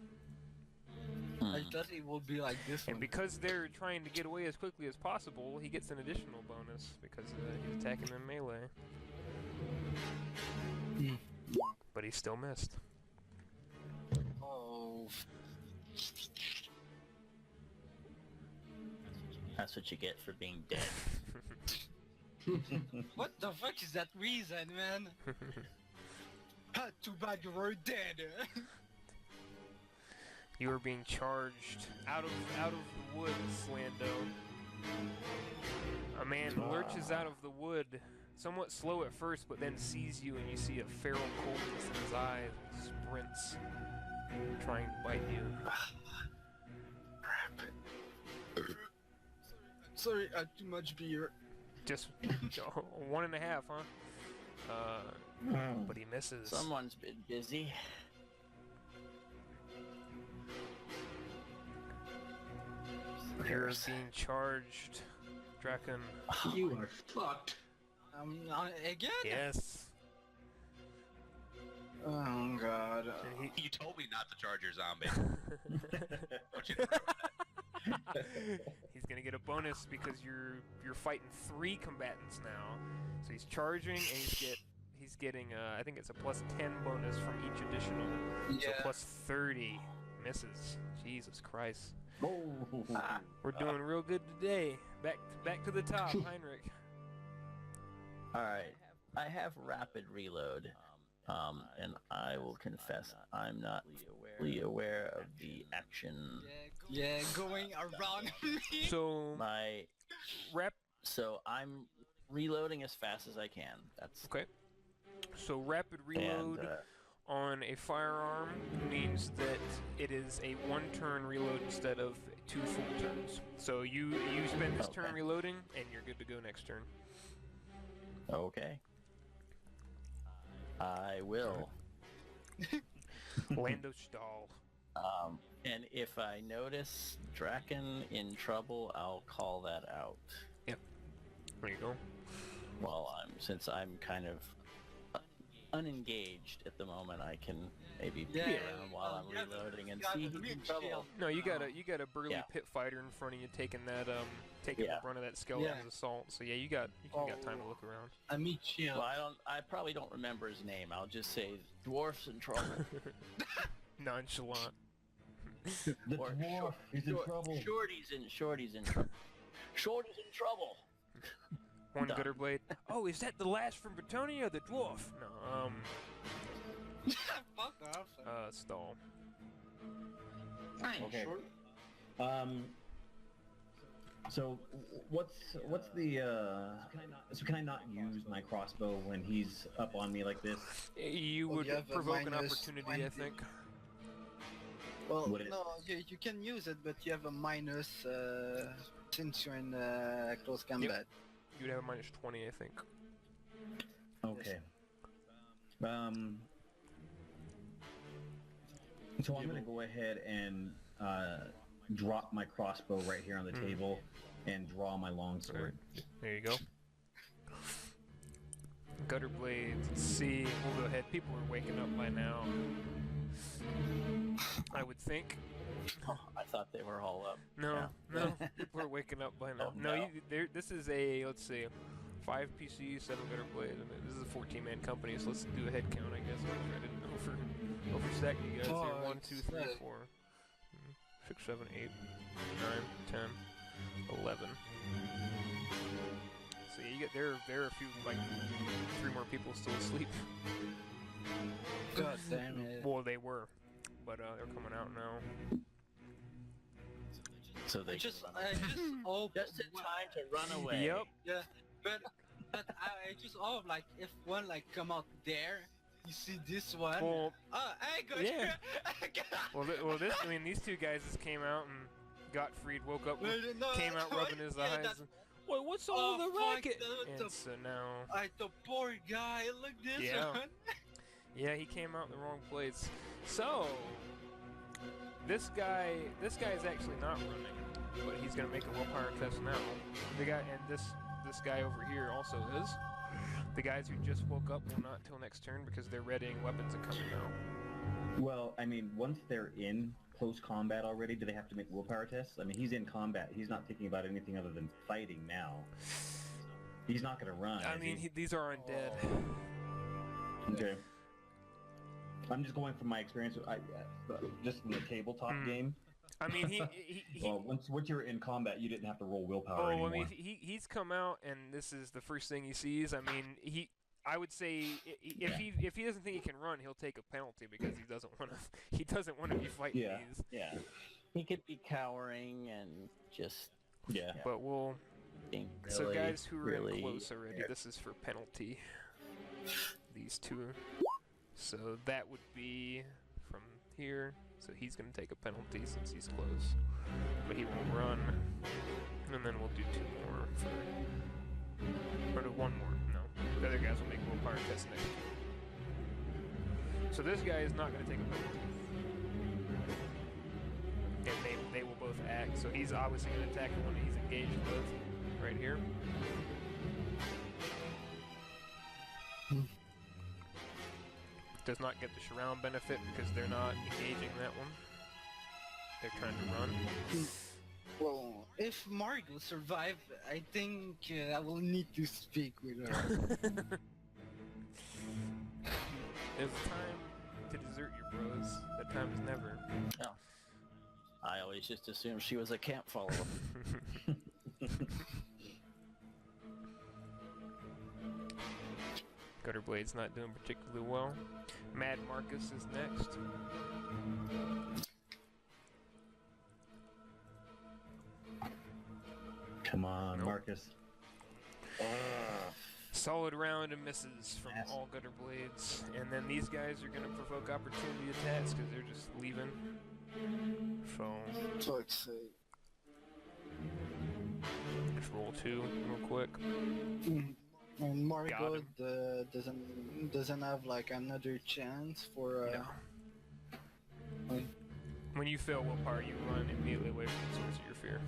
I thought it would be like this And one. because they're trying to get away as quickly as possible, he gets an additional bonus because he's attacking in melee. But he still missed. Oh. That's what you get for being dead. What the fuck is that reason, man? Too bad you were dead. You are being charged out of the woods, Lando. A man lurches out of the wood, somewhat slow at first, but then sees you, and you see a feral coldness in his eyes, and sprints, trying to bite you. Sorry, I had too much beer. Just 1.5, huh? But he misses. Someone's been busy. You're being charged, Draken. You are fucked. Again? Yes. Oh god. And You told me not to charge your zombie. Don't you he's gonna get a bonus because you're fighting 3 combatants now. So he's charging, and he's getting I think it's a +10 bonus from each additional. So Yeah. +30 misses. Jesus Christ. Oh. We're doing real good today. Back to the top, Heinrich. Alright, I have rapid reload, and I will confess I'm not fully aware of the action. Yeah, going around me. So So I'm reloading as fast as I can. That's okay. So rapid reload and, on a firearm means that it is a 1-turn reload instead of 2 full turns. So you spend this turn Okay. reloading, and you're good to go next turn. okay. I will. Lando Stahl. And if I notice Draken in trouble, I'll call that out. There you go. Since I'm kind of unengaged at the moment, I can maybe be Yeah, around while I'm you have reloading and you have see a who's in mid trouble. shield. No, you got a burly Yeah. pit fighter in front of you taking that taking Yeah. the brunt of that skeleton's Yeah. assault. So yeah, you got time to look around. I meet shield. Well, I probably don't remember his name. I'll just say dwarf's in trouble. Nonchalant. The Or dwarf is in trouble. Shorty's in trouble. Shorty's in trouble. One Done. Gutterblade. Oh, is that the last from Bretonia, the dwarf? No, Fuck off. Stall. Fine, Okay. short. So what's the so can I not use my crossbow when he's up on me like this? You Well, would you have a provoke an minus opportunity, 20. I think. Well, Would it- no, you can use it, but you have a minus since you're in close combat. You'd have a -20, I think. Okay. So I'm gonna go ahead and drop my crossbow right here on the table and draw my longsword. There you go. Gutterblades. Let's see. We'll go ahead. People are waking up by now. I would think. Oh, I thought they were all up. No, Yeah. no, people are waking up by now. Oh, no, no. this is a, let's see, 5 PC, 7 gutter blade, and this is a 14-man company, so let's do a head count, I guess. I didn't overstack you guys Oh, here. 1, 2, 3, it's, 4, 6, 7, 8, 9, 10, 11. So you get there are a few, like, 3 more people still asleep. God damn it. Well, they were, but they're coming out now. So they Just, can run away. Just in time to run away. Yep. Yeah, but I just like if one like come out there, you see this one. Well, Oh, I got yeah. you. I mean, these two guys just came out and got freed, woke up, No, came out that's rubbing right. his Yeah, eyes. that's- And, wait, what's all Oh, the fuck, racket? the- And so now, The poor guy, look this Yeah. one. yeah, he came out in the wrong place. So this guy is actually not running, but he's gonna make a willpower test now. The guy and this guy over here also is. The guys who just woke up will not till next turn because they're readying weapons and coming out. Well, I mean, once they're in close combat already, do they have to make willpower tests? I mean, he's in combat. He's not thinking about anything other than fighting now. He's not going to run. I is mean, he? these are undead. Okay. I'm just going from my experience. Just in the tabletop game. I mean, he Well, once you're in combat, you didn't have to roll willpower Oh, anymore. I mean, he's come out, and this is the first thing he sees. I mean, I would say if he doesn't think he can run, he'll take a penalty because he doesn't want to be fighting Yeah. these. Yeah. He could be cowering and just Yeah. But we'll. being So really, guys who are really in close already, this is for penalty. These two. So that would be from here. So he's gonna take a penalty since he's close, but he won't run. And then we'll do 2 more for, or no, 1 more. No, the other guys will make willpower test next. So this guy is not gonna take a penalty, and they will both act. So he's obviously gonna attack the one he's engaged with, right here. Does not get the surround benefit because they're not engaging that one. They're trying to run. Well, if Margot survived, I think I will need to speak with her. It's time to desert your bros. That time is never. I always just assumed she was a camp follower. Gutter Blade's not doing particularly well. Mad Marcus is next. Come on, Nope. Marcus. Solid round and misses from Yes. all Gutter Blades. And then these guys are going to provoke opportunity attacks because they're just leaving. So, Fuck's sake. let's roll 2 real quick. And Margot him. doesn't have like another chance for No. When you fail willpower, you run immediately away from the source of your fear.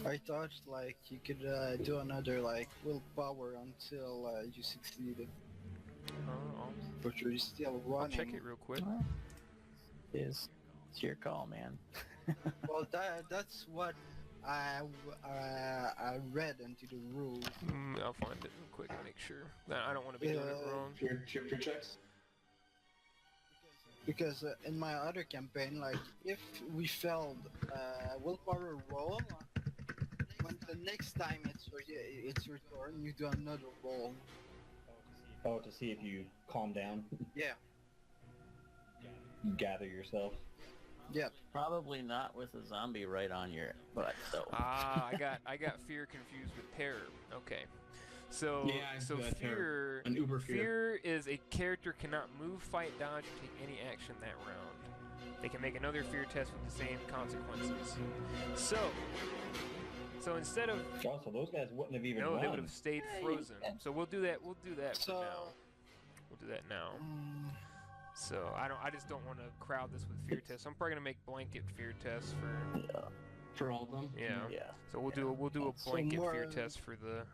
I thought like you could do another like willpower until you succeeded, but you're still I'll running. check it real quick. It's your call, man. Well, that's what I read into the rules. I'll find it real quick and make sure. I don't want to be doing it wrong. Fear checks. Because in my other campaign, like if we failed willpower roll, when the next time it's your turn, you do another roll. Oh, to see if you calm down, Yeah. gather yourself. Yeah. Probably not with a zombie right on your butt, though. I got fear confused with terror. Okay. So Yeah, I so got fear An uber fear. fear is a character cannot move, fight, dodge, or take any action that round. They can make another fear test with the same consequences. So instead of Oh, so those guys wouldn't have even no, run. they would have stayed frozen. So we'll do that. We'll do that for So- now. We'll do that now. Mm, So I just don't want to crowd this with fear tests. I'm probably gonna make blanket fear tests for For all of them? yeah. Yeah. So we'll do a So blanket fear more- test for the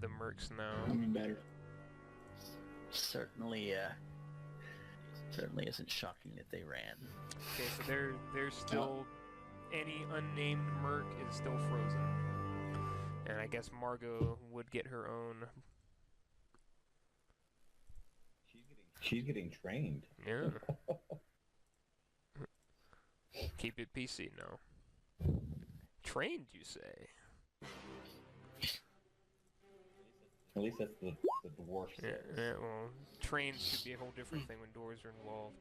mercs now. I mean, better. Certainly, Certainly isn't shocking that they ran. Okay, so there's still any unnamed merc is still frozen, and I guess Margot would get her own. She's getting trained. Yeah. Keep it PC now. Trained, you say? At least that's the dwarf Yeah, says. yeah, well, trains could be a whole different thing when doors are involved.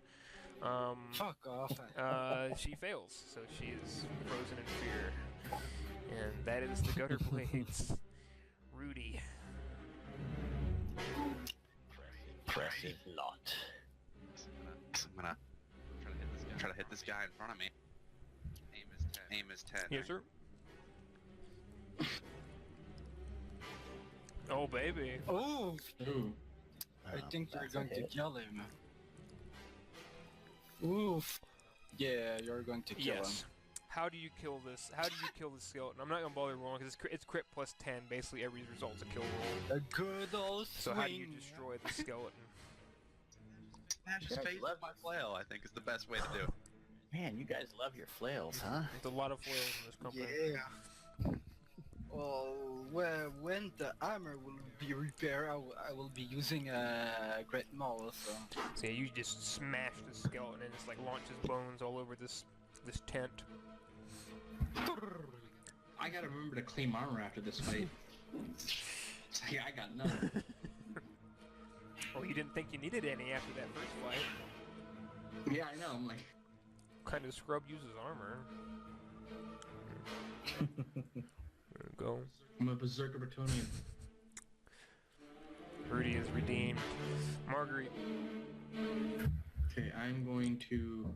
Fuck off. She fails, so she is frozen in fear. And that is the Gutter Blades. Rudy. Impressive lot. I'm gonna try to hit this guy in front of me. Aim is 10. Yes, sir. Oh, baby. Oh, Ooh. I think you're that's going to hit. kill him. Oof. Yeah, you're going to kill him. Yes. How do you kill this? How do you kill the skeleton? I'm not gonna bother rolling because it's crit plus 10. Basically, every result's a kill roll. A good old So swing. how do you destroy the skeleton? Smash his face with my flail, I think, is the best way to do it. Man, you guys love your flails, huh? There's a lot of flails in this company. Yeah. Well, when the armor will be repaired, I will be using a great maul. So. So yeah, you just smash the skeleton and it's like launches bones all over this tent. I gotta remember to claim armor after this fight. Yeah, I got none. Oh, you didn't think you needed any after that first fight? Yeah, I know. I'm like, What kind of scrub uses armor? There we go. I'm a berserker Bretonian. Rudy is redeemed. Marguerite, Okay, I'm going to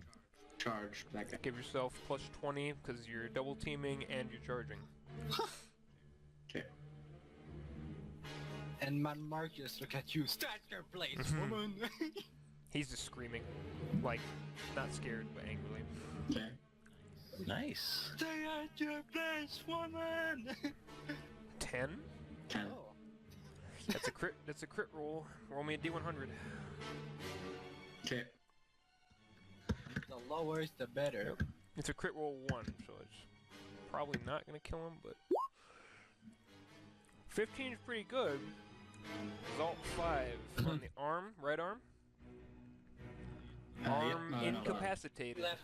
charge that guy. give yourself plus 20 because you're double teaming and you're charging. Okay. And man, Marcus, look at you. Start your place, Mhm. woman. He's just screaming, like, not scared but angrily. Okay. Nice. Stay at your place, woman. 10? 10. Oh. That's a crit. That's a crit roll. Roll me a d100. Okay. The lower is the better. It's a crit roll 1, so it's probably not gonna kill him, but 15 is pretty good. Result 5 on the arm, right arm. Yeah, Arm no, incapacitated. Left.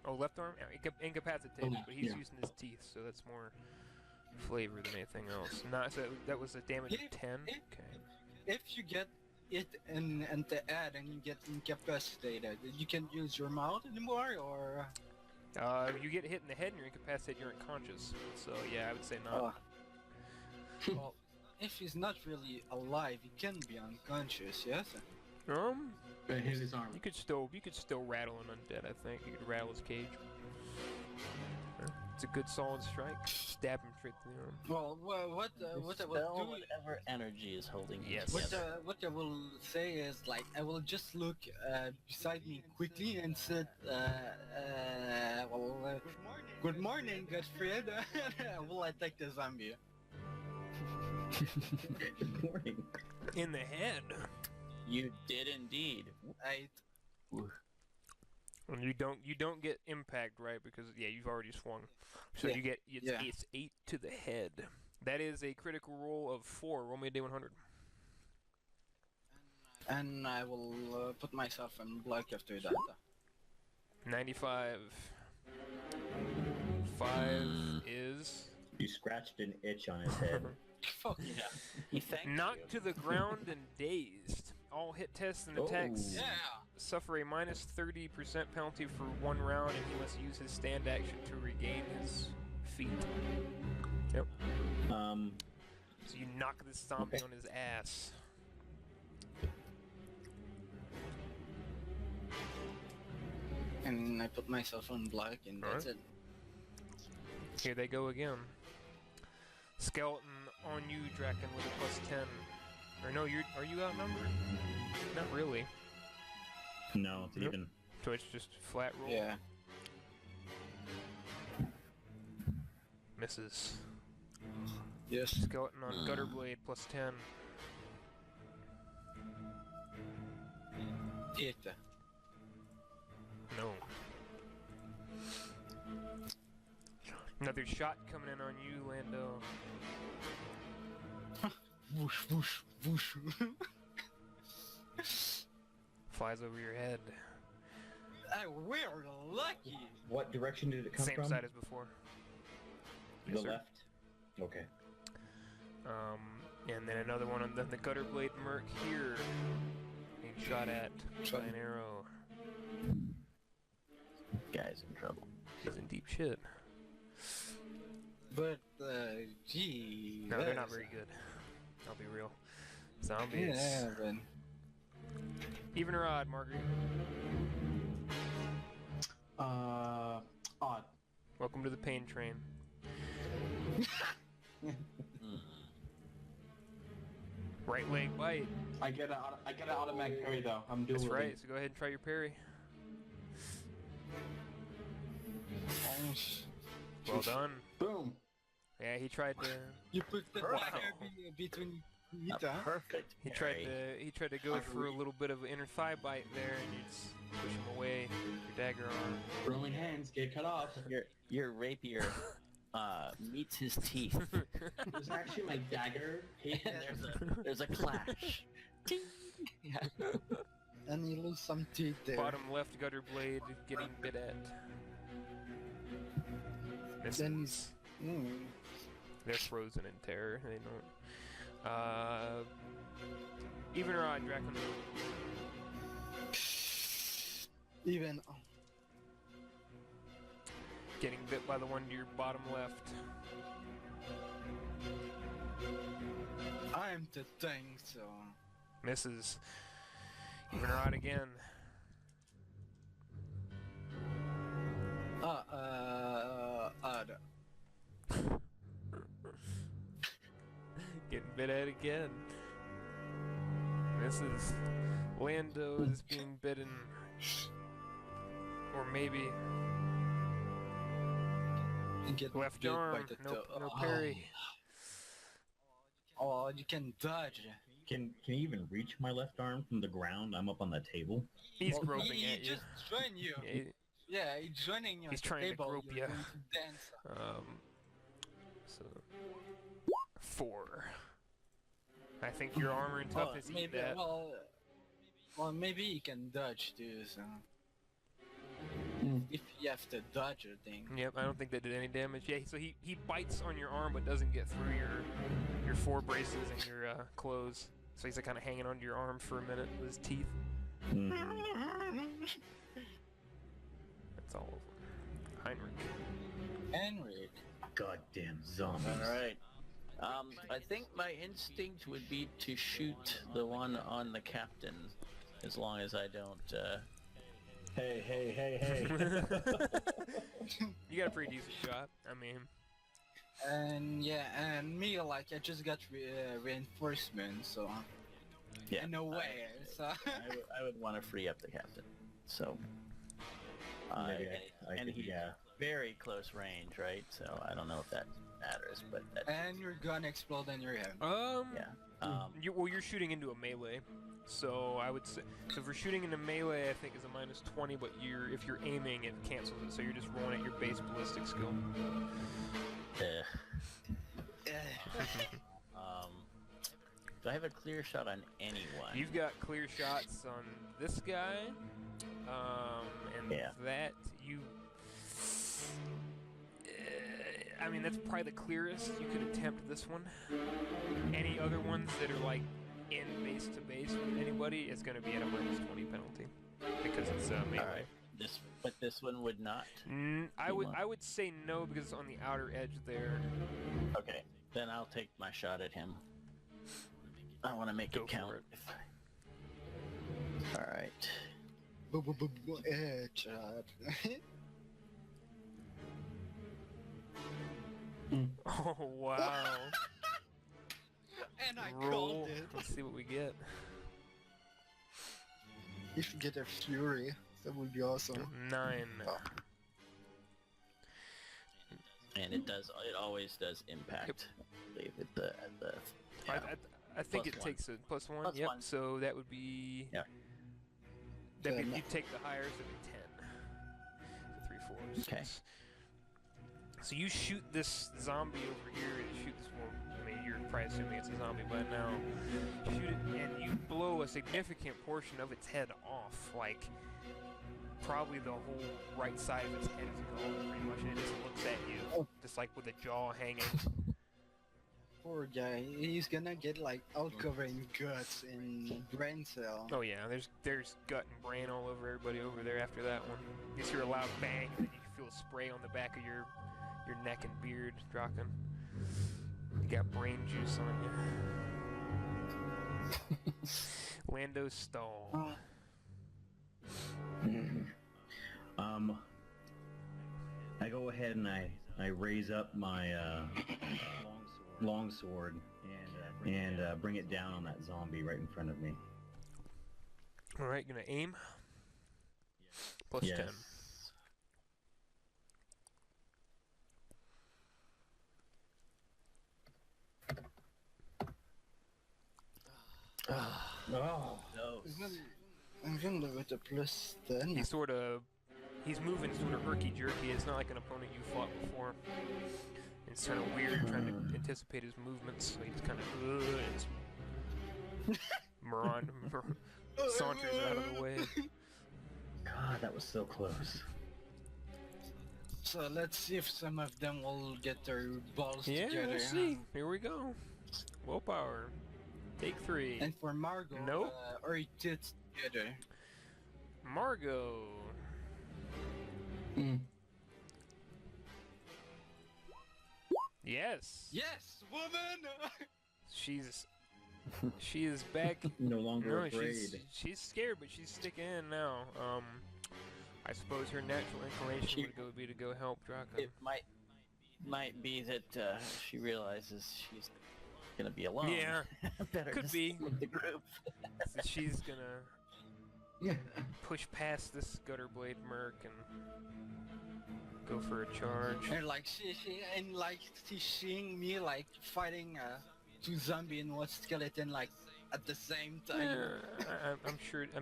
Oh, left arm incapacitated, Oh, but he's yeah. using his teeth, so that's more flavor than anything else. Not so that was a damage of 10. Okay. If you get it in the head and you get incapacitated, you can use your mouth anymore, or You get hit in the head and you're incapacitated. You're unconscious. So yeah, I would say not. well, if he's not really alive, he can be unconscious. Yes. But here's his armor. You could still rattle an undead. I think you could rattle his cage. It's a good solid strike. Stab him straight through the arm. Well, what I will Dispel do. whatever energy is holding you Yes. together. What I will say is, like, I will just look beside me quickly and said, good morning, Gottfried. I will attack the zombie. Good morning. In the head. You did indeed. And you don't get impact, right? Because yeah, you've already swung. So Yeah. you get Yeah. it's 8 to the head. That is a critical roll of 4. Roll me a d100. And I will put myself in block after that. 95. 5 is You scratched an itch on his head. Fuck Yeah. He thanked knocked you. to the ground and dazed. All hit tests and attacks Oh. yeah! suffer a minus 30% penalty for 1 round, and he must use his stand action to regain his feet. Yep. So you knock this zombie on his ass. And I put myself on block, and that's it. Here they go again. Skeleton on you, Draken, with a plus 10. Or no, are you outnumbered? Not really. No, it's Yep. even. So it's just flat roll. Yeah. Misses. Yes. Skeleton on Gutter Blade plus 10. It. No. Another shot coming in on you, Lando. Whoosh, whoosh, whoosh. Flies over your head. We're lucky. What direction did it come Same from? side as before. The Yes, sir. left? Okay. And then another one on the gutter blade merc here. Being shot at by an arrow. Guy's in trouble. He's in deep shit. But, gee... No, they're not very good. I'll be real. Zombies. Yeah, but... Even or odd, Margaret? Odd. Welcome to the pain train. Right leg bite. I get an automatic parry though. I'm doing That's right, so go ahead and try your parry. Well done. Boom. Yeah, he tried to. You put the Wow. dagger between A feet, huh? perfect He tried parry. to. He tried to go for a little bit of an inner thigh bite there, and you just push him away. Your dagger arm. Throwing hands get cut off. Your rapier meets his teeth. It was actually my dagger. And there's a clash. Yeah. And you lose some teeth there. Bottom left gutter blade getting bit at. Then he's... They're frozen in terror. They don't. Even or odd, Draken? Even... Getting bit by the one to your bottom left. I'm the thing, so... Misses. Even or odd again. Odd. Getting bit at again. Misses. Lando is being bitten. Or maybe You get left bit by arm. the No, toe. no parry. Oh, you can dodge. Can you even reach my left arm from the ground? I'm up on the table. He's Well, groping he at you. just joined you. Yeah, Yeah, he's joining you. He's at the trying to table. grope You're ya. going to dance. So 4. I think your armor and toughness eat maybe, that. well, maybe you can dodge too. So if you have to dodge your thing. Yep, I don't think that did any damage. Yeah, so he bites on your arm but doesn't get through your 4 braces and your clothes. So he's like kind of hanging onto your arm for a minute with his teeth. Mhm. That's all over. Heinrich. Henrik. Goddamn zombies. Alright. I think my instinct would be to shoot the one on the captain, as long as I don't, Hey. You got a pretty decent shot. I mean, And yeah, and me, like, I just got reinforcement, so yeah. in a way, so I would want to free up the captain. So, Maybe I and could, he's yeah. very close range, right? So I don't know if that matters, but that, and your gun explode in your head. yeah. you're shooting into a melee, so I would say, so if you're shooting into melee, I think is a -20, but if you're aiming, it cancels it, so you're just rolling at your base ballistic skill. Do I have a clear shot on anyone? You've got clear shots on this guy, and Yeah. that you. I mean, that's probably the clearest you could attempt this one. Any other ones that are like in base to base with anybody, it's going to be at a -20 penalty because it's melee. All right. But this one would not. I would say no because it's on the outer edge there. Okay, then I'll take my shot at him. I want to make Go it for count. it. All right. Headshot. Oh wow! And I Roll. called it. Let's see what we get. If you get a fury, that would be awesome. 9. Oh. And it always does impact. I believe at the yeah. I think Plus it one. takes a +1. Plus Yep. one. So that would be. Yeah. That Then- you take the higher, so it'd be 10. force. Okay. So you shoot this zombie over here, and shoot this one. I mean, you're probably assuming it's a zombie by now. Shoot it, and you blow a significant portion of its head off, like probably the whole right side of its head is gone, pretty much, and it just looks at you, just like with the jaw hanging. Poor guy. He's gonna get like all covered in guts and brain cell. Oh yeah, there's gut and brain all over everybody over there after that one. You hear a loud bang, and then you feel a spray on the back of your neck and beard, Draken. You got brain juice on you. Lando Stall. I go ahead and I raise up my longsword and bring it down on that zombie right in front of me. Alright, gonna aim. Plus Yes. 10. Oh, no. I'm gonna go with a plus 10. He's moving sort of herky-jerky. It's not like an opponent you fought before. It's kind of weird trying to anticipate his movements, so he just kind of saunters out of the way. God, that was so close. So let's see if some of them will get their balls Yeah, together. we'll see. Here we go. Willpower. Take 3. And for Margot, Nope. her tits together. Margot. Yes. Yes, woman! She is back. No longer No, afraid. she's scared, but she's sticking in now. I suppose her natural inclination would be to go help Draken. It might be that she realizes she's gonna be alone. Yeah, Better could just be. with the group. So she's gonna push past this gutter blade merc and go for a charge. And like she's seeing me like fighting two zombie and one skeleton like at the same time. Yeah, I'm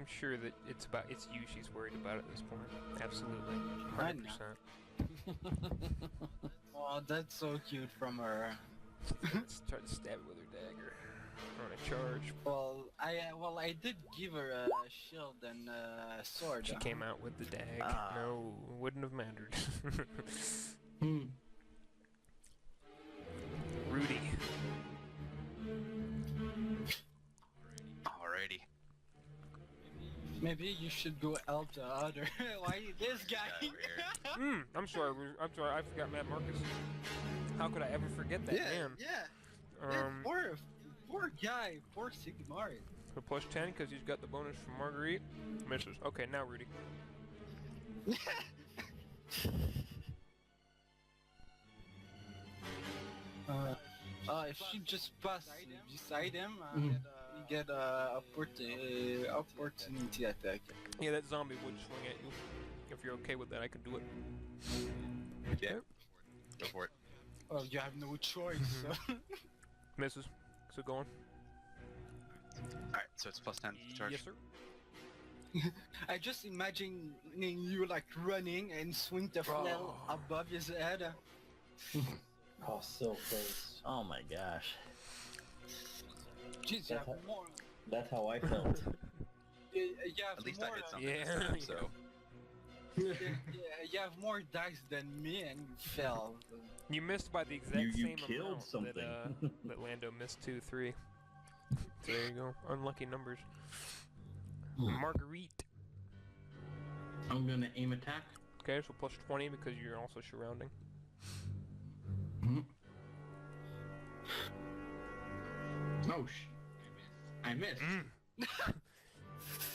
sure that it's you she's worried about at this point. Absolutely, I 100%. Oh, that's so cute from her. Let's try to stab it with her dagger on a charge. Well, I did give her a shield and a sword. She came out with the dag. Ah. No, wouldn't have mattered. Rudy. Alrighty. Maybe you should go help the other. Why this guy? I'm sorry. I forgot Matt Marcus. How could I ever forget that man? Yeah. Poor guy. Poor Sigmar. So plus 10 because he's got the bonus from Marguerite. Misses. Okay, now Rudy. If you just pass beside him, you get opportunity attack. Yeah, that zombie would swing at you. If you're okay with that, I can do it. Yeah. Go for it. Well, you have no choice. Misses. So go on. Alright, so it's plus 10 to charge. Yes, sir. I just imagine you like running and swing the flail above his head. Oh, so close. Oh my gosh. Jeez, you have more. That's how I felt. You have At least more. I hit something Yeah. this time, so... You have more dice than me, and you fell. You missed by the exact You same killed amount something. that Lando missed 2, 3. So there you go. Unlucky numbers. Marguerite. I'm gonna aim attack. Okay, so plus 20 because you're also surrounding. Oh I missed.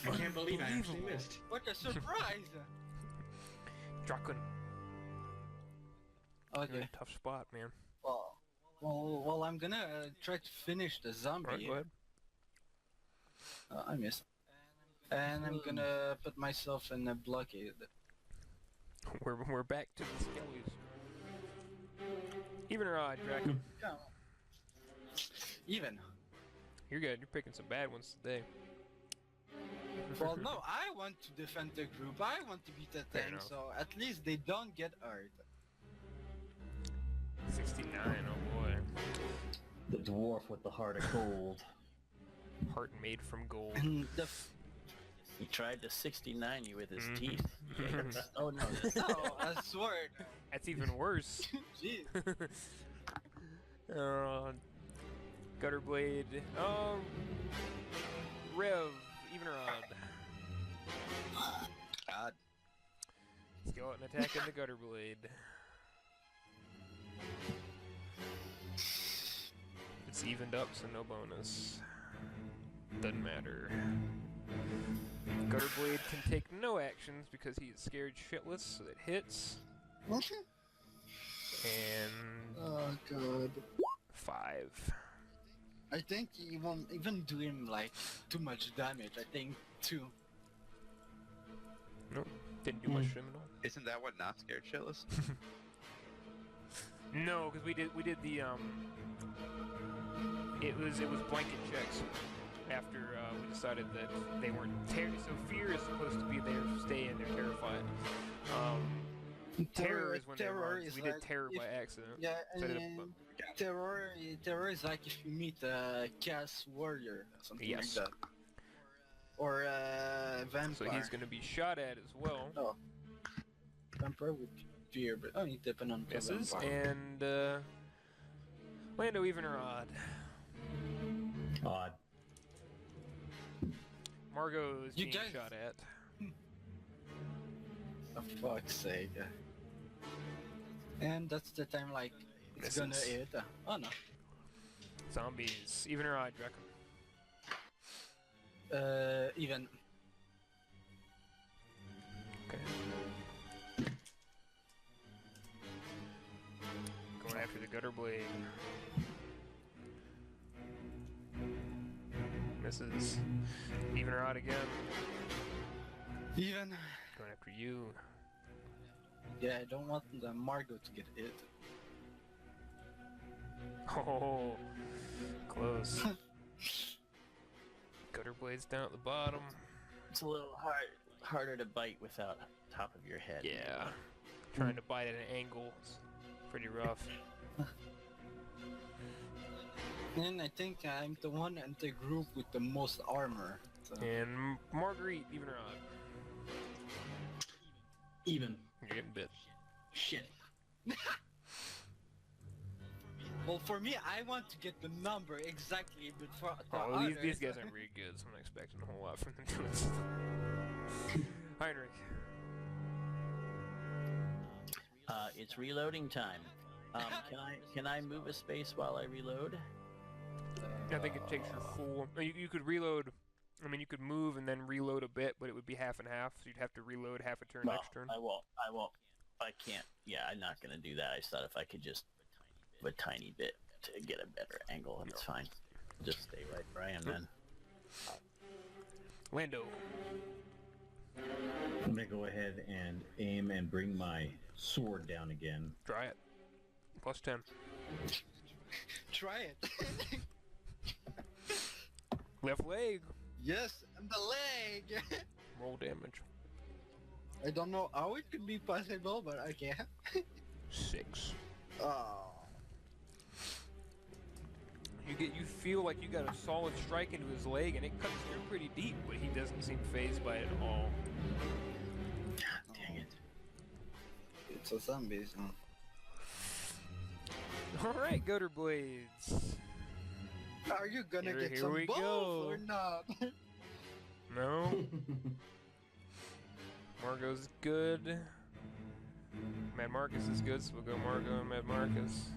I can't believe I actually missed. What a surprise! Draken. You're in Okay. a tough spot, man. Well, I'm gonna try to finish the zombie. Alright, go ahead. I missed. And I'm gonna put myself in a blockade. We're back to the skellies. Even or odd, Draken. Even. You're good. You're picking some bad ones today. Well, no, I want to defend the group. I want to beat the Fair tank, enough. so at least they don't get hurt. 69, oh boy. The dwarf with the heart of gold. Heart made from gold. And He tried to 69 you with his Mhm. teeth. Oh no, that's no, a sword. That's even worse. Jeez. Gutter blade. Rev. Even rod. God. Skeleton attacking the gutter blade. It's evened up, so no bonus. Doesn't matter. Gutter blade can take no actions because he is scared shitless, so that hits. And Oh god. 5. I think you won't even do him like too much damage. I think 2. Nope, didn't do much to him at all. Isn't that what not scared shitless? No, because we did the it was blanket checks after we decided that they weren't so fear is supposed to be there to stay and they're terrified. Terror is when they run. So we did terror by accident. Yeah, So I did and terror is like if you meet a chaos warrior or something Yes. like that. Or a vampire. So he's going to be shot at as well. Oh. Vampire with fear, but only depending on the Misses, vampire. and Lando even or odd. Odd. Margot is You being guys- shot at. For fuck's sake. And that's the time like it's gonna Misses. hit. Oh no. Zombies. Even or odd, Draco. Even. Okay. Going after the gutter blade. Misses. Even or odd again. Even. Going after you. Yeah, I don't want the Margot to get hit. Oh, close. Gutter blades down at the bottom. It's a little harder to bite without top of your head. Yeah. Trying to bite at an angle. It's pretty rough. And I think I'm the one in the group with the most armor. So. And Marguerite, even or odd. Even. You're getting bit. Shit. Well, for me, I want to get the number exactly before the Oh, others. these guys aren't very good, so I'm not expecting a whole lot from them doing stuff. Heinrich. It's reloading time. Can I move a space while I reload? I think it takes your full... You could reload... I mean, you could move and then reload a bit, but it would be half and half, so you'd have to reload half a turn Well, next turn. I won't. I can't. Yeah, I'm not gonna do that. I thought if I could just a tiny bit to get a better angle, it's fine. Just stay right where I am then. Lando. I'm gonna go ahead and aim and bring my sword down again. Try it. Plus 10. Try it. Left leg. Yes, and the leg. Roll damage. I don't know how it could be possible, but okay. 6. Oh. You feel like you got a solid strike into his leg, and it cuts through pretty deep, but he doesn't seem fazed by it at all. God dang it. It's a zombie, so. Alright, gutter blades. Are you gonna Here- get here some we both go. or not? No. Margot's good. Mad Marcus is good, so we'll go Margot and Mad Marcus.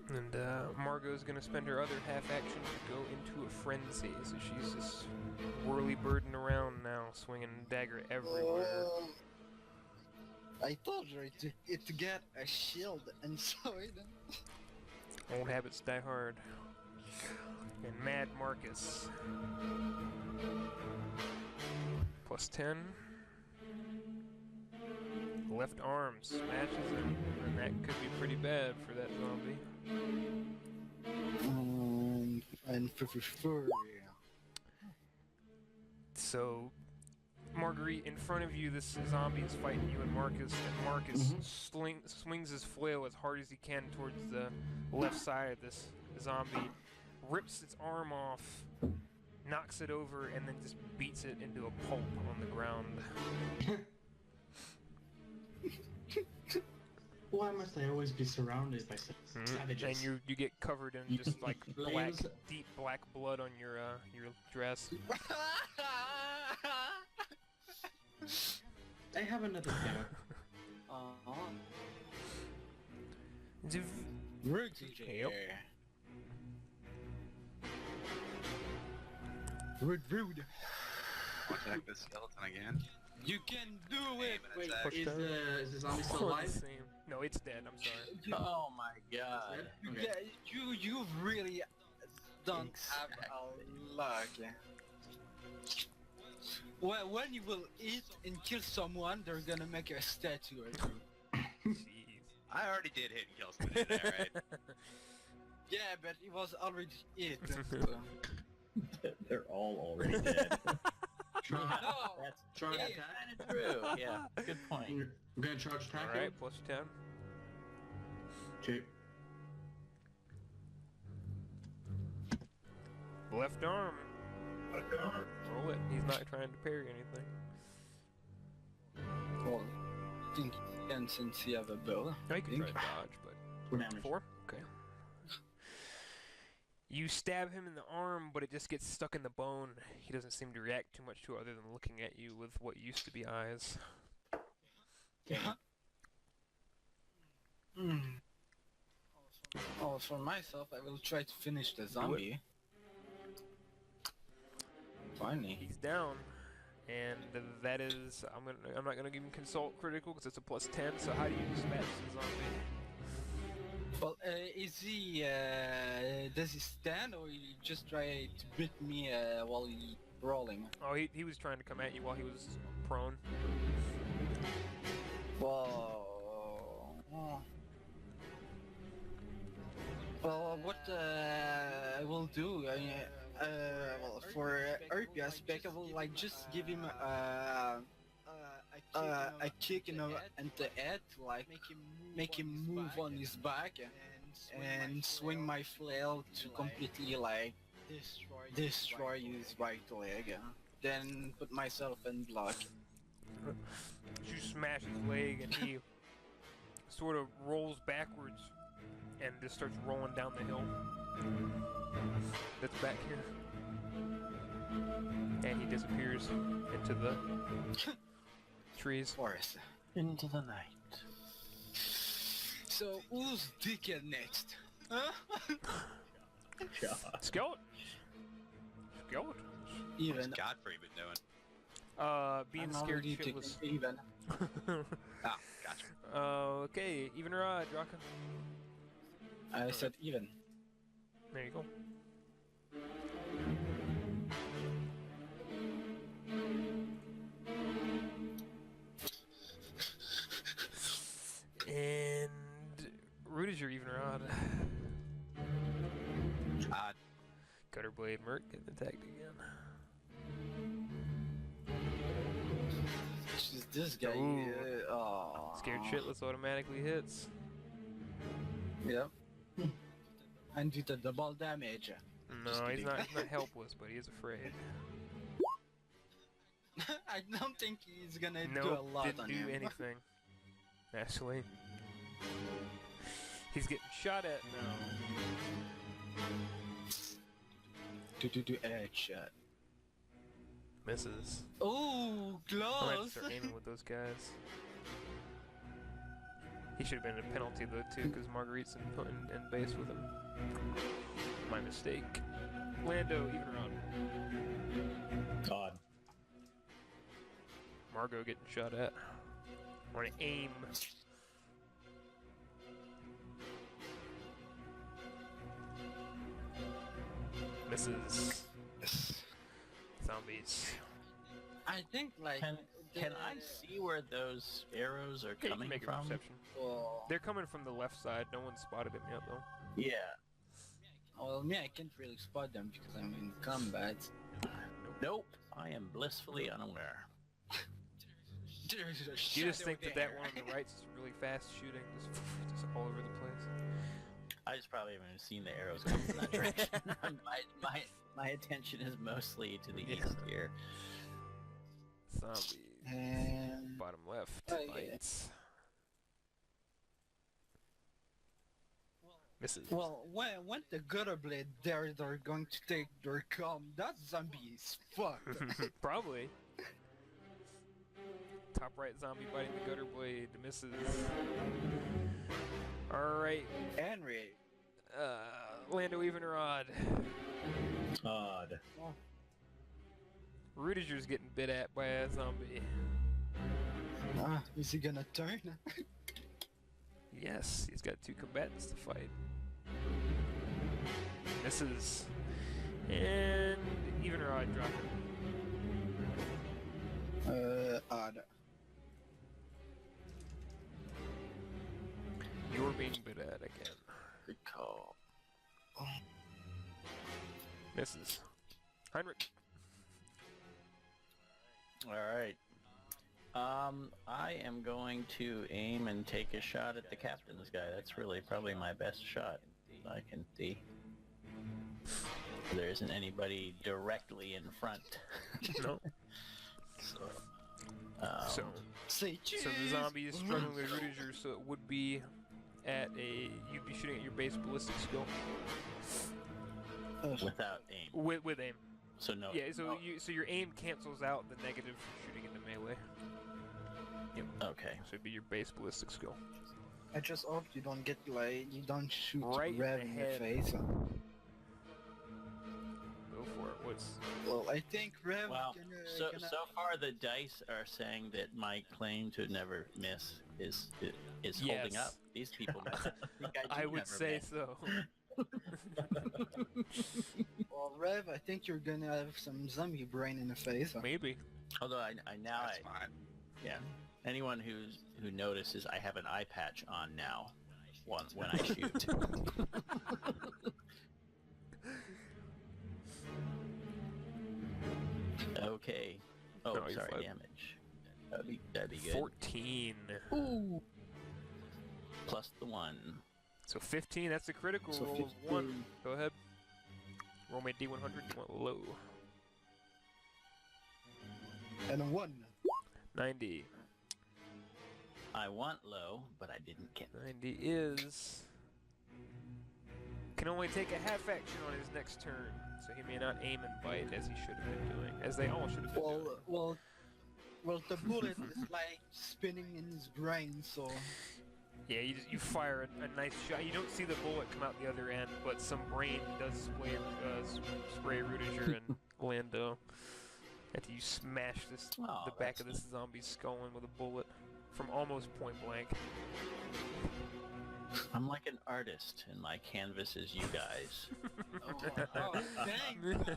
And Margot's gonna spend her other half action to go into a frenzy, so she's just whirly-birding around now, swinging dagger everywhere. Oh. I told her to get a shield and sword. Old habits die hard. And Mad Marcus. Plus 10. Left arm smashes him, and that could be pretty bad for that zombie. And for So, Marguerite, in front of you, this zombie is fighting you and Marcus, and Marcus swings his flail as hard as he can towards the left side of this zombie, rips its arm off, knocks it over, and then just beats it into a pulp on the ground. Why must I always be surrounded by savages? And you get covered in just like black, deep black blood on your dress. I have another pair. Rude. Yep. Rude. Attack this skeleton again. You can do it. Wait, Push is the zombie still alive? No, it's dead. I'm sorry. Oh my god. Okay. Yeah, you really don't have a luck. Well, when you will eat and kill someone, they're gonna make a statue of you. Jeez. I already did hit and kill somebody there, right? Yeah, but it was already it. They're all already dead. No, That's Charge Yeah. attack? True. Yeah. Good point. I'm gonna charge attack. All right, plus 10. Okay. Left arm. Roll it. He's not trying to parry anything. well, I think you can since you have a bow. No, you can try to Think. dodge, but 4 damage. 4? Okay. You stab him in the arm, but it just gets stuck in the bone. He doesn't seem to react too much to it other than looking at you with what used to be eyes. Oh, for myself, I will try to finish the zombie. Funny. He's down, and that is I'm not gonna give him consult critical because it's a plus 10. So how do you smash the zombie? Well, is he, does he stand or he just try to beat me while he rolling? Oh, he was trying to come at you while he was prone. Well, what I will do, well, for RP aspect, I will like just give him a kick in the head, like make him move on his back, and swing my flail to completely like destroy his right leg. Then put myself in block. You smash his leg, and he sort of rolls backwards and just starts rolling down the hill that's back here. And he disappears into the trees. Forest. Into the night. So who's dickhead next? Huh? God. Skeleton. Skeleton. What's Even. Godfrey been doing? Being I'm scared already shitless. taking even. Ah, gotcha. Okay, even or odd, Draka? I said even. There you go. And Root is your even or odd. Odd. Cutter Blade Merc getting attacked again. She's this guy. Ooh. Oh. Scared shitless automatically hits. Yep. And do the double damage. No, he's not helpless, but he is afraid. I don't think he's gonna do a Nope, lot didn't on do him. anything. Actually. He's getting shot at now. Do headshot. Misses. Oh, I'm gonna have to close. start aiming with those guys. He should have been a penalty though too, because Marguerite's in base with him. My mistake. Lando, even around. God. Margot getting shot at. I want to aim. Misses. Zombies. I think like Can Can I see where those arrows are Okay, you can coming make a from? perception. Well, They're coming from the left side. No one spotted them yet, though. Yeah. well, me, I can't really spot them because I'm in combat. Nope. I am blissfully unaware. There's a You shadow just think that there. one on the right's really fast shooting, just all over the place. I just probably haven't seen the arrows come from that direction. my attention is mostly to the east here. Zombies. And Bottom left. Oh, yeah. Bites. Misses. well, when the gutter blade there, they're going to take their calm. That zombie is fucked. Probably. Top right zombie biting the gutter blade. Misses. Alright. Henry. Lando Evenrod. Odd. Rudiger's getting bit at by a zombie. Is he gonna turn? Yes, he's got 2 combatants to fight. Misses. And Evenrod dropping. Odd. You're being bit at again. Good call. Misses. Heinrich. Alright. I am going to aim and take a shot at the captain's guy. That's really probably my best shot I can see. There isn't anybody directly in front. No. So, Say cheese. So the zombie is struggling with Rudiger, so it would be at you'd be shooting at your base ballistic skill. without aim. With aim. So no. Yeah, so no. so your aim cancels out the negative from shooting into melee. Yep. Okay. So it'd be your base ballistic skill. I just hope you don't get you don't shoot Right in Rev the in the head. face. Go for it. What's Well, I think Rev Well, gonna... so far the dice are saying that my claim to never miss is holding Yes. up. These people might think I I do would never say miss. so. Well, Rev, I think you're gonna have some zombie brain in the face. Maybe. Although I now That's fine. yeah. Anyone who notices I have an eye patch on now when I shoot. Okay. Oh, No, you're sorry, fine. damage. That'd be good. 14. Ooh. Plus the 1. So 15. That's a critical So roll of 1. 15. Go ahead. Roll me a D100. You want low. And a 1. 90. I want low, but I didn't get 90 is... Can only take a half action on his next turn, so he may not aim and bite as he should have been doing, as they all should have been doing. Well, the bullet is like spinning in his brain, so... Yeah, you fire a nice shot. You don't see the bullet come out the other end, but some brain does spray Rudiger and Lando. After you smash the back that's of this zombie's skull in with a bullet from almost point blank. I'm like an artist, and my canvas is you guys. Oh, thanks!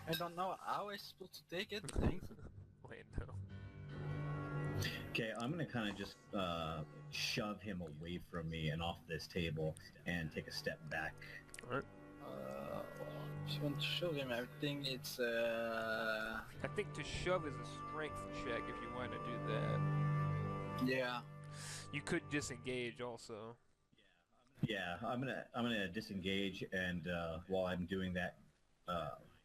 I don't know how I'm supposed to take it, thanks. Lando. Okay, I'm gonna kind of just shove him away from me and off this table and take a step back. Alright. Well, if you want to show him everything, it's I think to shove is a strength check if you want to do that. yeah. You could disengage also. Yeah, I'm gonna disengage, and while I'm doing that,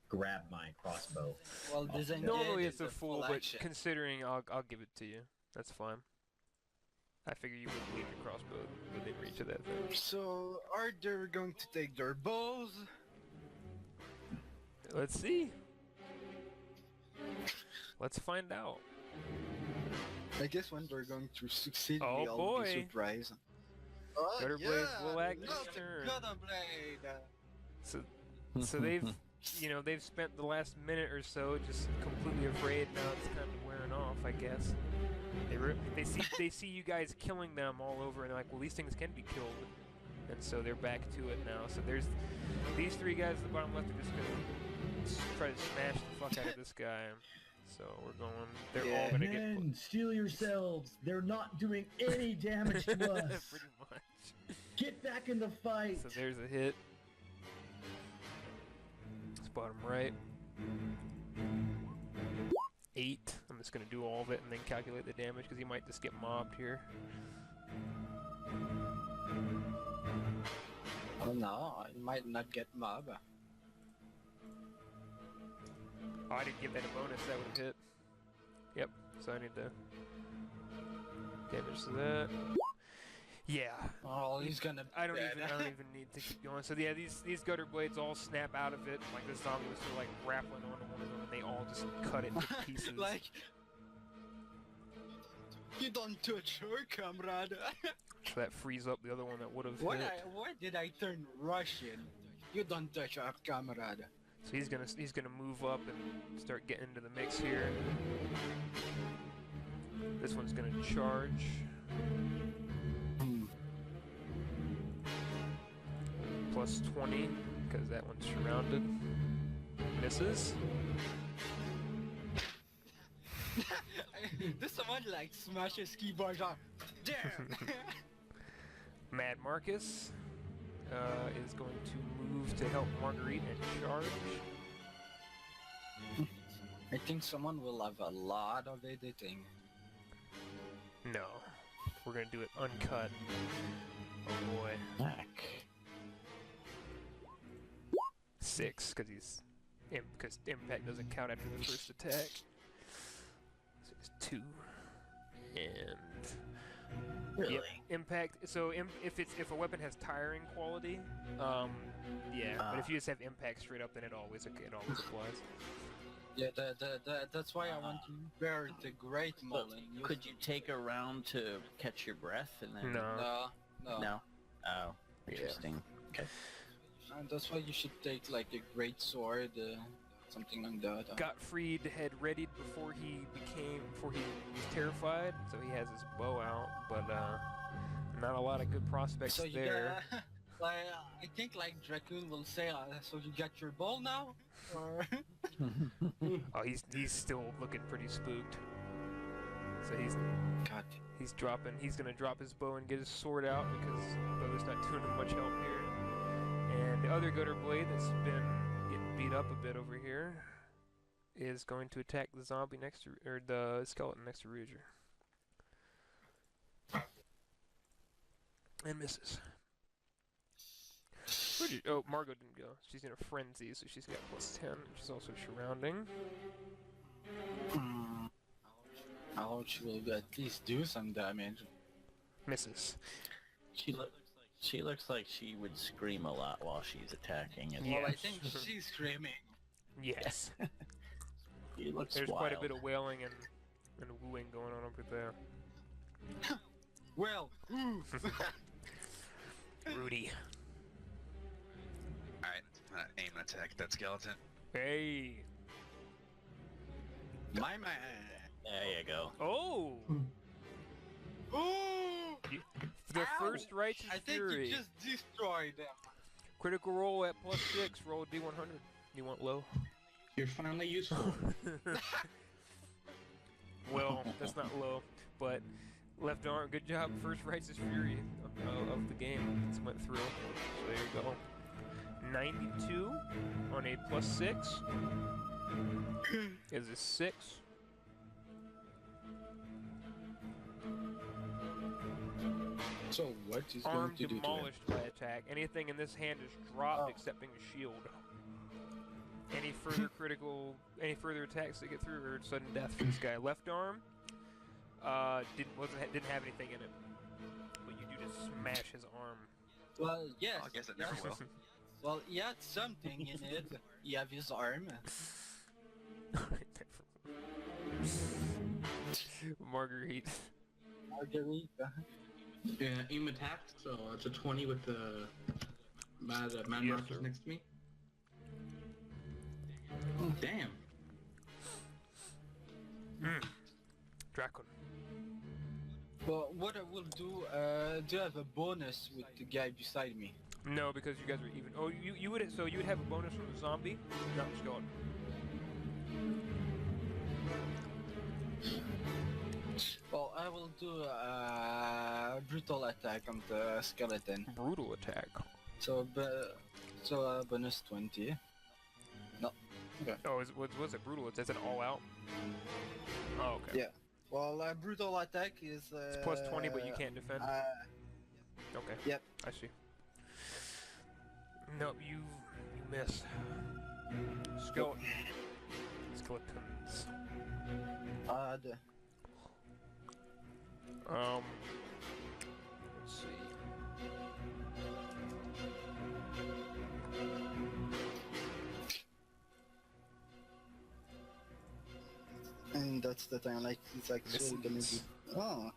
grab my crossbow. Well, disengage Normally is it's a full, but action. considering I'll give it to you. That's fine. I figure you wouldn't leave your crossbow within reach of that thing. So, are they going to take their bows? Let's see. Let's find out. I guess when they're going to succeed, Oh, we'll boy. be surprised. Oh, Gutter yeah, Blades will act this another turn. Gutter Blade. So they've, they've spent the last minute or so just completely afraid. Now it's kind of wearing off, I guess. They see you guys killing them all over, and they're like, well, these things can be killed, and so they're back to it now. So there's these 3 guys at the bottom left are just gonna try to smash the fuck out of this guy. So we're going. They're all gonna get. Men, steel yourselves. They're not doing any damage to us. Pretty much. Get back in the fight. So there's a hit. It's bottom right. 8. I'm just gonna do all of it and then calculate the damage because he might just get mobbed here. Oh no, I might not get mob. Oh, I didn't give that a bonus. That would have hit. Yep. So I need to damage to that. Yeah. Oh, he's gonna. I don't even need to keep going. So yeah, these gutter blades all snap out of it. Like the zombie was sort of like grappling onto one of them, and they all just cut it to pieces. Like, you don't touch her, comrade. So that frees up the other one that would have Why hit. did I turn Russian? You don't touch our comrade. So he's gonna move up and start getting into the mix here. This one's gonna charge. Plus 20 because that one's surrounded. Misses. Does someone like smash his keyboard off? Damn! Mad Marcus is going to move to help Marguerite and charge. I think someone will have a lot of editing. No, we're gonna do it uncut. Oh boy. Back. 6 because because impact doesn't count after the first attack. So it's 2 and. Really? Yep, impact. So if a weapon has tiring quality, yeah. But if you just have impact straight up, then it always applies. Yeah, that's why I want to bear the Great Mullen. Could you take a round to catch your breath and then? No. No. Oh, interesting. Okay. And that's why you should take like a great sword, something like that. Gottfried had readied before he was terrified, so he has his bow out, but not a lot of good prospects So you there. got, like, I think like Dracoon will say, so you got your bow now? Or Oh, he's still looking pretty spooked. So God. he's gonna drop his bow and get his sword out because the bow's not doing him much help here. And the other gutter blade that's been getting beat up a bit over here is going to attack the zombie next to, or the skeleton next to Ruger. And misses. Oh, Margot didn't go. She's in a frenzy, so she's got plus 10. She's also surrounding. Ouch, will at least do some damage. Misses. She looks like she would scream a lot while she's attacking. And Well, I Yes. think she's screaming. Yes. She looks There's wild. quite a bit of wailing and wooing going on over there. Well, ooh. Rudy. Alright, I'm gonna aim and attack that skeleton. Hey. My man. There you go. Oh! Ooh! The Ow! first Righteous I think Fury. you just destroyed them. Critical roll at plus 6. Roll a D100. You want low? You're finally useful. Well, that's not low, but left arm, good job. First Righteous Fury of the game. It's went through. So there you go. 92 on a plus 6 is a 6. So what is going Arm to do to him? demolished by attack. Anything in this hand is dropped Oh. excepting a shield. Any further any further attacks that get through are sudden death for this guy. Left arm didn't have anything in it, but you do just smash his arm. Well, yes. I guess it never will. Well, he had something in it. He have his arm. Marguerite. Margarita. Yeah, aim attack, so it's a 20 with the man Yes, markers sir. next to me. Damn. Dracon. Well, what I will do, do you have a bonus with the guy beside me? No, because you guys are even. Oh, you would have a bonus from the zombie, not the skeleton. Well, I will do a brutal attack on the skeleton. Brutal attack. So, bonus 20. No. Okay. Oh, was it brutal? Is it all out? Oh, okay. Yeah. Well, brutal attack is. It's plus 20, but you can't defend. Okay. Yep. I see. Nope, you miss. Skeleton. Skeletons. Let's see. And that's the time, like, it's actually gonna be. Oh.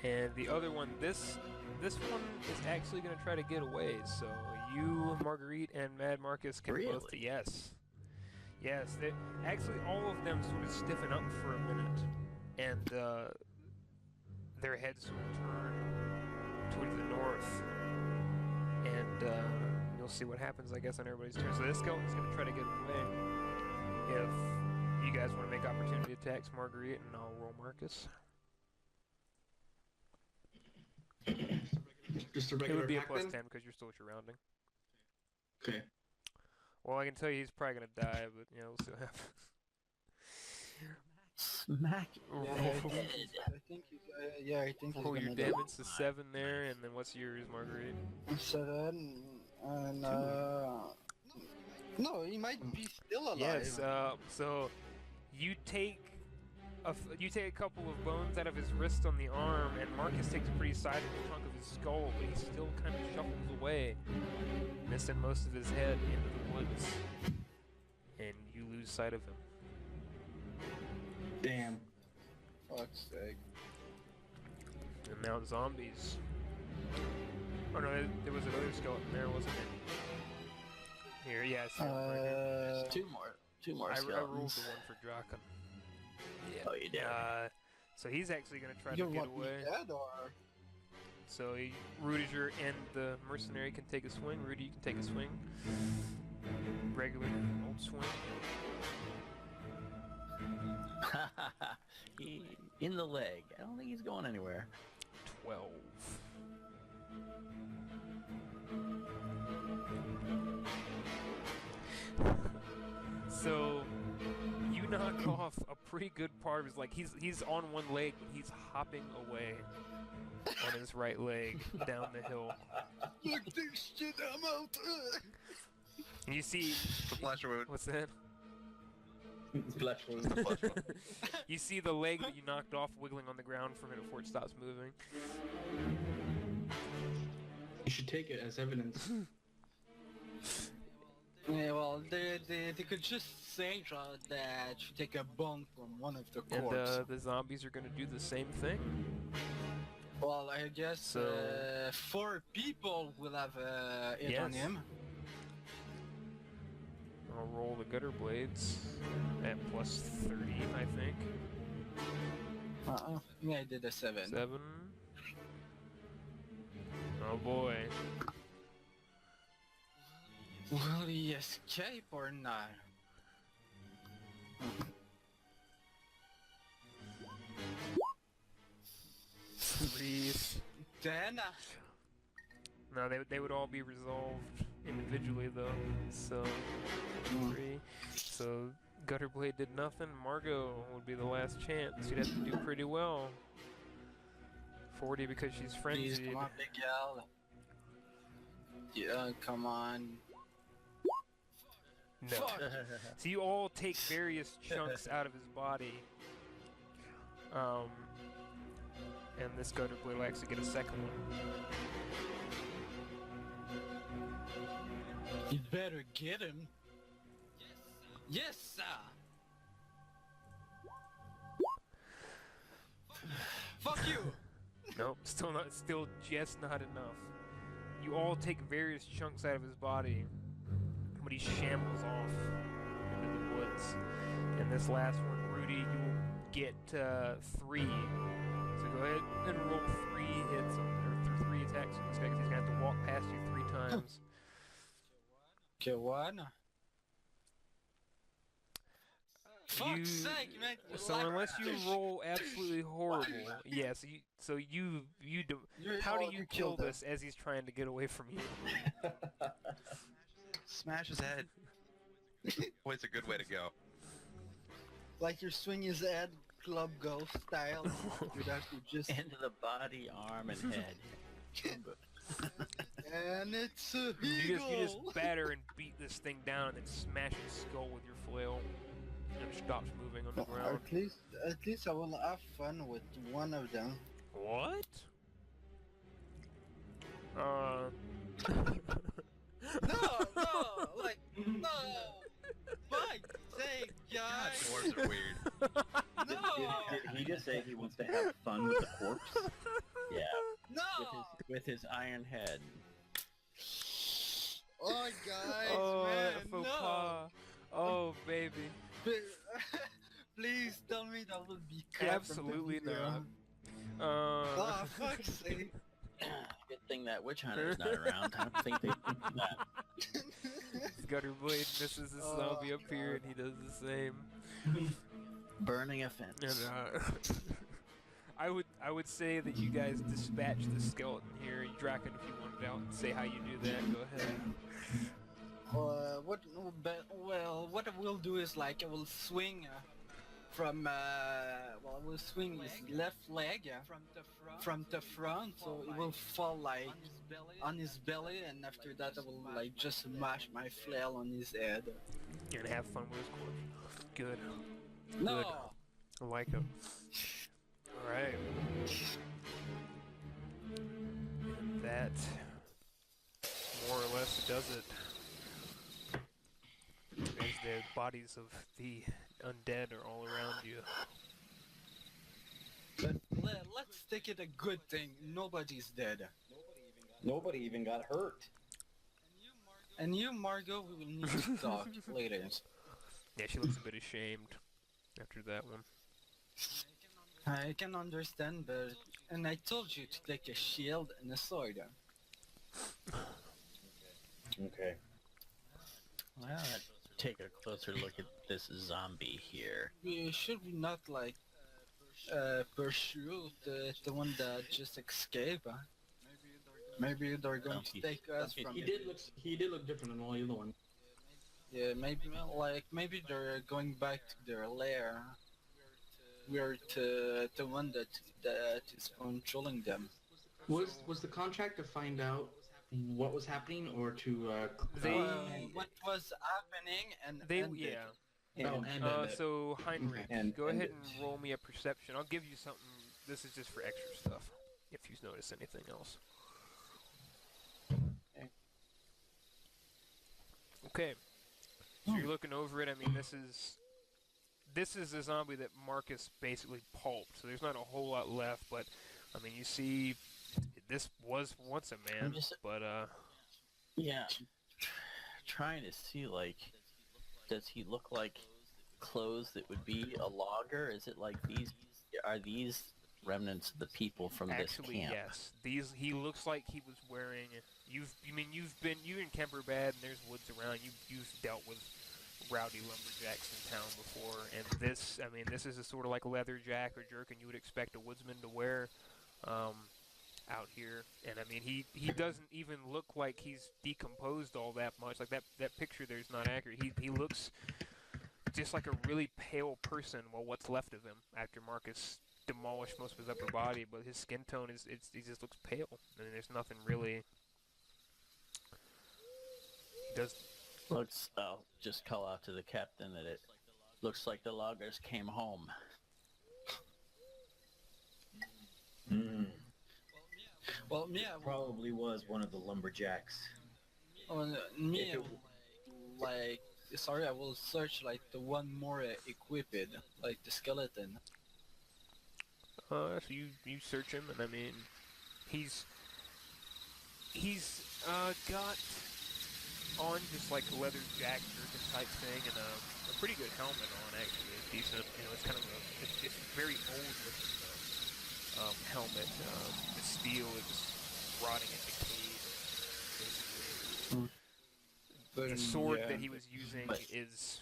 And the other one, this one is actually going to try to get away. So you, Marguerite, and Mad Marcus can both. Yes. Actually, all of them sort of stiffen up for a minute, and their heads sort of turn towards the north, and you'll see what happens, I guess, on everybody's turn. So this skeleton's going to try to get away. If you guys want to make opportunity attacks, Marguerite, and I'll roll Marcus. Just a It regular would be a attack plus then? 10 because you're still surrounding. Okay. Well, I can tell you he's probably going to die, but yeah, we'll see what happens. Smack Roll, I think he's, I think he's roll your gonna die. damage to 7 there, and then what's yours, Marguerite? 7, and no, he might be still alive. Yes, so you take a couple of bones out of his wrist on the arm, and Marcus takes a pretty sizable chunk of his skull, but he still kind of shuffles away, missing most of his head into the woods, and you lose sight of him. Damn. Fuck's sake. And now zombies. Oh no, there was another skeleton there, wasn't it? Here, yeah, I see him right here. Two more I rolled the skeletons. one for Draken. Yeah. Oh, you did? So he's actually going to try You to get want me away. dead, or? So Rudiger and the mercenary can take a swing. Rudy, you can take a swing. Regular old swing. In the leg. I don't think he's going anywhere. 12. So you knock off a pretty good part of his, like, he's on one leg, but he's hopping away on his right leg down the hill. Look this shit, I'm out! And you see, Flash wound. what's that? Flesh wound. You see the leg that you knocked off wiggling on the ground for a minute before it stops moving. You should take it as evidence. Yeah, well, they could just say that you take a bone from one of the And corpses. the zombies are going to do the same thing. Well, I guess So- 4 people will have it on Yes. him. I'll roll the gutter blades at plus 30, I think. Yeah, I did a 7. 7. Oh boy. Will he escape or not? Threes. Then, No, they would all be resolved individually though. So 3. So Gutterblade did nothing. Margot would be the last chance. You'd have to do pretty well. 40 because she's please, frenzied. come on, Big Al. Yeah, come on. No. Fuck! So you all take various chunks out of his body. And this Gutterblade will actually get a second one. You better get him. Yes, sir. Fuck you. Nope, still just not enough. You all take various chunks out of his body, but he shambles off into the woods. And this last one, Rudy, you will get 3. So go ahead and roll 3 hits, or 3 attacks on this guy, because he's gonna have to walk past you 3 times. Okay, 1. Fuck's sake, man! So unless you roll absolutely horrible, yes. How do you kill this as he's trying to get away from you? Smash his head. Always a good way to go. Like you swing his head, club ghost style. Without you just Into the body, arm, and head. and it's a You just eagle. batter and beat this thing down and then smash its skull with your flail. And it stops moving on the ground. At least I will have fun with one of them. What? No, like no. Fuck sake, God, guys. dwarves are weird. No, Did he just say he wants to have fun with the corpse? Yeah, no. with his iron head. Oh, guys, Oh, man, that faux no. pas. Oh, baby. Please tell me that will be cut. Absolutely not. Oh, fuck's sake. Good thing that witch hunter's not around. I don't think they do that. Gutterblade misses the zombie up here, and he does the same. Burning offense. And I would say that you guys dispatch the skeleton here. Draken, if you wanted out and say how you do that, go ahead. What I will do is like I will swing from I will swing his left leg from the front, so it will fall like on his belly, and after that I will like just smash my flail on his head. And have fun with his corpse. Good. No. I like him. Alright. And that more or less does it. As the bodies of the undead are all around you. But let's take it a good thing. Nobody's dead. Nobody even got hurt. And you, Margot, we will need to talk later. Yeah, she looks a bit ashamed after that one. I can understand, but and I told you to take a shield and a sword. Okay. Well, let's take a closer look at this zombie here. Should we not like pursue the one that just escaped? Huh? Maybe they're going to take us from. He did look different than all the other ones. Yeah, maybe they're going back to their lair. We're the one that is controlling them. Was the contract to find out what was happening, or to What was happening and They ended. yeah. oh, and So Heinrich, And- go ahead and- and roll me a perception. I'll give you something. This is just for extra stuff. If you notice anything else. Okay. So you're looking over it. I mean, this is a zombie that Marcus basically pulped. So there's not a whole lot left, but I mean, you see, this was once a man, but Yeah, trying to see, like, does he look like clothes that would be a logger? Is it like are these remnants of the people from actually, this camp? yes. He looks like he was wearing. You're in Kemperbad, and there's woods around. You've dealt with rowdy lumberjacks in town before, and this is a sort of like leather jack or jerkin you would expect a woodsman to wear out here. And I mean, he doesn't even look like he's decomposed all that much. Like that picture there's not accurate. He looks just like a really pale person. Well, what's left of him after Marcus demolished most of his upper body, but his skin tone he just looks pale. I mean, there's nothing really. He does. I'll just call out to the captain that it looks like the loggers came home. Mm. Well, me, I will, Probably was one of the lumberjacks. me, If it- like, sorry, I will search like the one more equipped, like the skeleton. So you search him, and I mean, he's got on just like a leather jack jerkin type thing, and a pretty good helmet on actually. It's decent. You know, it's kind of it's very old looking helmet. The steel is rotting and decayed. Basically, But the sword yeah, that he was using but- is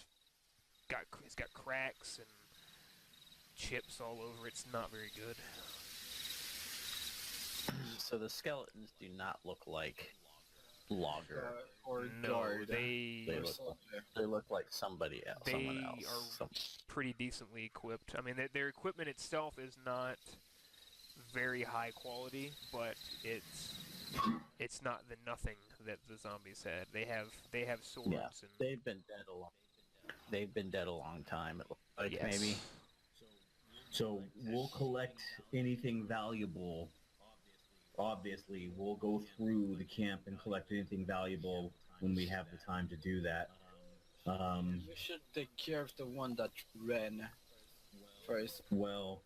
got cracks and chips all over. It's not very good. So the skeletons do not look like Logger. Or No, guard. They look like somebody else. Someone they else. are pretty decently equipped. I mean, their equipment itself is not very high quality, but it's not the nothing that the zombies had. They have swords. Yeah, and they've been dead a long time. It looks like yes. maybe. So we'll collect anything valuable. Obviously, we'll go through the camp and collect anything valuable when we have the time to do that. You should take care of the one that ran first. Well,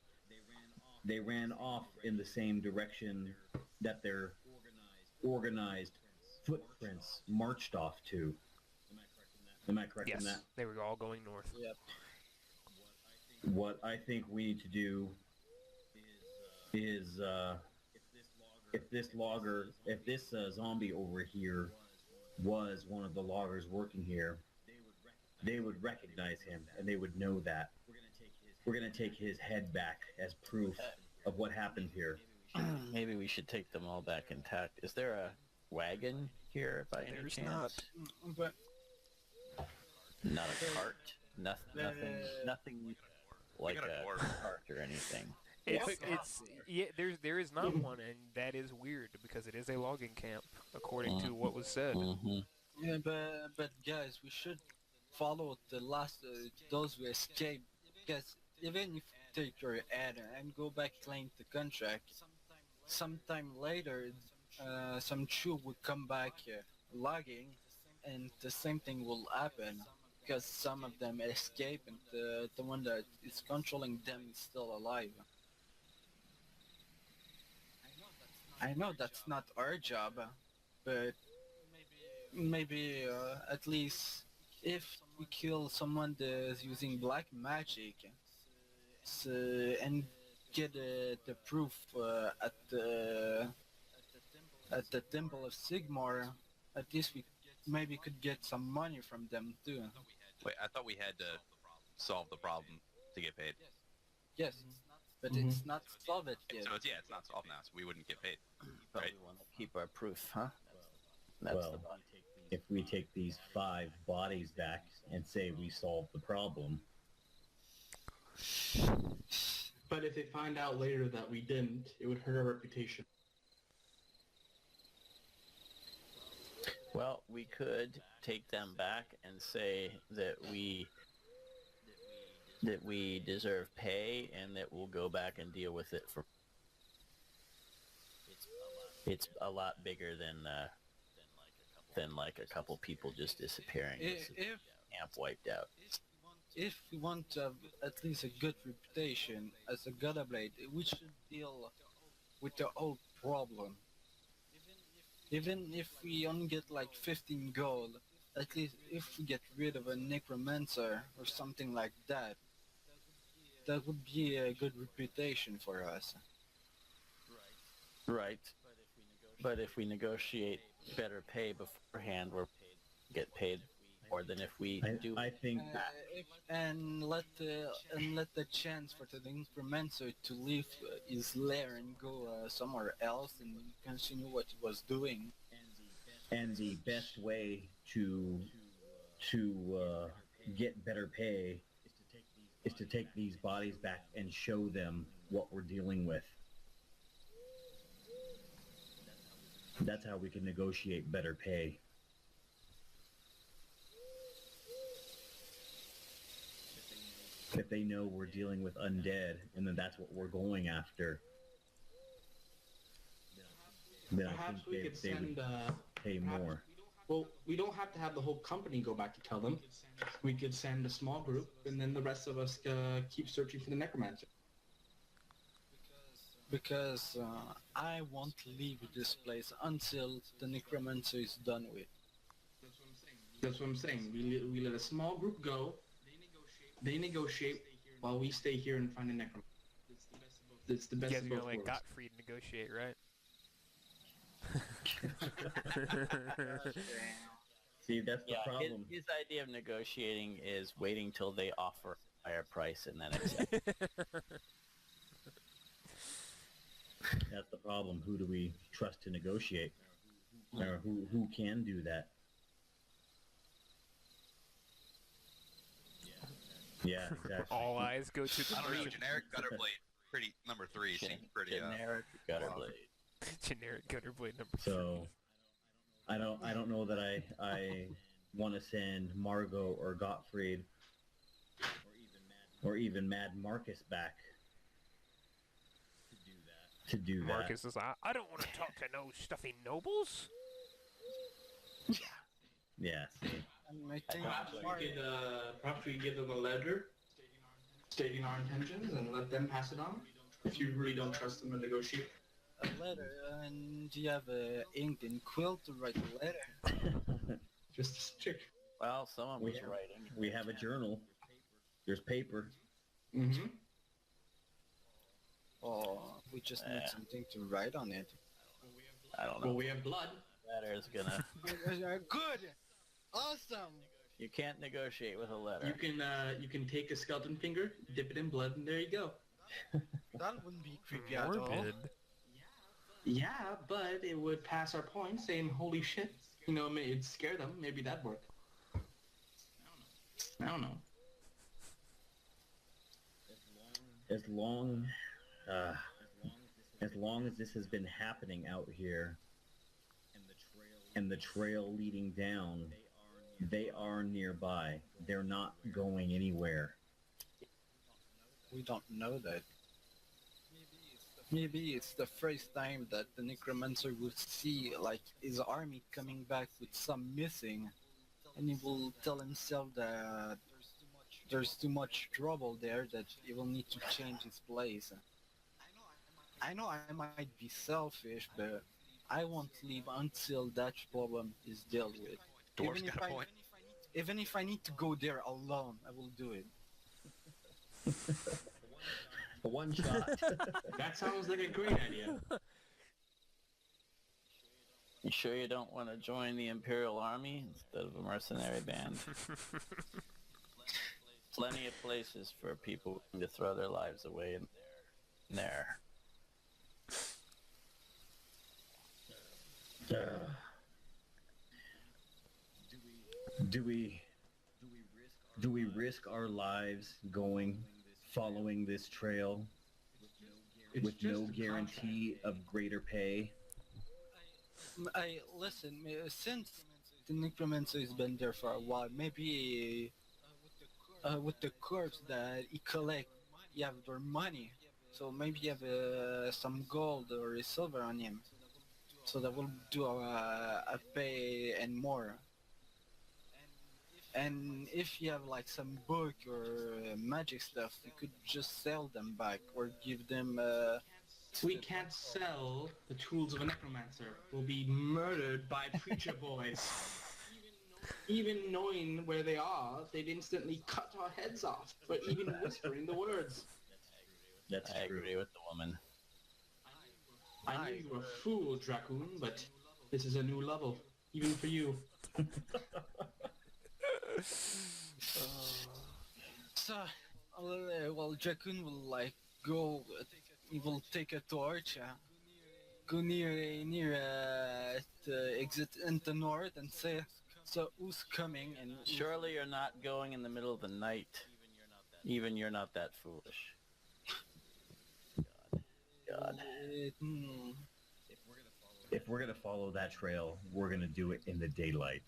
they ran off in the same direction that their organized footprints marched off to. Am I correct Yes, in that? they were all going north. Yep. What I think we need to do is, if this zombie over here was one of the loggers working here, they would recognize him and they would know that. We're going to take his head back as proof of what happened here. Maybe we should take them all back intact. Is there a wagon here by any There's chance? not. But Not a cart. Nothing like got a a dwarf. cart or anything. There is not one, and that is weird because it is a logging camp, according to what was said. Mm-hmm. yeah, but guys, we should follow the last those who escaped. Because even if you take your ad and go back claim the contract, sometime later, some troop would come back logging, and the same thing will happen. Because some of them escape, and the one that is controlling them is still alive. I know that's not our job, but maybe at least if we kill someone that's using black magic, and get the proof at the Temple of Sigmar, at least we maybe could get some money from them too. Wait, I thought we had to solve the problem to get paid. Yes, but it's not solved yet. So it's not solved now, so we wouldn't get paid. Probably Right. want to keep our proof, huh? That's Well, the button. if we take these 5 bodies back and say we solved the problem, But if they find out later that we didn't, it would hurt our reputation. Well, we could take them back and say that we deserve pay and that we'll go back and deal with it for. It's a lot bigger than like a couple people just disappearing. This is If camp wiped out. if we want to have at least a good reputation as a Godblade, we should deal with the whole problem. Even if we only get like 15 gold, at least if we get rid of a necromancer or something like that, that would be a good reputation for us. Right. But if we negotiate better pay beforehand, get paid more than if we do. I think And let the chance for the necromancer to leave his lair and go somewhere else and continue what he was doing. and the best way to get better pay is to take these bodies back and show them what we're dealing with. That's how we can negotiate better pay. If they know we're dealing with undead, and then that's what we're going after, then I Perhaps think we could they would send. pay more. Well, we don't have to have the whole company go back to tell them. We could send a small group, and then the rest of us keep searching for the necromancer. Because I won't leave this place until the necromancer is done with. That's what I'm saying. We let a small group go. They negotiate while we stay here and find a necromancer. It's the best You of guys are both gonna let worlds. Gottfried negotiate, right? See, that's the Yeah, problem. his idea of negotiating is waiting till they offer a higher price and then accept. That's the problem. Who do we trust to negotiate? Or who can do that? Yeah, exactly. All eyes go to the I don't know. merchant. Generic gutter blade. Pretty number 3 seems pretty. Generic gutter blade. Generic gutter blade number So I don't know that I want to send Margot or Gottfried or even Mad Marcus back to do that. Marcus is like, I don't want to talk to no stuffy nobles. Yeah. See. I think Perhaps we could give them a letter stating our intentions and let them pass it on. If you really don't trust them to negotiate. a letter, and do you have a inked and quill to write a letter? Just a stick. Well, someone was We have- writing. We have a journal. There's paper. Mm-hmm. Or we just need Yeah. something to write on it? I don't know. Well, we have blood. Letter's gonna. Good! Awesome! You can't negotiate with a letter. You can take a skeleton finger, dip it in blood, and there you go. That wouldn't be creepy at all. Morbid. Yeah, but it would pass our point, saying, "Holy shit!" You know, it'd scare them. Maybe that'd work. I don't know. As long as this has been happening out here, and the trail leading down, they are nearby. They're not going anywhere. We don't know that. Maybe it's the first time that the necromancer will see like his army coming back with some missing, and he will tell himself that there's too much trouble there, that he will need to change his place. I know I might be selfish, but I won't leave until that problem is dealt with. Dwarf's got a point. Even if I need to go there alone, I will do it. One shot. That sounds like a great idea. You sure you don't want to join the Imperial Army instead of a mercenary band? Plenty of places for people to throw their lives away in there. Do we risk our lives following this trail It's with just no a guarantee of greater pay? Listen, since the necromancer has been there for a while, maybe with the corpse that he collect, you have their money. So maybe you have some gold or silver on him. So that will do a pay and more. And if you have like some book or magic stuff, you could just sell them back or give them. We can't sell the tools of a necromancer. We'll be murdered by preacher boys. Even knowing where they are, they'd instantly cut our heads off for even whispering the words. That's I true. agree with the woman. I knew you were a fool, Dracoon, but this is a new level, even for you. So, well, Jakun will like go. He will take a torch, go near the exit in the north, and say, "So who's coming?" And Surely you're not going in the middle of the night. Even you're not that foolish. God. If we're gonna follow that trail, we're gonna do it in the daylight.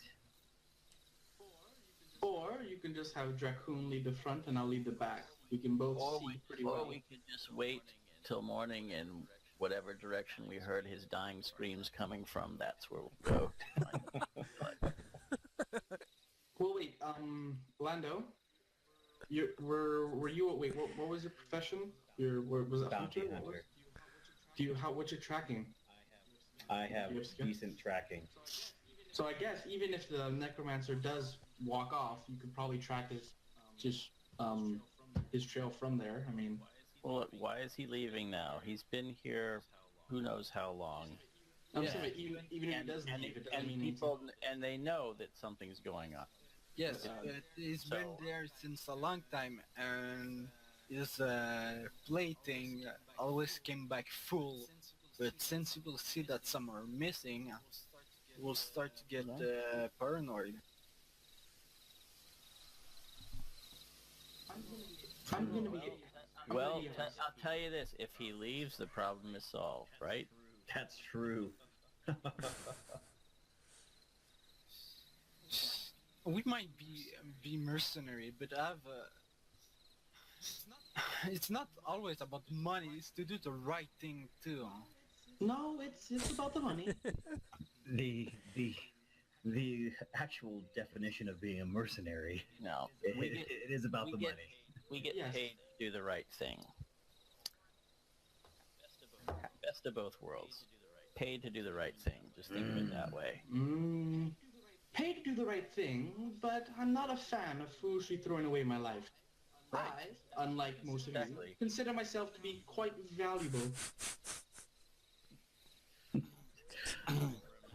Or you can just have Dracoon lead the front and I'll lead the back. We can both see pretty Or well. we could just wait till morning and whatever direction we heard his dying screams coming from, that's where we'll go. Well, wait, Lando, were you? Wait, what was your profession? Was it Bounty hunter? What hunter. was- What's your tracking? I have Your skill? decent tracking. So I guess even if the necromancer does walk off, you could probably track his trail from there. I mean, Well, why is he leaving now? He's been here who knows how long. I'm Yeah. sorry, even if he does leave, it doesn't mean people, and they know that something's going on. Yes, Uh, but he's been so- there since a long time, and his plating always came back full. But since people see that some are missing, we'll start to get paranoid. I'm gonna be. Well, I'll tell you this: if he leaves, the problem is solved, right? That's true. We might be mercenary, but I've it's not always about money. It's to do the right thing too. No, it's about the money. The actual definition of being a mercenary, No, it is about we the get- money. we get Yes. paid to do the right thing. Best of both worlds. Paid to do the right thing. Just think of it that way. Paid to do the right thing, but I'm not a fan of foolishly throwing away my life. Right. I, unlike most of Exactly. you, consider myself to be quite valuable.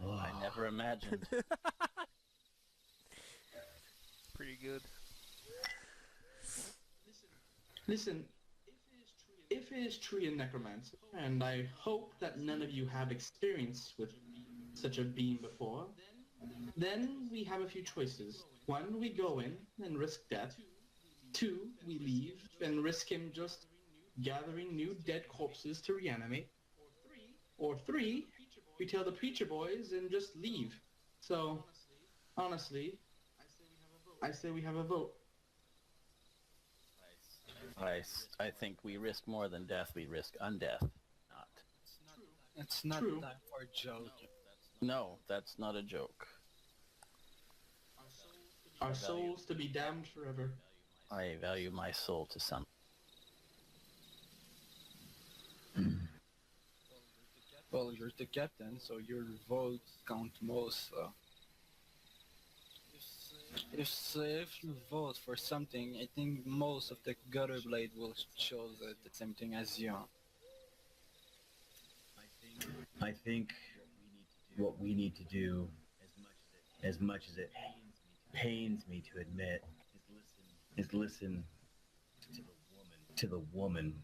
I never imagined. Pretty good. Listen, if it is truly a necromancer, and I hope that none of you have experience with such a being before, then we have a few choices. One, we go in and risk death. Two, we leave and risk him just gathering new dead corpses to reanimate. Or three, we tell the preacher boys and just leave. So, honestly, I say we have a vote. I think we risk more than death. We risk undeath. Not. It's not True. time for a joke. No, that's not a joke. Our souls to be damned forever. I value my soul to some. Well, you're the captain, so your votes count most. So. If you vote for something, I think most of the gutter blade will choose the same thing as you. I think what we need to do, as much as it pains me to admit, is listen to the woman,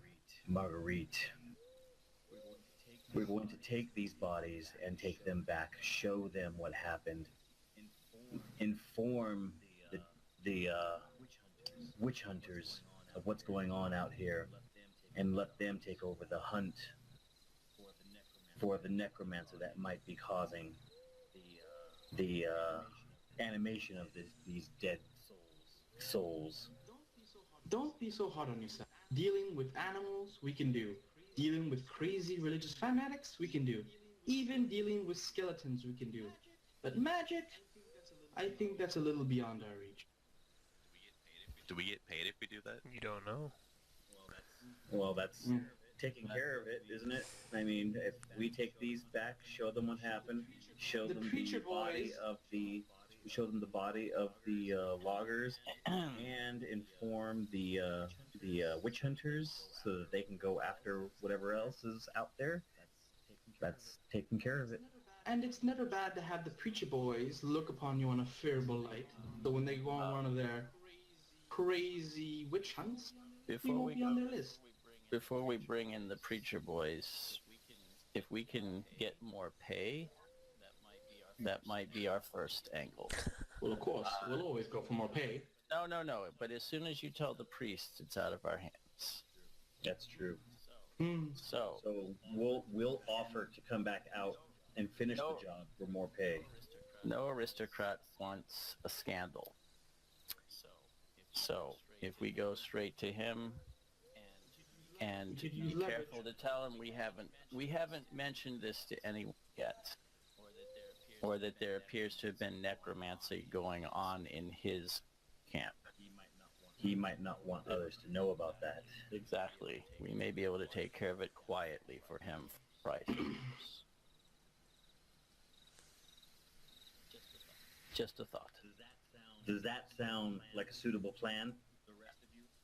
Marguerite. We're going to take these bodies and take them back, show them what happened, inform the witch hunters of what's going on out here, and let them take over the hunt for the necromancer that might be causing the animation of these dead souls. Don't be so hard on yourself. Dealing with animals, we can do. Dealing with crazy religious fanatics, we can do. Even dealing with skeletons, we can do. But magic, I think that's a little beyond our reach. Do we get paid if we do that? You don't know. Well, that's taking care of it, isn't it? I mean, if we take these back, show them what happened, show The them preacher the body boys- of the loggers, and inform the witch hunters so that they can go after whatever else is out there. That's taking care of it. And it's never bad to have the preacher boys look upon you on a favorable light. So when they go on one of their crazy witch hunts, we Before won't we be on go, their list. before we bring in the preacher boys, if we can get more pay, that might be our first angle. Well, of course, we'll always go for more pay. No. But as soon as you tell the priests, it's out of our hands. That's true. So So we'll offer to come back out and finish No. the job for more pay. no aristocrat wants a scandal. So if we go straight to him and could be use leverage. careful to tell him we haven't mentioned this to anyone yet, or that there appears to have been necromancy going on in his camp. He might not want others to know about that. Exactly. We may be able to take care of it quietly for him. Right. Just a thought. Does that sound like a suitable plan?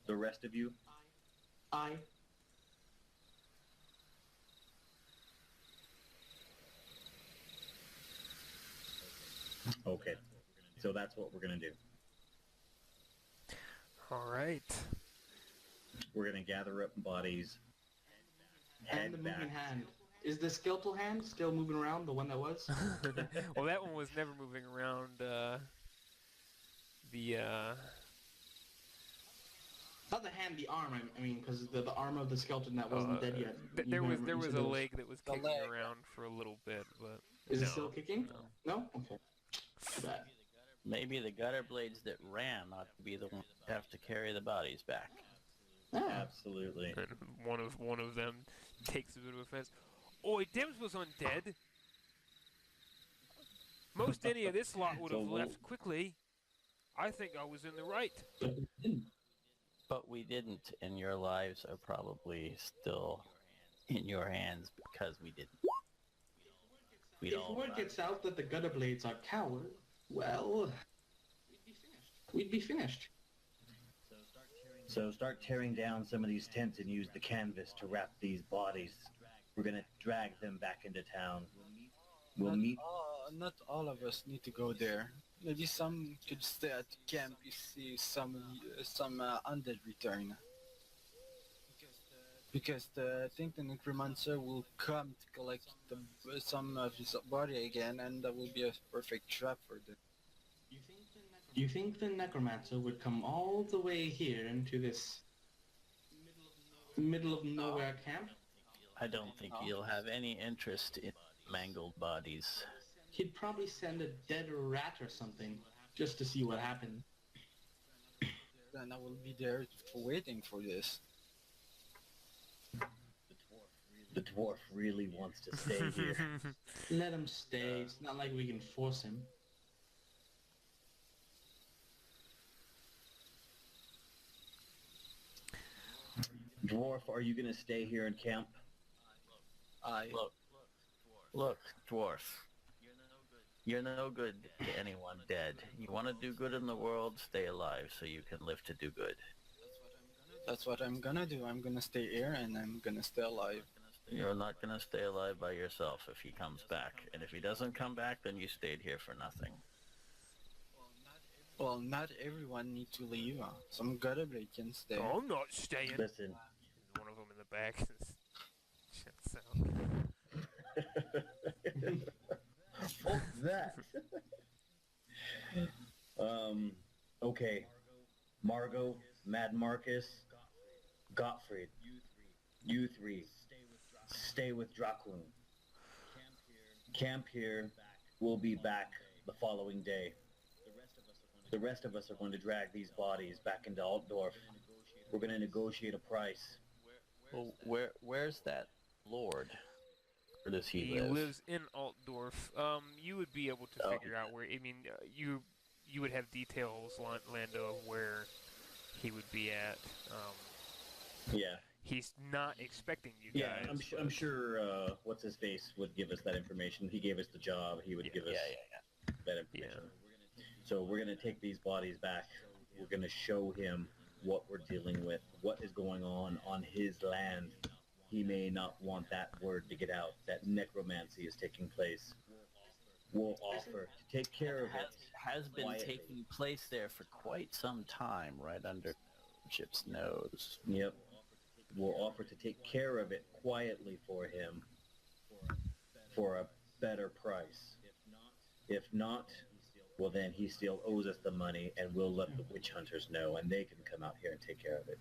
The rest of you? I Okay. So that's what we're gonna do. All right. We're gonna gather up bodies. And the moving hand. Is the skeletal hand still moving around, the one that was? Well, that one was never moving around. Not the hand, the arm. I mean, because the arm of the skeleton that wasn't dead yet. There was a those. leg that was The kicking leg. around for a little bit, but Is no, it still kicking? No. No? Okay. Too bad. Maybe the gutter blades that ran ought to be the ones that have to carry the bodies back. Ah, Absolutely. And one of them takes a bit of offense. Oi, Dims was undead. Most any of this lot would have left quickly. I think I was in the right. But we didn't, and your lives are probably still in your hands because we didn't. if word gets out that the gutter blades are cowards, well, we'd be finished. So start tearing down some of these tents and use the canvas to wrap these bodies. We're gonna drag them back into town. We'll meet. Not all of us need to go there. Maybe some could stay at the camp if see some undead return. Because I think the necromancer will come to collect some of his body again, and that will be a perfect trap for them. Do you think the necromancer would come all the way here into this middle of nowhere camp? I don't think you'll have any interest in mangled bodies. He'd probably send a dead rat or something, just to see what happened. Then I will be there for waiting for this. The dwarf really wants to stay here. Let him stay. It's not like we can force him. Dwarf, are you gonna stay here in camp? Look, dwarf. You're no good to anyone dead. You want to do good in the world, stay alive so you can live to do good. That's what I'm gonna do. I'm gonna stay here, and I'm gonna stay alive. You're not going to stay alive by yourself if he comes back. And if he doesn't come back, then you stayed here for nothing. Well, not everyone need to leave. Some gutter blade can stay. Oh, I'm not staying. Listen. One of them in the back. Shuts out. Fuck that. Okay. Margot, Mad Marcus, Gottfried, you three, stay with Drakun. Camp here. We'll be back the following day. The rest of us are going to drag these bodies back into Altdorf. We're going to negotiate a price. Well, where's that lord? Where does he He live? lives in Altdorf. You would be able to figure out where. I mean, you would have details, Lando, of where he would be at. Yeah. He's not expecting you Yeah, guys. I'm sure what's his face would give us that information. He gave us the job. He would give us that information. So we're going to take these bodies back. We're going to show him what we're dealing with, what is going on his land. He may not want that word to get out, that necromancy is taking place. We'll offer to take care of it. Has been quietly. taking place there for quite some time, right under Chip's nose. Yep. We'll offer to take care of it quietly for him for a better price. If not, well then he still owes us the money, and we'll let the witch hunters know, and they can come out here and take care of it.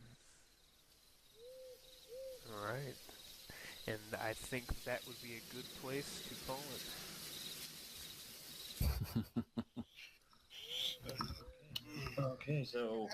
All right. And I think that would be a good place to call it. Okay, so